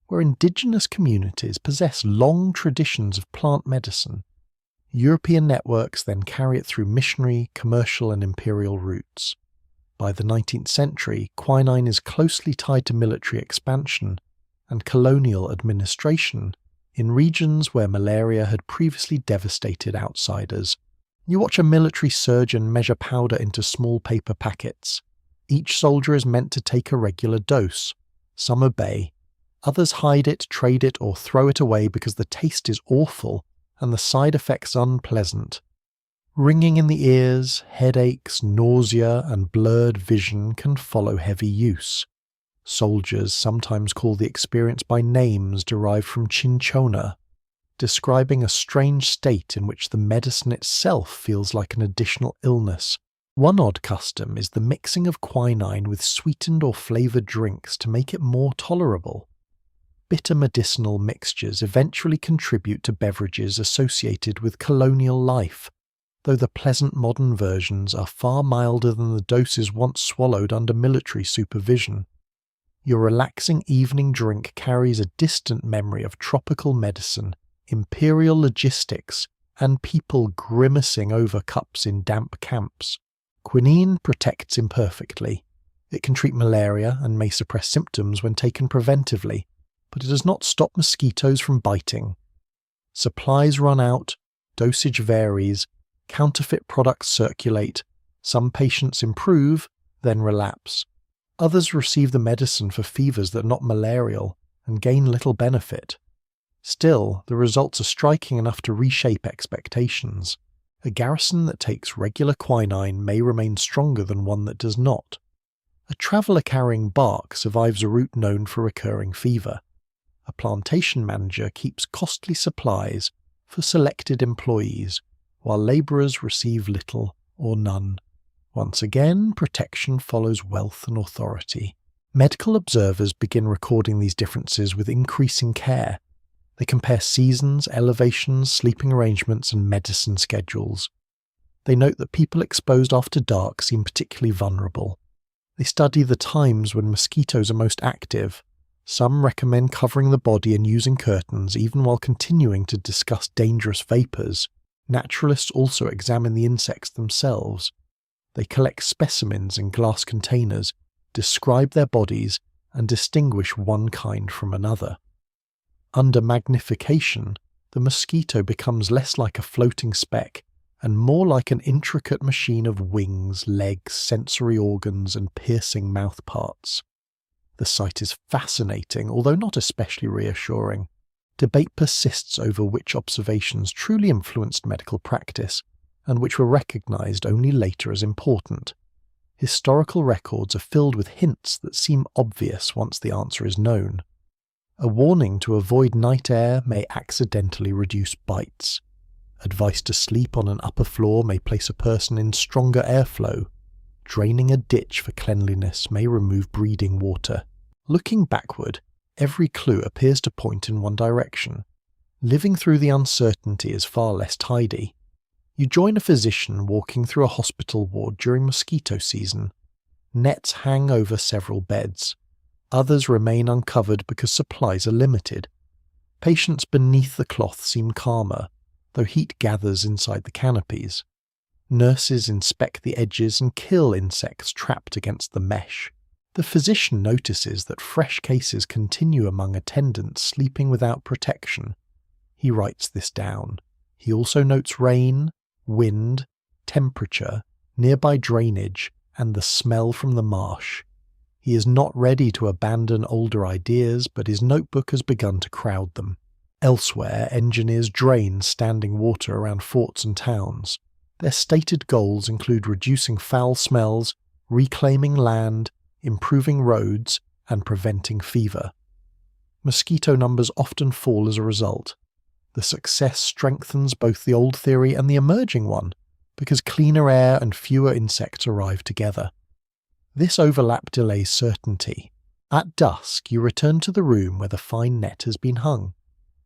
where indigenous communities possess long traditions of plant medicine. European networks then carry it through missionary, commercial, and imperial routes. By the 19th century, quinine is closely tied to military expansion and colonial administration in regions where malaria had previously devastated outsiders. You watch a military surgeon measure powder into small paper packets. Each soldier is meant to take a regular dose. Some obey. Others hide it, trade it, or throw it away because the taste is awful and the side effects unpleasant. Ringing in the ears, headaches, nausea, and blurred vision can follow heavy use. Soldiers sometimes call the experience by names derived from cinchona, describing a strange state in which the medicine itself feels like an additional illness. One odd custom is the mixing of quinine with sweetened or flavoured drinks to make it more tolerable. Bitter medicinal mixtures eventually contribute to beverages associated with colonial life, though the pleasant modern versions are far milder than the doses once swallowed under military supervision. Your relaxing evening drink carries a distant memory of tropical medicine, imperial logistics, and people grimacing over cups in damp camps. Quinine protects imperfectly. It can treat malaria and may suppress symptoms when taken preventively, but it does not stop mosquitoes from biting. Supplies run out, dosage varies, counterfeit products circulate, some patients improve, then relapse. Others receive the medicine for fevers that are not malarial and gain little benefit. Still, the results are striking enough to reshape expectations. A garrison that takes regular quinine may remain stronger than one that does not. A traveller carrying bark survives a route known for recurring fever. A plantation manager keeps costly supplies for selected employees, while labourers receive little or none. Once again, protection follows wealth and authority. Medical observers begin recording these differences with increasing care. They compare seasons, elevations, sleeping arrangements, and medicine schedules. They note that people exposed after dark seem particularly vulnerable. They study the times when mosquitoes are most active. Some recommend covering the body and using curtains even while continuing to discuss dangerous vapours. Naturalists also examine the insects themselves. They collect specimens in glass containers, describe their bodies, and distinguish one kind from another. Under magnification, the mosquito becomes less like a floating speck and more like an intricate machine of wings, legs, sensory organs, and piercing mouth parts. The sight is fascinating, although not especially reassuring. Debate persists over which observations truly influenced medical practice, and which were recognized only later as important. Historical records are filled with hints that seem obvious once the answer is known. A warning to avoid night air may accidentally reduce bites. Advice to sleep on an upper floor may place a person in stronger airflow. Draining a ditch for cleanliness may remove breeding water. Looking backward, every clue appears to point in one direction. Living through the uncertainty is far less tidy. You join a physician walking through a hospital ward during mosquito season. Nets hang over several beds. Others remain uncovered because supplies are limited. Patients beneath the cloth seem calmer, though heat gathers inside the canopies. Nurses inspect the edges and kill insects trapped against the mesh. The physician notices that fresh cases continue among attendants sleeping without protection. He writes this down. He also notes rain, wind, temperature, nearby drainage, and the smell from the marsh. He is not ready to abandon older ideas, but his notebook has begun to crowd them. Elsewhere, engineers drain standing water around forts and towns. Their stated goals include reducing foul smells, reclaiming land, improving roads, and preventing fever. Mosquito numbers often fall as a result. The success strengthens both the old theory and the emerging one, because cleaner air and fewer insects arrive together. This overlap delays certainty. At dusk, you return to the room where the fine net has been hung.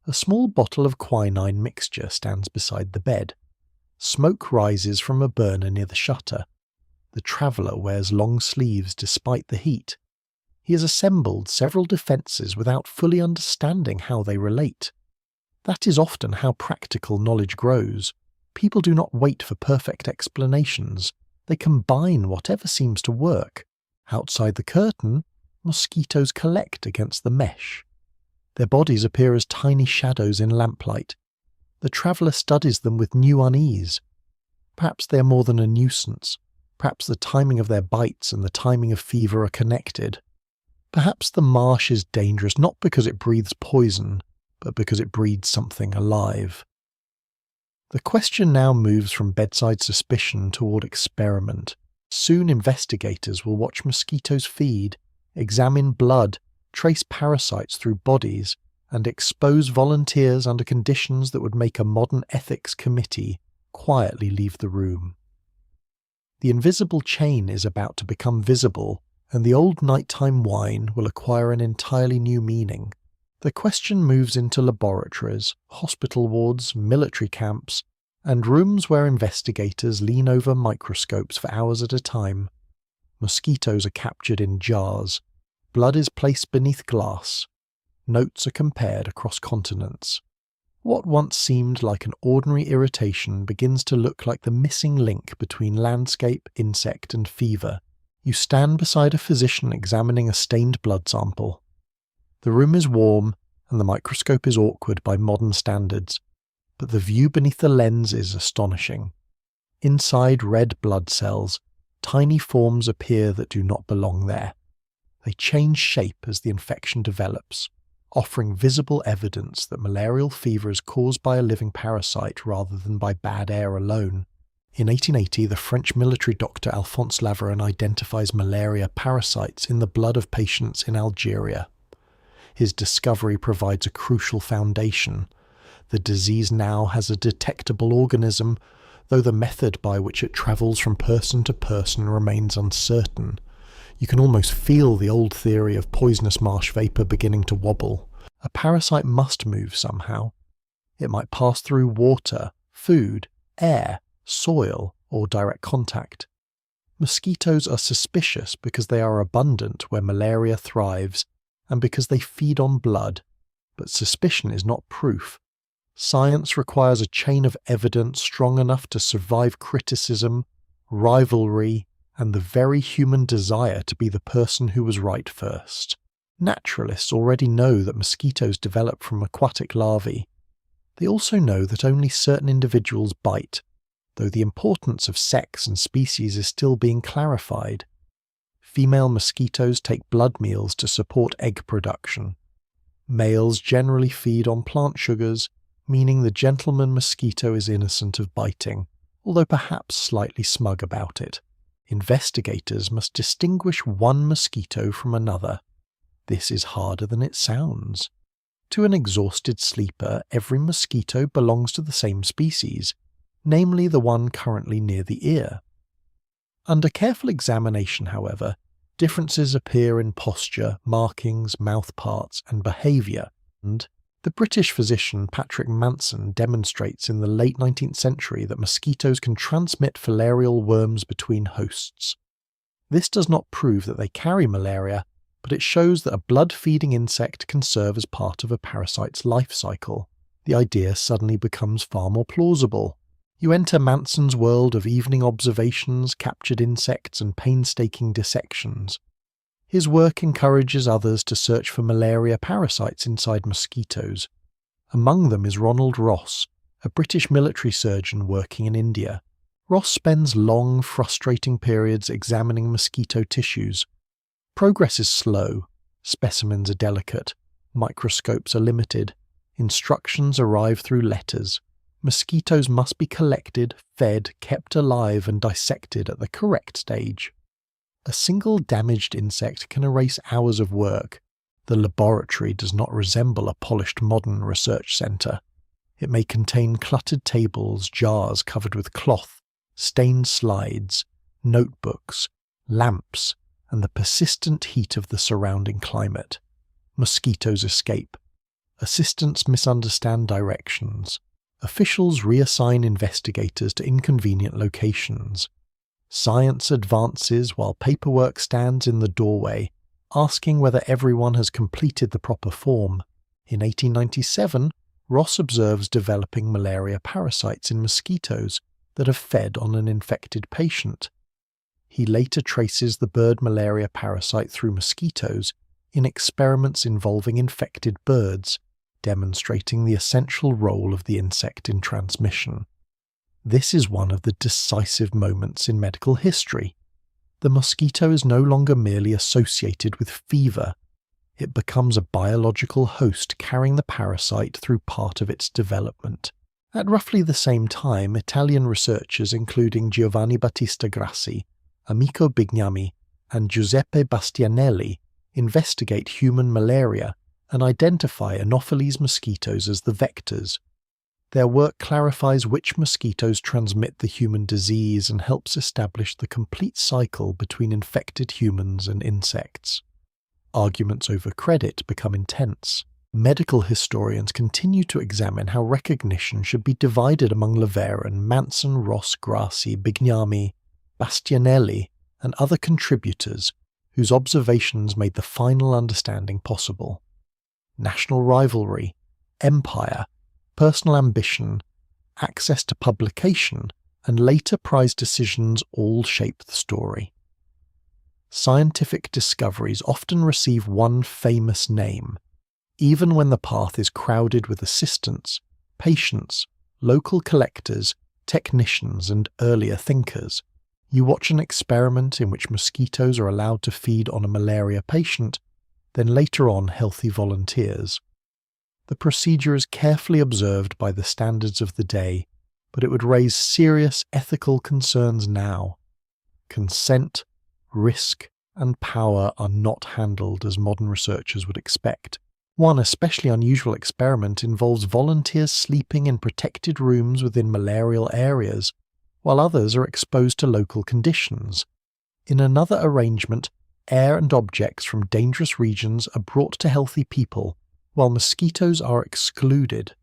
A small bottle of quinine mixture stands beside the bed. Smoke rises from a burner near the shutter. The traveller wears long sleeves despite the heat. He has assembled several defences without fully understanding how they relate. That is often how practical knowledge grows. People do not wait for perfect explanations. They combine whatever seems to work. Outside the curtain, mosquitoes collect against the mesh. Their bodies appear as tiny shadows in lamplight. The traveller studies them with new unease. Perhaps they are more than a nuisance. Perhaps the timing of their bites and the timing of fever are connected. Perhaps the marsh is dangerous not because it breathes poison, but because it breeds something alive. The question now moves from bedside suspicion toward experiment. Soon investigators will watch mosquitoes feed, examine blood, trace parasites through bodies, and expose volunteers under conditions that would make a modern ethics committee quietly leave the room. The invisible chain is about to become visible, and the old nighttime whine will acquire an entirely new meaning. The question moves into laboratories, hospital wards, military camps, and rooms where investigators lean over microscopes for hours at a time. Mosquitoes are captured in jars. Blood is placed beneath glass. Notes are compared across continents. What once seemed like an ordinary irritation begins to look like the missing link between landscape, insect, and fever. You stand beside a physician examining a stained blood sample. The room is warm, and the microscope is awkward by modern standards, but the view beneath the lens is astonishing. Inside red blood cells, tiny forms appear that do not belong there. They change shape as the infection develops, offering visible evidence that malarial fever is caused by a living parasite rather than by bad air alone. In 1880, the French military doctor Alphonse Laveran identifies malaria parasites in the blood of patients in Algeria. His discovery provides a crucial foundation. The disease now has a detectable organism, though the method by which it travels from person to person remains uncertain. You can almost feel the old theory of poisonous marsh vapour beginning to wobble. A parasite must move somehow. It might pass through water, food, air, soil, or direct contact. Mosquitoes are suspicious because they are abundant where malaria thrives and because they feed on blood, but suspicion is not proof. Science requires a chain of evidence strong enough to survive criticism, rivalry, and the very human desire to be the person who was right first. Naturalists already know that mosquitoes develop from aquatic larvae. They also know that only certain individuals bite, though the importance of sex and species is still being clarified. Female mosquitoes take blood meals to support egg production. Males generally feed on plant sugars, meaning the gentleman mosquito is innocent of biting, although perhaps slightly smug about it. Investigators must distinguish one mosquito from another. This is harder than it sounds. To an exhausted sleeper, every mosquito belongs to the same species, namely the one currently near the ear. Under careful examination, however, differences appear in posture, markings, mouth parts, and behaviour, and the British physician Patrick Manson demonstrates in the late 19th century that mosquitoes can transmit filarial worms between hosts. This does not prove that they carry malaria, but it shows that a blood-feeding insect can serve as part of a parasite's life cycle. The idea suddenly becomes far more plausible. You enter Manson's world of evening observations, captured insects, and painstaking dissections. His work encourages others to search for malaria parasites inside mosquitoes. Among them is Ronald Ross, a British military surgeon working in India. Ross spends long, frustrating periods examining mosquito tissues. Progress is slow, specimens are delicate, microscopes are limited, instructions arrive through letters. Mosquitoes must be collected, fed, kept alive and dissected at the correct stage. A single damaged insect can erase hours of work. The laboratory does not resemble a polished modern research centre. It may contain cluttered tables, jars covered with cloth, stained slides, notebooks, lamps, and the persistent heat of the surrounding climate. Mosquitoes escape. Assistants misunderstand directions. Officials reassign investigators to inconvenient locations. Science advances while paperwork stands in the doorway, asking whether everyone has completed the proper form. In 1897, Ross observes developing malaria parasites in mosquitoes that have fed on an infected patient. He later traces the bird malaria parasite through mosquitoes in experiments involving infected birds, demonstrating the essential role of the insect in transmission. This is one of the decisive moments in medical history. The mosquito is no longer merely associated with fever. It becomes a biological host carrying the parasite through part of its development. At roughly the same time, Italian researchers including Giovanni Battista Grassi, Amico Bignami, and Giuseppe Bastianelli investigate human malaria and identify Anopheles mosquitoes as the vectors. Their work clarifies which mosquitoes transmit the human disease and helps establish the complete cycle between infected humans and insects. Arguments over credit become intense. Medical historians continue to examine how recognition should be divided among Leveran, Manson, Ross, Grassi, Bignami, Bastianelli, and other contributors whose observations made the final understanding possible. National rivalry, empire, personal ambition, access to publication, and later prize decisions all shape the story. Scientific discoveries often receive one famous name, even when the path is crowded with assistants, patients, local collectors, technicians, and earlier thinkers. You watch an experiment in which mosquitoes are allowed to feed on a malaria patient, then later on healthy volunteers. The procedure is carefully observed by the standards of the day, but it would raise serious ethical concerns now. Consent, risk, and power are not handled as modern researchers would expect. One especially unusual experiment involves volunteers sleeping in protected rooms within malarial areas, while others are exposed to local conditions. In another arrangement, air and objects from dangerous regions are brought to healthy people, while mosquitoes are excluded.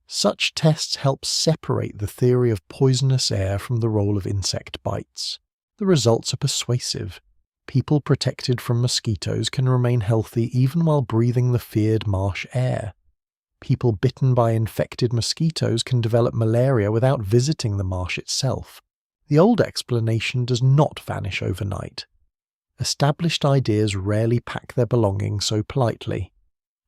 Such tests help separate the theory of poisonous air from the role of insect bites. The results are persuasive. People protected from mosquitoes can remain healthy even while breathing the feared marsh air. People bitten by infected mosquitoes can develop malaria without visiting the marsh itself. The old explanation does not vanish overnight. Established ideas rarely pack their belongings so politely.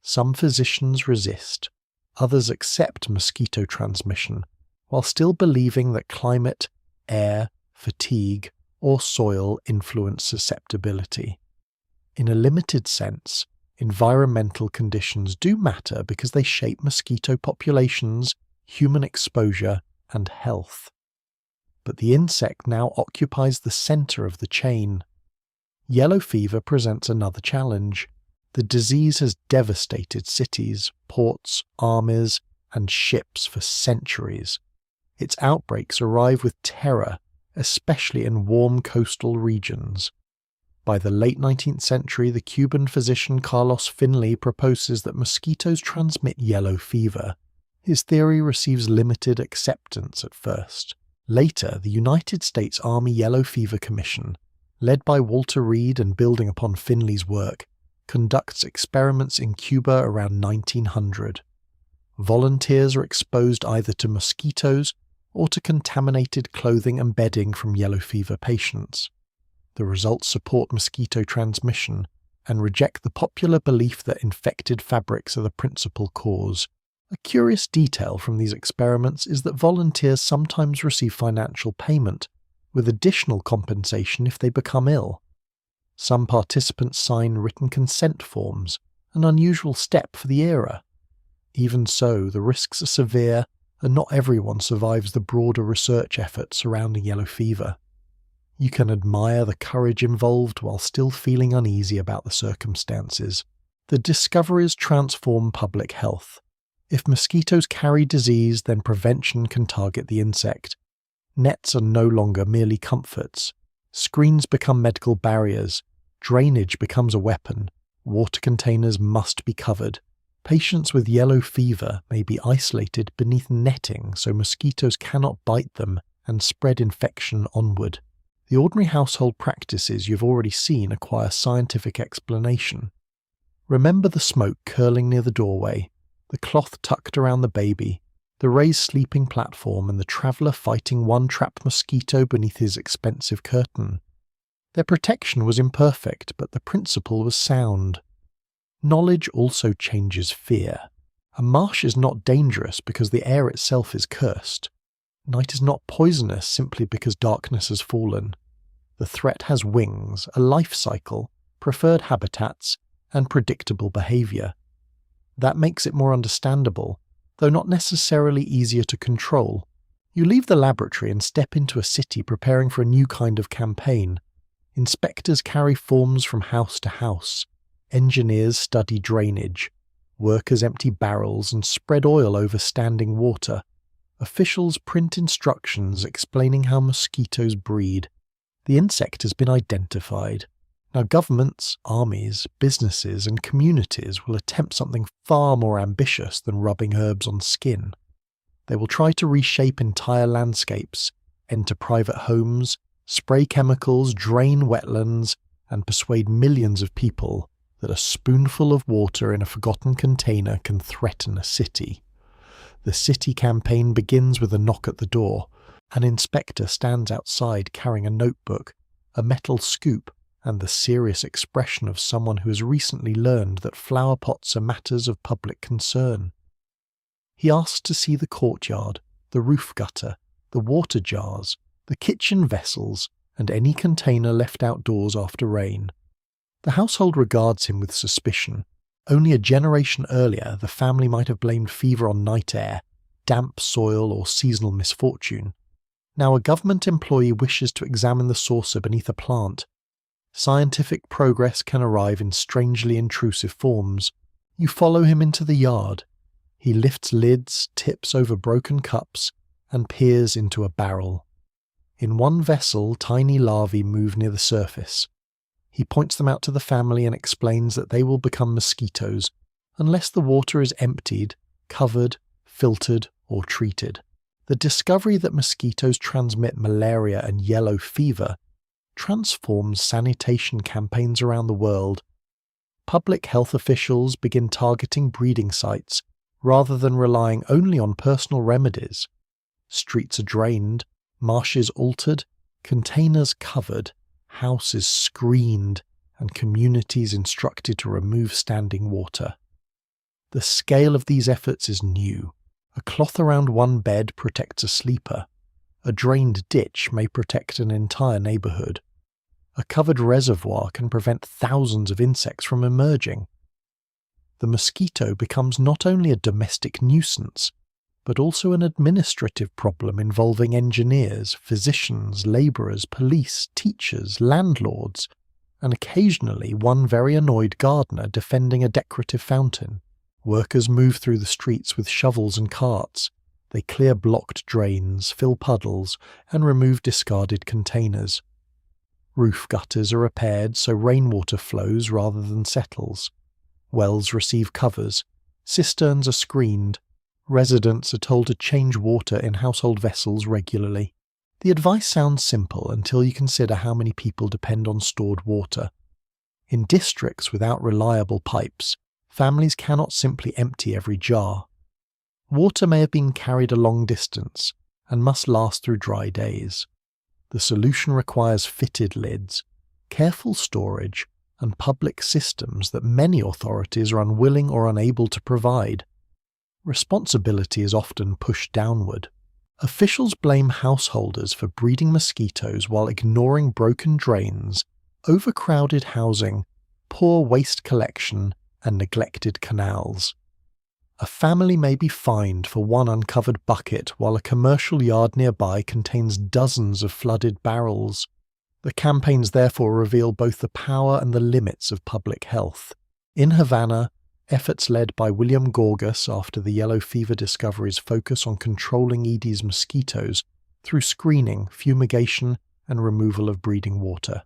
Some physicians resist, others accept mosquito transmission, while still believing that climate, air, fatigue, or soil influence susceptibility. In a limited sense, environmental conditions do matter because they shape mosquito populations, human exposure, and health. But the insect now occupies the center of the chain. Yellow fever presents another challenge. The disease has devastated cities, ports, armies, and ships for centuries. Its outbreaks arrive with terror, especially in warm coastal regions. By the late 19th century, the Cuban physician Carlos Finley proposes that mosquitoes transmit yellow fever. His theory receives limited acceptance at first. Later, the United States Army Yellow Fever Commission, led by Walter Reed and building upon Finley's work, conducts experiments in Cuba around 1900. Volunteers are exposed either to mosquitoes or to contaminated clothing and bedding from yellow fever patients. The results support mosquito transmission and reject the popular belief that infected fabrics are the principal cause. A curious detail from these experiments is that volunteers sometimes receive financial payment, with additional compensation if they become ill. Some participants sign written consent forms, an unusual step for the era. Even so, the risks are severe, and not everyone survives the broader research effort surrounding yellow fever. You can admire the courage involved while still feeling uneasy about the circumstances. The discoveries transform public health. If mosquitoes carry disease, then prevention can target the insect. Nets are no longer merely comforts. Screens become medical barriers. Drainage becomes a weapon. Water containers must be covered. Patients with yellow fever may be isolated beneath netting so mosquitoes cannot bite them and spread infection onward. The ordinary household practices you've already seen acquire scientific explanation. Remember the smoke curling near the doorway, the cloth tucked around the baby, the raised sleeping platform, and the traveller fighting one trapped mosquito beneath his expensive curtain. Their protection was imperfect, but the principle was sound. Knowledge also changes fear. A marsh is not dangerous because the air itself is cursed. Night is not poisonous simply because darkness has fallen. The threat has wings, a life cycle, preferred habitats, and predictable behaviour. That makes it more understandable, though not necessarily easier to control. You leave the laboratory and step into a city preparing for a new kind of campaign. Inspectors carry forms from house to house. Engineers study drainage. Workers empty barrels and spread oil over standing water. Officials print instructions explaining how mosquitoes breed. The insect has been identified. Now governments, armies, businesses and communities will attempt something far more ambitious than rubbing herbs on skin. They will try to reshape entire landscapes, enter private homes, spray chemicals, drain wetlands, and persuade millions of people that a spoonful of water in a forgotten container can threaten a city. The city campaign begins with a knock at the door. An inspector stands outside carrying a notebook, a metal scoop, and the serious expression of someone who has recently learned that flower pots are matters of public concern. He asks to see the courtyard, the roof gutter, the water jars, the kitchen vessels, and any container left outdoors after rain. The household regards him with suspicion. Only a generation earlier, the family might have blamed fever on night air, damp soil, or seasonal misfortune. Now a government employee wishes to examine the saucer beneath a plant. Scientific progress can arrive in strangely intrusive forms. You follow him into the yard. He lifts lids, tips over broken cups, and peers into a barrel. In one vessel, tiny larvae move near the surface. He points them out to the family and explains that they will become mosquitoes unless the water is emptied, covered, filtered, or treated. The discovery that mosquitoes transmit malaria and yellow fever transforms sanitation campaigns around the world. Public health officials begin targeting breeding sites rather than relying only on personal remedies. Streets are drained, marshes altered, containers covered, houses screened, and communities instructed to remove standing water. The scale of these efforts is new. A cloth around one bed protects a sleeper. A drained ditch may protect an entire neighbourhood. A covered reservoir can prevent thousands of insects from emerging. The mosquito becomes not only a domestic nuisance, but also an administrative problem involving engineers, physicians, labourers, police, teachers, landlords, and occasionally one very annoyed gardener defending a decorative fountain. Workers move through the streets with shovels and carts. They clear blocked drains, fill puddles, and remove discarded containers. Roof gutters are repaired so rainwater flows rather than settles. Wells receive covers. Cisterns are screened. Residents are told to change water in household vessels regularly. The advice sounds simple until you consider how many people depend on stored water. In districts without reliable pipes, families cannot simply empty every jar. Water may have been carried a long distance and must last through dry days. The solution requires fitted lids, careful storage, and public systems that many authorities are unwilling or unable to provide. Responsibility is often pushed downward. Officials blame householders for breeding mosquitoes while ignoring broken drains, overcrowded housing, poor waste collection, and neglected canals. A family may be fined for one uncovered bucket while a commercial yard nearby contains dozens of flooded barrels. The campaigns therefore reveal both the power and the limits of public health. In Havana, efforts led by William Gorgas after the yellow fever discoveries focus on controlling Aedes mosquitoes through screening, fumigation, and removal of breeding water.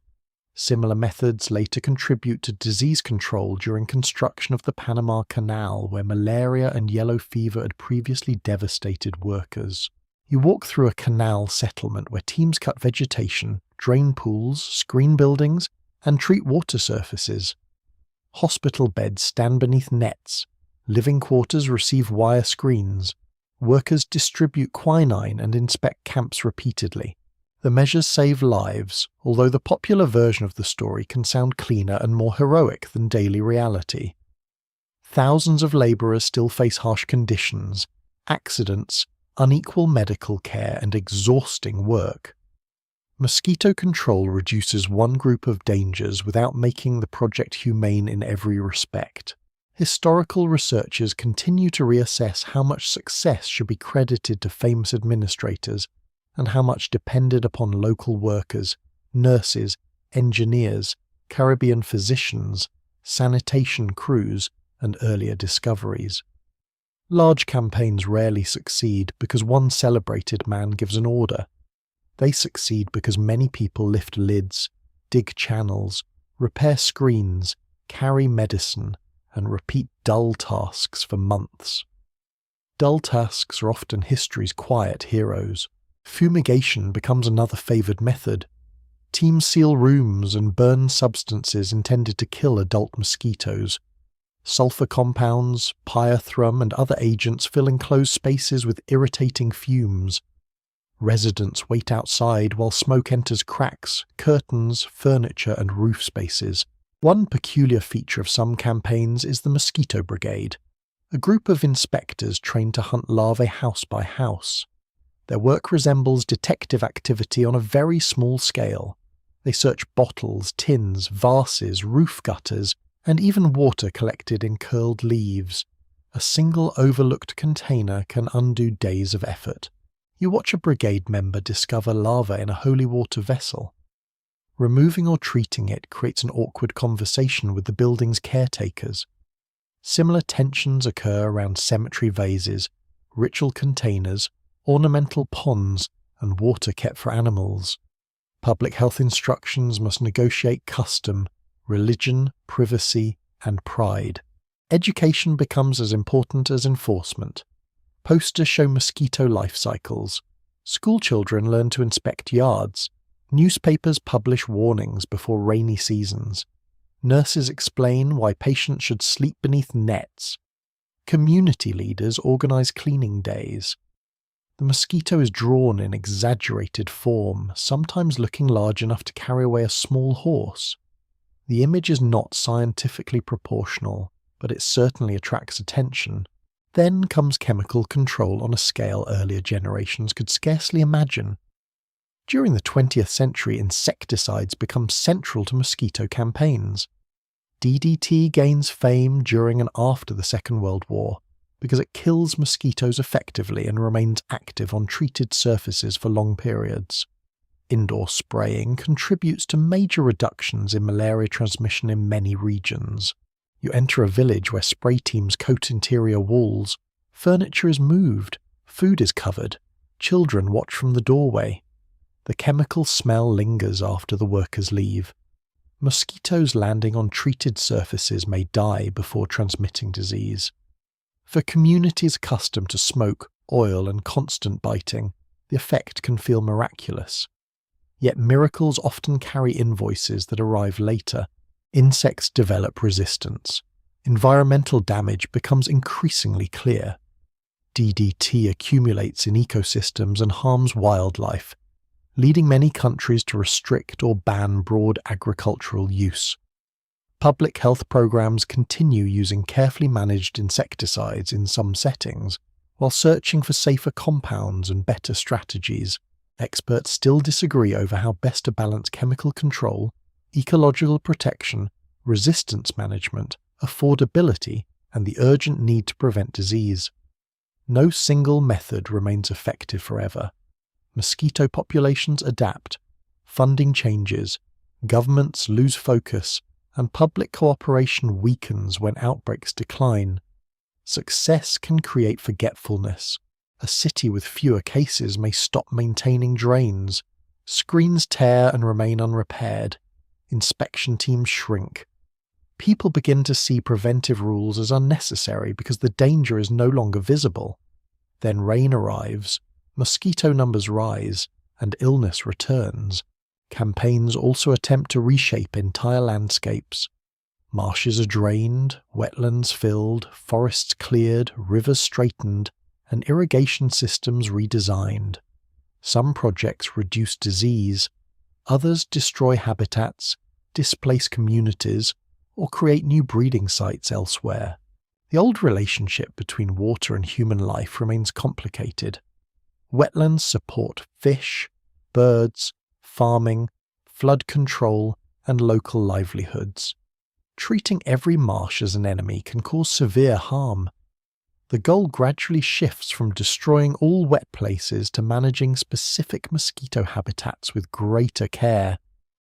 Similar methods later contribute to disease control during construction of the Panama Canal, where malaria and yellow fever had previously devastated workers. You walk through a canal settlement where teams cut vegetation, drain pools, screen buildings, and treat water surfaces. Hospital beds stand beneath nets, living quarters receive wire screens, workers distribute quinine and inspect camps repeatedly. The measures save lives, although the popular version of the story can sound cleaner and more heroic than daily reality. Thousands of labourers still face harsh conditions, accidents, unequal medical care, and exhausting work. Mosquito control reduces one group of dangers without making the project humane in every respect. Historical researchers continue to reassess how much success should be credited to famous administrators and how much depended upon local workers, nurses, engineers, Caribbean physicians, sanitation crews, and earlier discoveries. Large campaigns rarely succeed because one celebrated man gives an order. They succeed because many people lift lids, dig channels, repair screens, carry medicine, and repeat dull tasks for months. Dull tasks are often history's quiet heroes. Fumigation becomes another favoured method. Teams seal rooms and burn substances intended to kill adult mosquitoes. Sulfur compounds, pyrethrum, and other agents fill enclosed spaces with irritating fumes. Residents wait outside while smoke enters cracks, curtains, furniture, and roof spaces. One peculiar feature of some campaigns is the Mosquito Brigade, a group of inspectors trained to hunt larvae house by house. Their work resembles detective activity on a very small scale. They search bottles, tins, vases, roof gutters, and even water collected in curled leaves. A single overlooked container can undo days of effort. You watch a brigade member discover larvae in a holy water vessel. Removing or treating it creates an awkward conversation with the building's caretakers. Similar tensions occur around cemetery vases, ritual containers, ornamental ponds, and water kept for animals. Public health instructions must negotiate custom, religion, privacy, and pride. Education becomes as important as enforcement. Posters show mosquito life cycles. School children learn to inspect yards. Newspapers publish warnings before rainy seasons. Nurses explain why patients should sleep beneath nets. Community leaders organize cleaning days. The mosquito is drawn in exaggerated form, sometimes looking large enough to carry away a small horse. The image is not scientifically proportional, but it certainly attracts attention. Then comes chemical control on a scale earlier generations could scarcely imagine. During the 20th century, insecticides become central to mosquito campaigns. DDT gains fame during and after the Second World War because it kills mosquitoes effectively and remains active on treated surfaces for long periods. Indoor spraying contributes to major reductions in malaria transmission in many regions. You enter a village where spray teams coat interior walls, furniture is moved, food is covered, children watch from the doorway. The chemical smell lingers after the workers leave. Mosquitoes landing on treated surfaces may die before transmitting disease. For communities accustomed to smoke, oil, and constant biting, the effect can feel miraculous. Yet miracles often carry invoices that arrive later. Insects develop resistance. Environmental damage becomes increasingly clear. DDT accumulates in ecosystems and harms wildlife, leading many countries to restrict or ban broad agricultural use. Public health programs continue using carefully managed insecticides in some settings, while searching for safer compounds and better strategies. Experts still disagree over how best to balance chemical control, ecological protection, resistance management, affordability, and the urgent need to prevent disease. No single method remains effective forever. Mosquito populations adapt, funding changes, governments lose focus, and public cooperation weakens when outbreaks decline. Success can create forgetfulness. A city with fewer cases may stop maintaining drains. Screens tear and remain unrepaired. Inspection teams shrink. People begin to see preventive rules as unnecessary because the danger is no longer visible. Then rain arrives, mosquito numbers rise, and illness returns. Campaigns also attempt to reshape entire landscapes. Marshes are drained, wetlands filled, forests cleared, rivers straightened, and irrigation systems redesigned. Some projects reduce disease, others destroy habitats, displace communities, or create new breeding sites elsewhere. The old relationship between water and human life remains complicated. Wetlands support fish, birds, farming, flood control, and local livelihoods. Treating every marsh as an enemy can cause severe harm. The goal gradually shifts from destroying all wet places to managing specific mosquito habitats with greater care.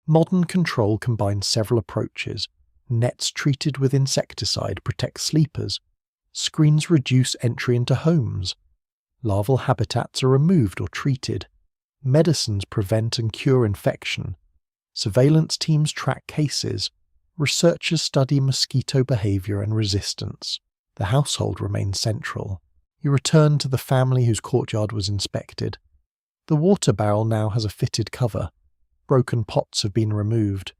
Modern control combines several approaches. Nets treated with insecticide protect sleepers. Screens reduce entry into homes. Larval habitats are removed or treated. Medicines prevent and cure infection. Surveillance teams track cases. Researchers study mosquito behavior and resistance. The household remains central. You return to the family whose courtyard was inspected. The water barrel now has a fitted cover. Broken pots have been removed.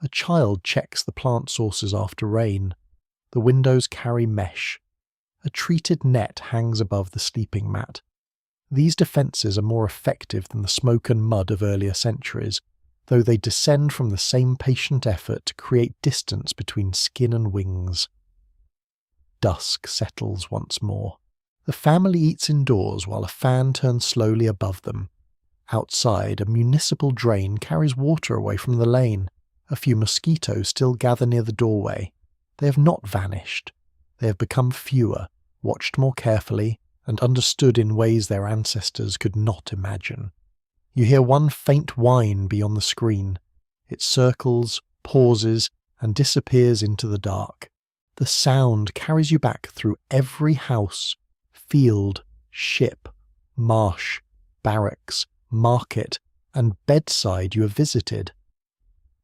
A child checks the plant sources after rain. The windows carry mesh. A treated net hangs above the sleeping mat. These defences are more effective than the smoke and mud of earlier centuries, though they descend from the same patient effort to create distance between skin and wings. Dusk settles once more. The family eats indoors while a fan turns slowly above them. Outside, a municipal drain carries water away from the lane. A few mosquitoes still gather near the doorway. They have not vanished. They have become fewer, watched more carefully, and understood in ways their ancestors could not imagine. You hear one faint whine beyond the screen. It circles, pauses, and disappears into the dark. The sound carries you back through every house, field, ship, marsh, barracks, market, and bedside you have visited.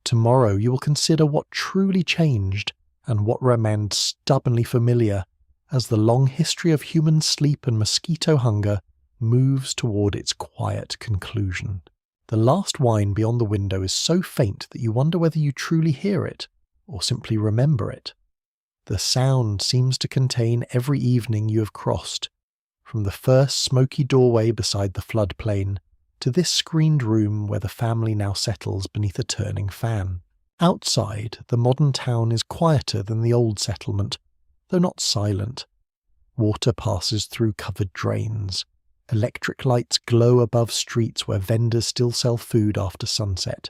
Tomorrow you will consider what truly changed and what remained stubbornly familiar as the long history of human sleep and mosquito hunger moves toward its quiet conclusion. The last whine beyond the window is so faint that you wonder whether you truly hear it or simply remember it. The sound seems to contain every evening you have crossed, from the first smoky doorway beside the floodplain to this screened room where the family now settles beneath a turning fan. Outside, the modern town is quieter than the old settlement, though not silent. Water passes through covered drains. Electric lights glow above streets where vendors still sell food after sunset.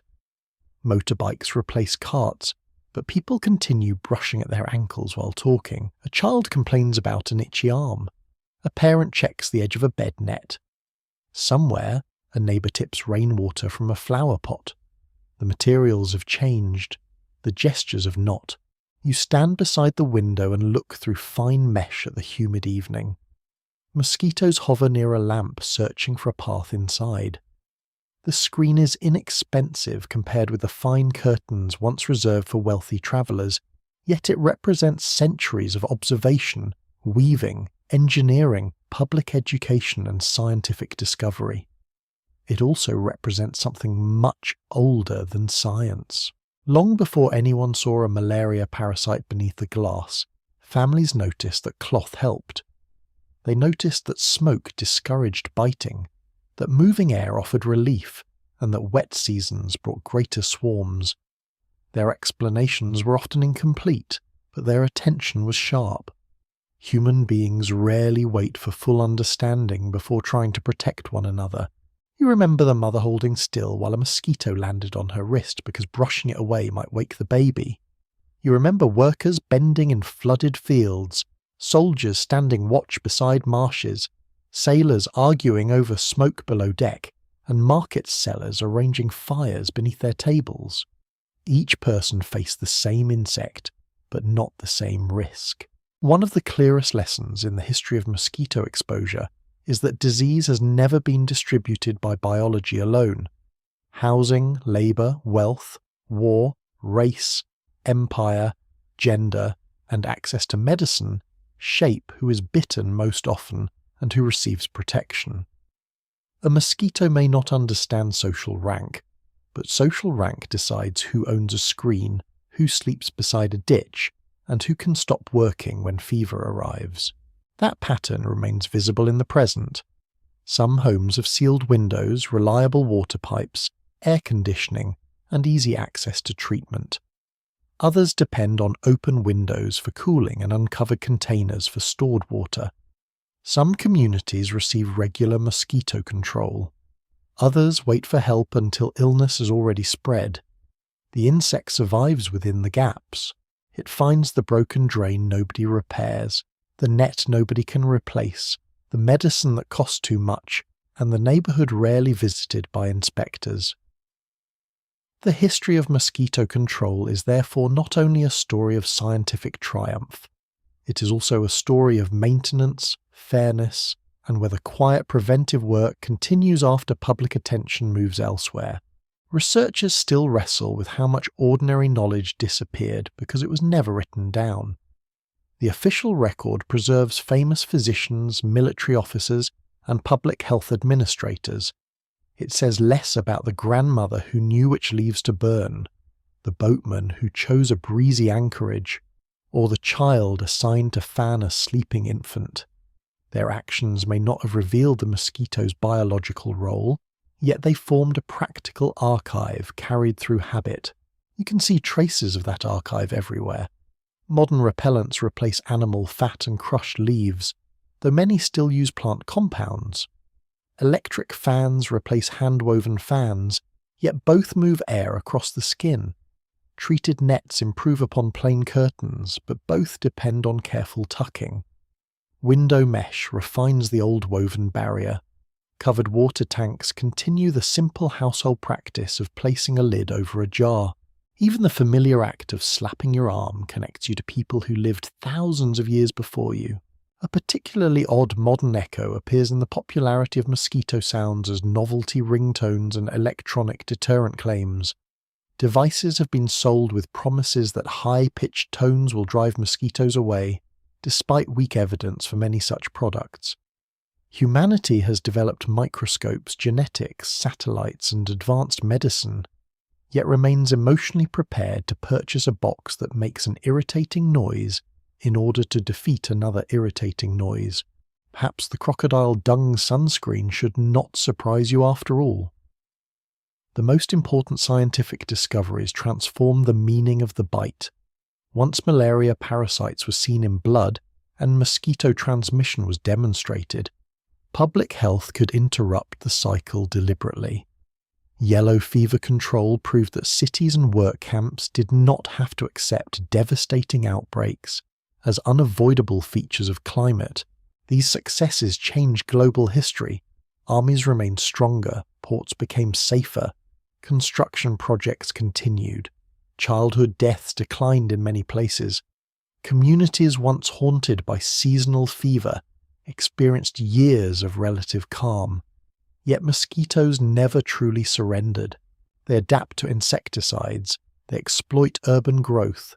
Motorbikes replace carts, but people continue brushing at their ankles while talking. A child complains about an itchy arm. A parent checks the edge of a bed net. Somewhere, a neighbour tips rainwater from a flower pot. The materials have changed. The gestures have not. You stand beside the window and look through fine mesh at the humid evening. Mosquitoes hover near a lamp searching for a path inside. The screen is inexpensive compared with the fine curtains once reserved for wealthy travellers, yet it represents centuries of observation, weaving, engineering, public education and scientific discovery. It also represents something much older than science. Long before anyone saw a malaria parasite beneath the glass, families noticed that cloth helped. They noticed that smoke discouraged biting, that moving air offered relief, and that wet seasons brought greater swarms. Their explanations were often incomplete, but their attention was sharp. Human beings rarely wait for full understanding before trying to protect one another. You remember the mother holding still while a mosquito landed on her wrist because brushing it away might wake the baby. You remember workers bending in flooded fields, soldiers standing watch beside marshes, sailors arguing over smoke below deck, and market sellers arranging fires beneath their tables. Each person faced the same insect, but not the same risk. One of the clearest lessons in the history of mosquito exposure is that disease has never been distributed by biology alone. Housing, labour, wealth, war, race, empire, gender, and access to medicine shape who is bitten most often and who receives protection. A mosquito may not understand social rank, but social rank decides who owns a screen, who sleeps beside a ditch, and who can stop working when fever arrives. That pattern remains visible in the present. Some homes have sealed windows, reliable water pipes, air conditioning, and easy access to treatment. Others depend on open windows for cooling and uncovered containers for stored water. Some communities receive regular mosquito control. Others wait for help until illness has already spread. The insect survives within the gaps. It finds the broken drain nobody repairs, the net nobody can replace, the medicine that costs too much, and the neighbourhood rarely visited by inspectors. The history of mosquito control is therefore not only a story of scientific triumph, it is also a story of maintenance, fairness, and whether quiet preventive work continues after public attention moves elsewhere. Researchers still wrestle with how much ordinary knowledge disappeared because it was never written down. The official record preserves famous physicians, military officers, and public health administrators. It says less about the grandmother who knew which leaves to burn, the boatman who chose a breezy anchorage, or the child assigned to fan a sleeping infant. Their actions may not have revealed the mosquito's biological role, yet they formed a practical archive carried through habit. You can see traces of that archive everywhere. Modern repellents replace animal fat and crushed leaves, though many still use plant compounds. Electric fans replace hand-woven fans, yet both move air across the skin. Treated nets improve upon plain curtains, but both depend on careful tucking. Window mesh refines the old woven barrier. Covered water tanks continue the simple household practice of placing a lid over a jar. Even the familiar act of slapping your arm connects you to people who lived thousands of years before you. A particularly odd modern echo appears in the popularity of mosquito sounds as novelty ringtones and electronic deterrent claims. Devices have been sold with promises that high-pitched tones will drive mosquitoes away, despite weak evidence for many such products. Humanity has developed microscopes, genetics, satellites, and advanced medicine, yet remains emotionally prepared to purchase a box that makes an irritating noise in order to defeat another irritating noise. Perhaps the crocodile dung sunscreen should not surprise you after all. The most important scientific discoveries transformed the meaning of the bite. Once malaria parasites were seen in blood and mosquito transmission was demonstrated, public health could interrupt the cycle deliberately. Yellow fever control proved that cities and work camps did not have to accept devastating outbreaks as unavoidable features of climate. These successes changed global history. Armies remained stronger, ports became safer, construction projects continued, childhood deaths declined in many places. Communities once haunted by seasonal fever experienced years of relative calm. Yet mosquitoes never truly surrendered. They adapt to insecticides, they exploit urban growth,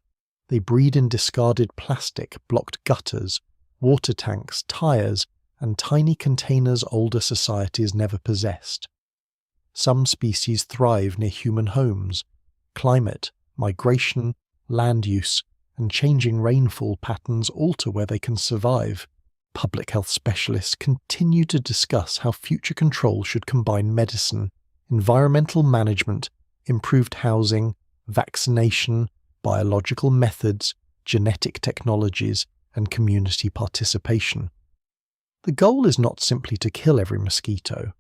they breed in discarded plastic, blocked gutters, water tanks, tires, and tiny containers older societies never possessed. Some species thrive near human homes. Climate, migration, land use, and changing rainfall patterns alter where they can survive. Public health specialists continue to discuss how future control should combine medicine, environmental management, improved housing, vaccination, biological methods, genetic technologies, and community participation. The goal is not simply to kill every mosquito.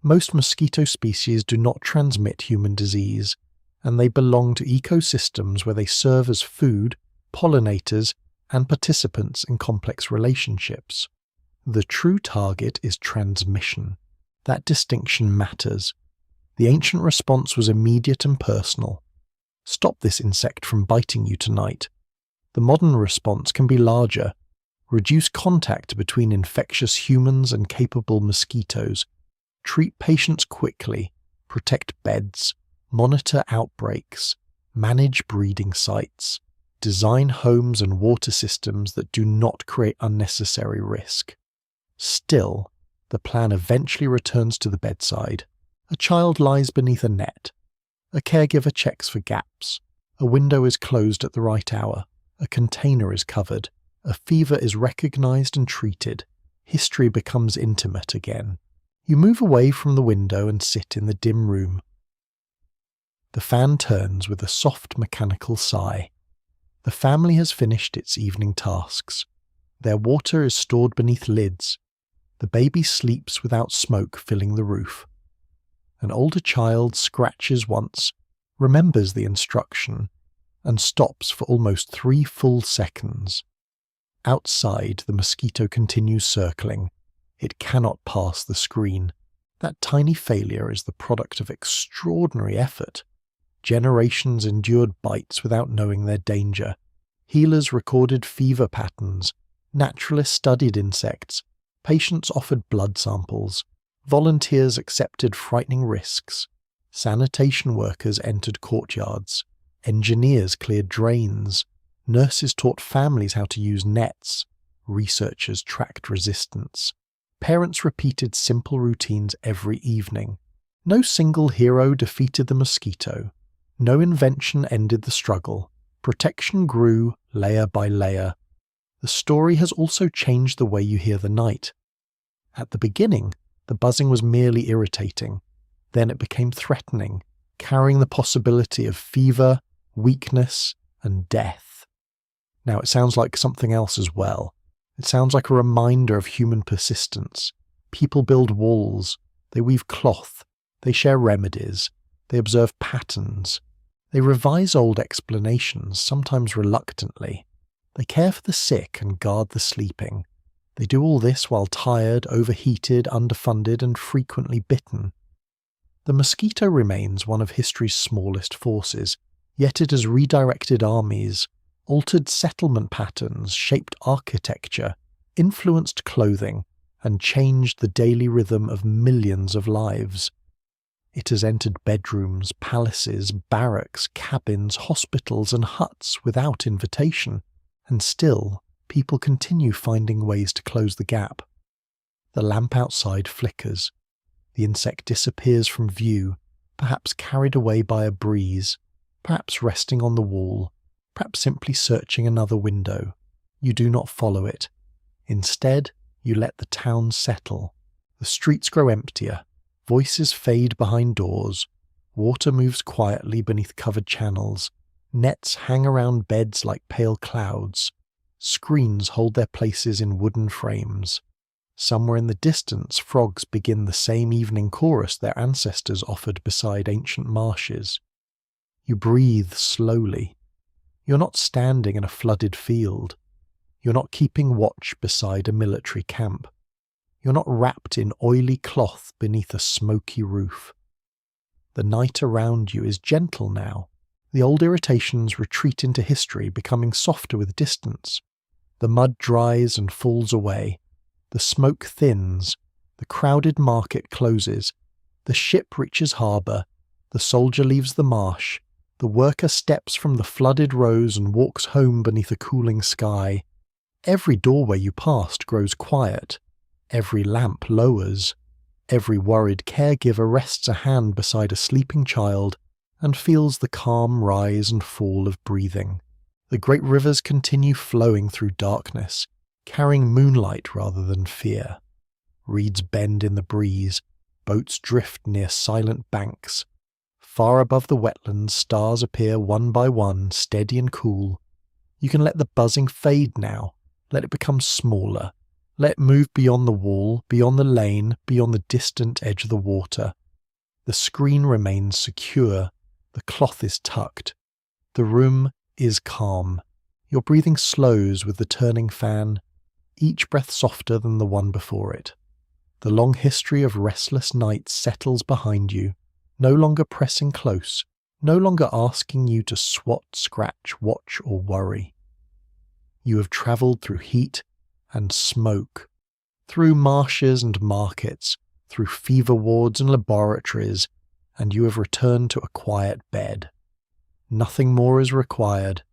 Most mosquito species do not transmit human disease, and they belong to ecosystems where they serve as food, pollinators, and participants in complex relationships. The true target is transmission. That distinction matters. The ancient response was immediate and personal. Stop this insect from biting you tonight. The modern response can be larger. Reduce contact between infectious humans and capable mosquitoes. Treat patients quickly. Protect beds. Monitor outbreaks. Manage breeding sites. Design homes and water systems that do not create unnecessary risk. Still, the plan eventually returns to the bedside. A child lies beneath a net. A caregiver checks for gaps. A window is closed at the right hour. A container is covered. A fever is recognized and treated. History becomes intimate again. You move away from the window and sit in the dim room. The fan turns with a soft mechanical sigh. The family has finished its evening tasks. Their water is stored beneath lids. The baby sleeps without smoke filling the roof. An older child scratches once, remembers the instruction, and stops for almost 3 full seconds. Outside, the mosquito continues circling. It cannot pass the screen. That tiny failure is the product of extraordinary effort. Generations endured bites without knowing their danger. Healers recorded fever patterns. Naturalists studied insects. Patients offered blood samples. Volunteers accepted frightening risks. Sanitation workers entered courtyards. Engineers cleared drains. Nurses taught families how to use nets. Researchers tracked resistance. Parents repeated simple routines every evening. No single hero defeated the mosquito. No invention ended the struggle. Protection grew layer by layer. The story has also changed the way you hear the night. At the beginning, the buzzing was merely irritating. Then it became threatening, carrying the possibility of fever, weakness, and death. Now it sounds like something else as well. It sounds like a reminder of human persistence. People build walls. They weave cloth. They share remedies. They observe patterns. They revise old explanations, sometimes reluctantly. They care for the sick and guard the sleeping. They do all this while tired, overheated, underfunded, and frequently bitten. The mosquito remains one of history's smallest forces, yet it has redirected armies, altered settlement patterns, shaped architecture, influenced clothing, and changed the daily rhythm of millions of lives. It has entered bedrooms, palaces, barracks, cabins, hospitals, and huts without invitation, and still, people continue finding ways to close the gap. The lamp outside flickers. The insect disappears from view, perhaps carried away by a breeze, perhaps resting on the wall, perhaps simply searching another window. You do not follow it. Instead, you let the town settle. The streets grow emptier. Voices fade behind doors. Water moves quietly beneath covered channels. Nets hang around beds like pale clouds. Screens hold their places in wooden frames. Somewhere in the distance, frogs begin the same evening chorus their ancestors offered beside ancient marshes. You breathe slowly. You're not standing in a flooded field. You're not keeping watch beside a military camp. You're not wrapped in oily cloth beneath a smoky roof. The night around you is gentle now. The old irritations retreat into history, becoming softer with distance. The mud dries and falls away. The smoke thins. The crowded market closes. The ship reaches harbour. The soldier leaves the marsh. The worker steps from the flooded rows and walks home beneath a cooling sky. Every doorway you passed grows quiet. Every lamp lowers. Every worried caregiver rests a hand beside a sleeping child and feels the calm rise and fall of breathing. The great rivers continue flowing through darkness, carrying moonlight rather than fear. Reeds bend in the breeze. Boats drift near silent banks. Far above the wetlands, stars appear one by one, steady and cool. You can let the buzzing fade now. Let it become smaller. Let it move beyond the wall, beyond the lane, beyond the distant edge of the water. The screen remains secure. The cloth is tucked. The room is calm. Your breathing slows with the turning fan, each breath softer than the one before it. The long history of restless nights settles behind you, no longer pressing close, no longer asking you to swat, scratch, watch, or worry. You have travelled through heat and smoke, through marshes and markets, through fever wards and laboratories, and you have returned to a quiet bed. Nothing more is required.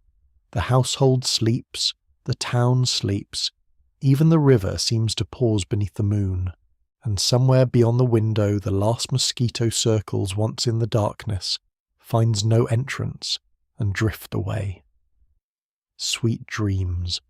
The household sleeps, the town sleeps, even the river seems to pause beneath the moon, and somewhere beyond the window the last mosquito circles once in the darkness, finds no entrance and drift away. Sweet dreams.